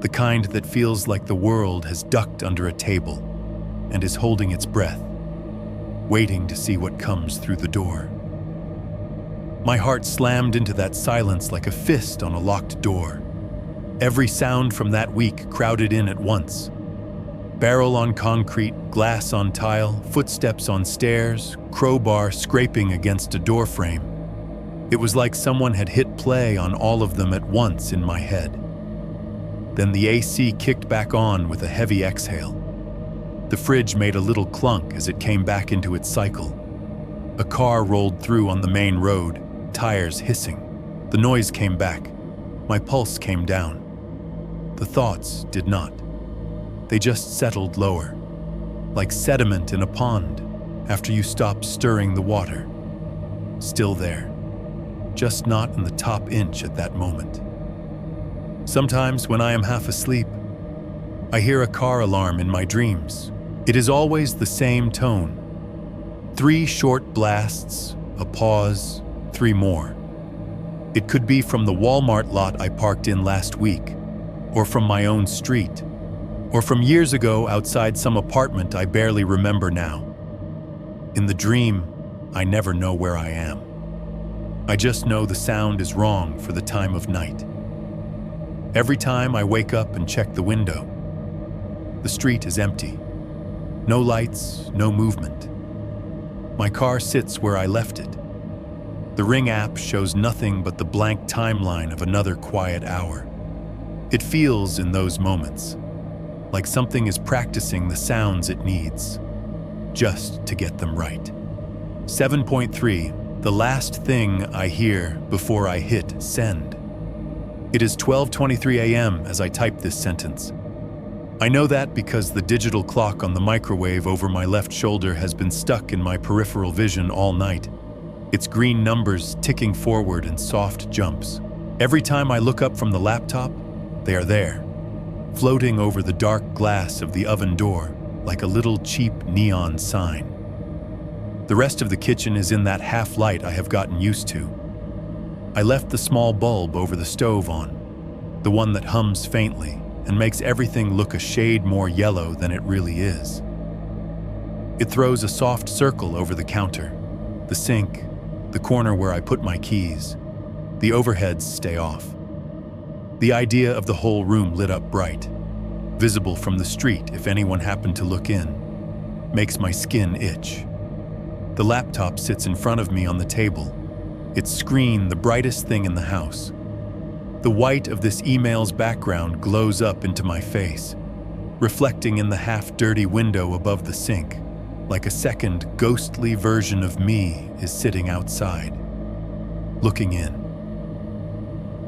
The kind that feels like the world has ducked under a table and is holding its breath, waiting to see what comes through the door. My heart slammed into that silence like a fist on a locked door. Every sound from that week crowded in at once. Barrel on concrete, glass on tile, footsteps on stairs, crowbar scraping against a doorframe. It was like someone had hit play on all of them at once in my head. Then the AC kicked back on with a heavy exhale. The fridge made a little clunk as it came back into its cycle. A car rolled through on the main road, tires hissing. The noise came back. My pulse came down. The thoughts did not. They just settled lower, like sediment in a pond after you stop stirring the water. Still there, just not in the top inch at that moment. Sometimes when I am half asleep, I hear a car alarm in my dreams. It is always the same tone. 3 short blasts, a pause, 3 more. It could be from the Walmart lot I parked in last week, or from my own street, or from years ago outside some apartment I barely remember now. In the dream, I never know where I am. I just know the sound is wrong for the time of night. Every time I wake up and check the window, the street is empty. No lights, no movement. My car sits where I left it. The Ring app shows nothing but the blank timeline of another quiet hour. It feels in those moments like something is practicing the sounds it needs, just to get them right. 7.3, the last thing I hear before I hit send. It is 12:23 a.m. as I type this sentence. I know that because the digital clock on the microwave over my left shoulder has been stuck in my peripheral vision all night. Its green numbers ticking forward in soft jumps. Every time I look up from the laptop, they are there, floating over the dark glass of the oven door like a little cheap neon sign. The rest of the kitchen is in that half light I have gotten used to. I left the small bulb over the stove on, the one that hums faintly and makes everything look a shade more yellow than it really is. It throws a soft circle over the counter, the sink, the corner where I put my keys. The overheads stay off. The idea of the whole room lit up bright, visible from the street if anyone happened to look in, makes my skin itch. The laptop sits in front of me on the table, its screen the brightest thing in the house. The white of this email's background glows up into my face, reflecting in the half-dirty window above the sink, like a second ghostly version of me is sitting outside, looking in.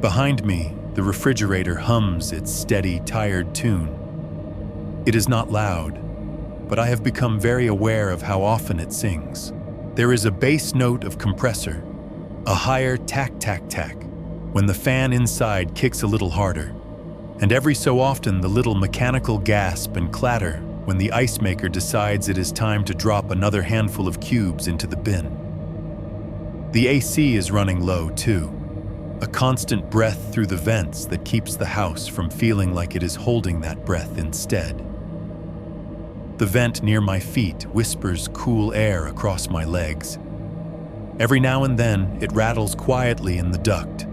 Behind me, the refrigerator hums its steady, tired tune. It is not loud, but I have become very aware of how often it sings. There is a bass note of compressor, a higher tack-tack-tack, when the fan inside kicks a little harder, and every so often the little mechanical gasp and clatter when the ice maker decides it is time to drop another handful of cubes into the bin. The AC is running low too, a constant breath through the vents that keeps the house from feeling like it is holding that breath instead. The vent near my feet whispers cool air across my legs. Every now and then it rattles quietly in the duct,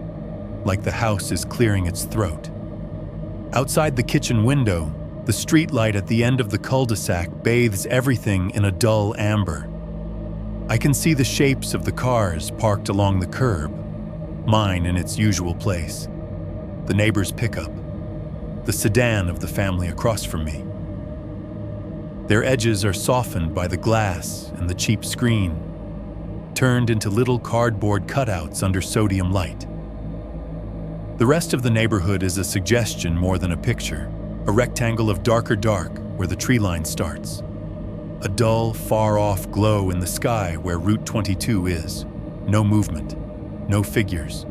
like the house is clearing its throat. Outside the kitchen window, the streetlight at the end of the cul-de-sac bathes everything in a dull amber. I can see the shapes of the cars parked along the curb, mine in its usual place, the neighbor's pickup, the sedan of the family across from me. Their edges are softened by the glass and the cheap screen, turned into little cardboard cutouts under sodium light. The rest of the neighborhood is a suggestion more than a picture, a rectangle of darker dark where the tree line starts, a dull, far-off glow in the sky where Route 22 is, no movement, no figures.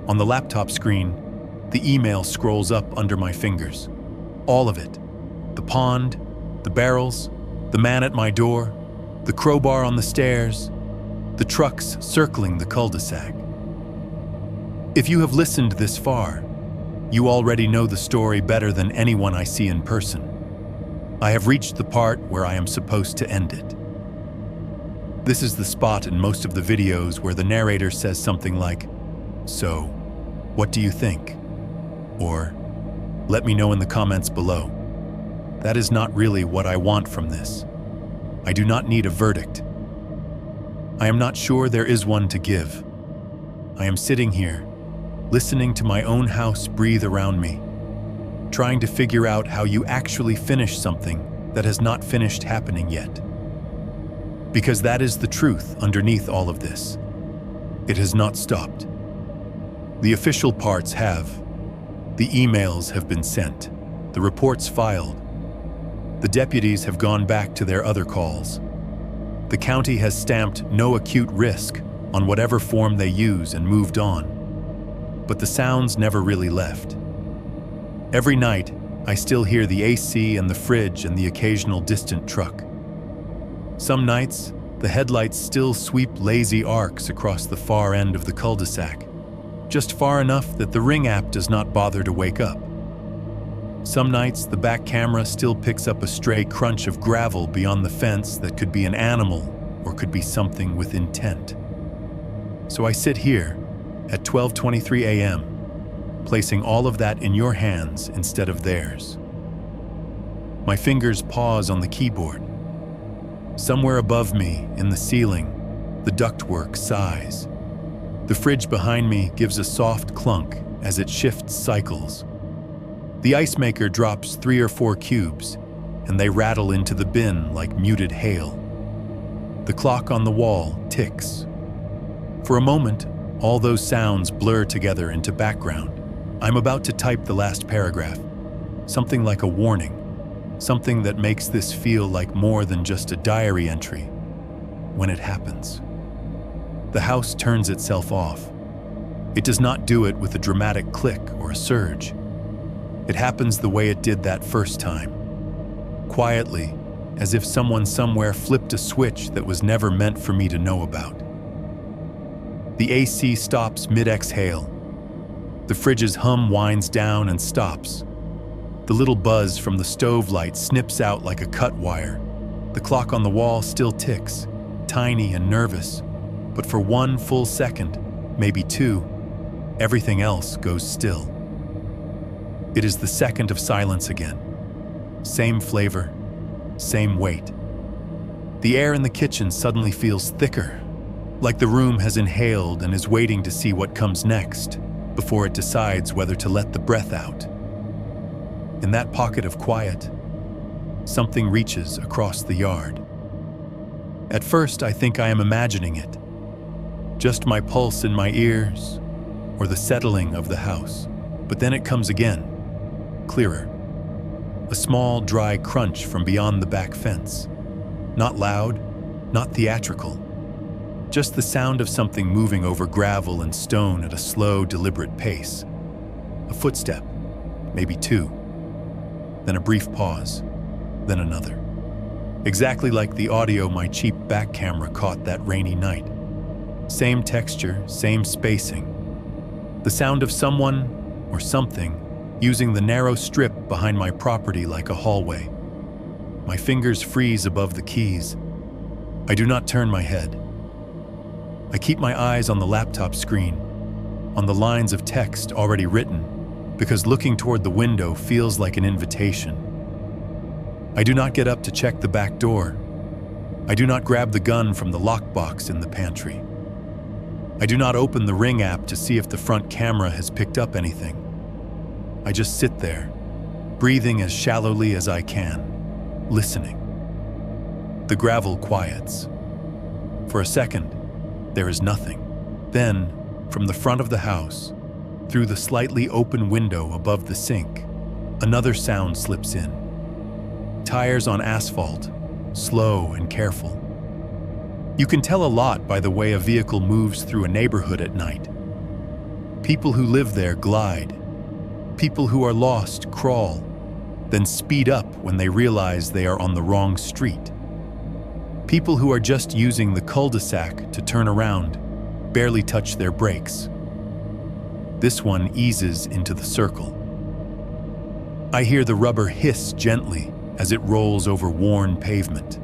On the laptop screen, the email scrolls up under my fingers. All of it. The pond, the barrels, the man at my door, the crowbar on the stairs, the trucks circling the cul-de-sac. If you have listened this far, you already know the story better than anyone I see in person. I have reached the part where I am supposed to end it. This is the spot in most of the videos where the narrator says something like, "So, what do you think?" Or, let me know in the comments below. That is not really what I want from this. I do not need a verdict. I am not sure there is one to give. I am sitting here, listening to my own house breathe around me, trying to figure out how you actually finish something that has not finished happening yet. Because that is the truth underneath all of this. It has not stopped. The official parts have. The emails have been sent. The reports filed. The deputies have gone back to their other calls. The county has stamped no acute risk on whatever form they use and moved on. But the sounds never really left. Every night, I still hear the AC and the fridge and the occasional distant truck. Some nights, the headlights still sweep lazy arcs across the far end of the cul-de-sac, just far enough that the Ring app does not bother to wake up. Some nights, the back camera still picks up a stray crunch of gravel beyond the fence that could be an animal or could be something with intent. So I sit here at 12:23 a.m., placing all of that in your hands instead of theirs. My fingers pause on the keyboard. Somewhere above me, in the ceiling, the ductwork sighs. The fridge behind me gives a soft clunk as it shifts cycles. The ice maker drops 3 or 4 cubes, and they rattle into the bin like muted hail. The clock on the wall ticks. For a moment, all those sounds blur together into background. I'm about to type the last paragraph, something like a warning, something that makes this feel like more than just a diary entry, when it happens. The house turns itself off. It does not do it with a dramatic click or a surge. It happens the way it did that first time, quietly, as if someone somewhere flipped a switch that was never meant for me to know about. The AC stops mid-exhale. The fridge's hum winds down and stops. The little buzz from the stove light snips out like a cut wire. The clock on the wall still ticks, tiny and nervous, but for 1 full second, maybe 2, everything else goes still. It is the second of silence again. Same flavor, same weight. The air in the kitchen suddenly feels thicker, like the room has inhaled and is waiting to see what comes next, before it decides whether to let the breath out. In that pocket of quiet, something reaches across the yard. At first, I think I am imagining it. Just my pulse in my ears, or the settling of the house. But then it comes again, clearer. A small, dry crunch from beyond the back fence. Not loud, not theatrical. Just the sound of something moving over gravel and stone at a slow, deliberate pace. A footstep, maybe 2. Then a brief pause, then another. Exactly like the audio my cheap back camera caught that rainy night. Same texture, same spacing. The sound of someone, or something, using the narrow strip behind my property like a hallway. My fingers freeze above the keys. I do not turn my head. I keep my eyes on the laptop screen, on the lines of text already written, because looking toward the window feels like an invitation. I do not get up to check the back door. I do not grab the gun from the lockbox in the pantry. I do not open the Ring app to see if the front camera has picked up anything. I just sit there, breathing as shallowly as I can, listening. The gravel quiets. For a second, there is nothing. Then, from the front of the house, through the slightly open window above the sink, another sound slips in. Tires on asphalt, slow and careful. You can tell a lot by the way a vehicle moves through a neighborhood at night. People who live there glide. People who are lost crawl, then speed up when they realize they are on the wrong street. People who are just using the cul-de-sac to turn around barely touch their brakes. This one eases into the circle. I hear the rubber hiss gently as it rolls over worn pavement.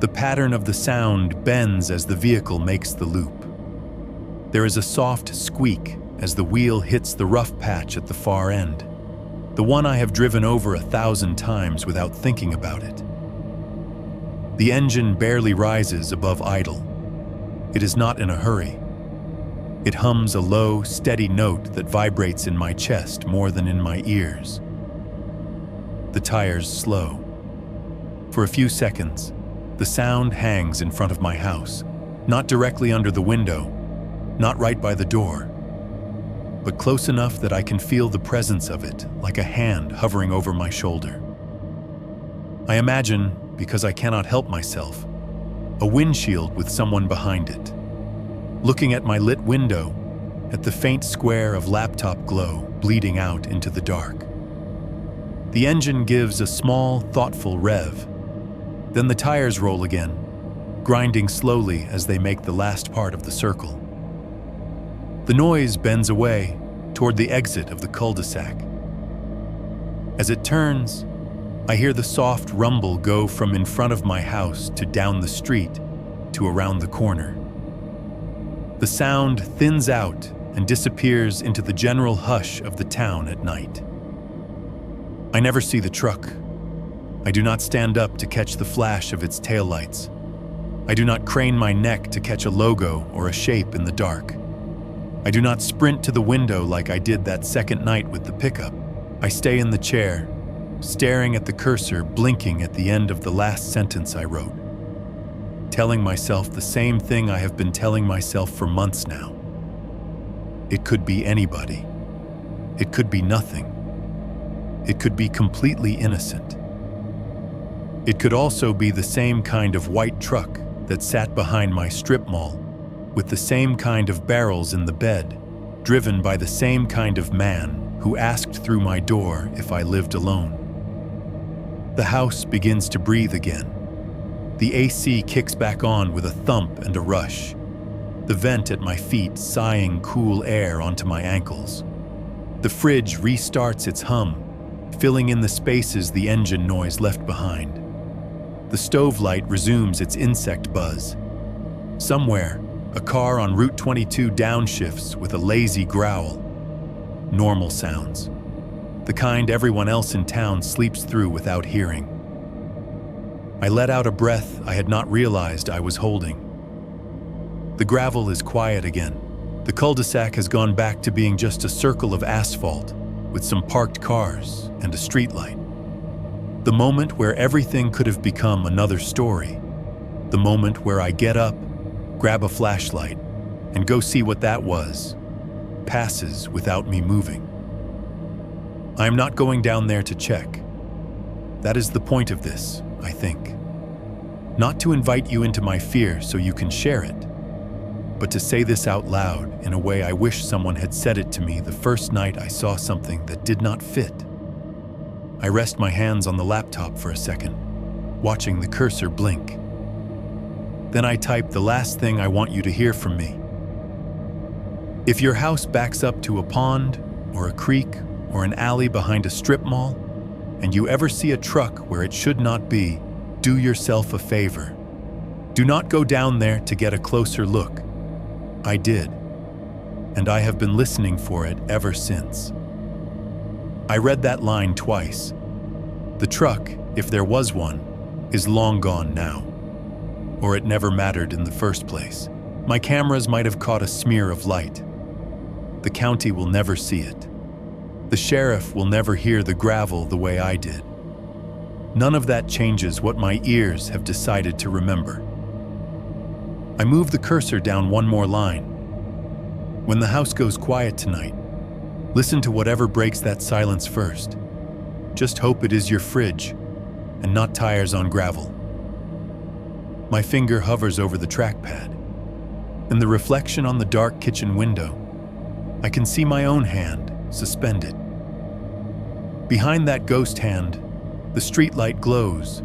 The pattern of the sound bends as the vehicle makes the loop. There is a soft squeak as the wheel hits the rough patch at the far end, the one I have driven over 1,000 times without thinking about it. The engine barely rises above idle. It is not in a hurry. It hums a low, steady note that vibrates in my chest more than in my ears. The tires slow. For a few seconds, the sound hangs in front of my house, not directly under the window, not right by the door, but close enough that I can feel the presence of it, like a hand hovering over my shoulder. I imagine, because I cannot help myself, a windshield with someone behind it. Looking at my lit window, at the faint square of laptop glow bleeding out into the dark. The engine gives a small, thoughtful rev. Then the tires roll again, grinding slowly as they make the last part of the circle. The noise bends away toward the exit of the cul-de-sac. As it turns, I hear the soft rumble go from in front of my house to down the street to around the corner. The sound thins out and disappears into the general hush of the town at night. I never see the truck. I do not stand up to catch the flash of its taillights. I do not crane my neck to catch a logo or a shape in the dark. I do not sprint to the window like I did that second night with the pickup. I stay in the chair, staring at the cursor blinking at the end of the last sentence I wrote, telling myself the same thing I have been telling myself for months now. It could be anybody. It could be nothing. It could be completely innocent. It could also be the same kind of white truck that sat behind my strip mall, with the same kind of barrels in the bed, driven by the same kind of man who asked through my door if I lived alone. The house begins to breathe again. The AC kicks back on with a thump and a rush, the vent at my feet sighing cool air onto my ankles. The fridge restarts its hum, filling in the spaces the engine noise left behind. The stove light resumes its insect buzz. Somewhere, a car on Route 22 downshifts with a lazy growl. Normal sounds. The kind everyone else in town sleeps through without hearing. I let out a breath I had not realized I was holding. The gravel is quiet again. The cul-de-sac has gone back to being just a circle of asphalt with some parked cars and a streetlight. The moment where everything could have become another story. The moment where I get up, grab a flashlight, and go see what that was, passes without me moving. I am not going down there to check. That is the point of this, I think. Not to invite you into my fear so you can share it, but to say this out loud in a way I wish someone had said it to me the first night I saw something that did not fit. I rest my hands on the laptop for a second, watching the cursor blink. Then I type the last thing I want you to hear from me. If your house backs up to a pond, or a creek, or an alley behind a strip mall, and you ever see a truck where it should not be, do yourself a favor. Do not go down there to get a closer look. I did, and I have been listening for it ever since. I read that line twice. The truck, if there was one, is long gone now. Or it never mattered in the first place. My cameras might have caught a smear of light. The county will never see it. The sheriff will never hear the gravel the way I did. None of that changes what my ears have decided to remember. I move the cursor down one more line. When the house goes quiet tonight, listen to whatever breaks that silence first. Just hope it is your fridge and not tires on gravel. My finger hovers over the trackpad. In the reflection on the dark kitchen window, I can see my own hand suspended. Behind that ghost hand, the streetlight glows,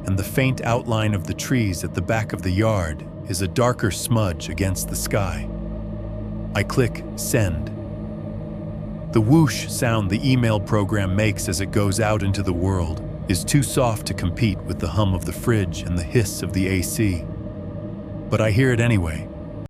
and the faint outline of the trees at the back of the yard is a darker smudge against the sky. I click send. The whoosh sound the email program makes as it goes out into the world is too soft to compete with the hum of the fridge and the hiss of the AC. But I hear it anyway.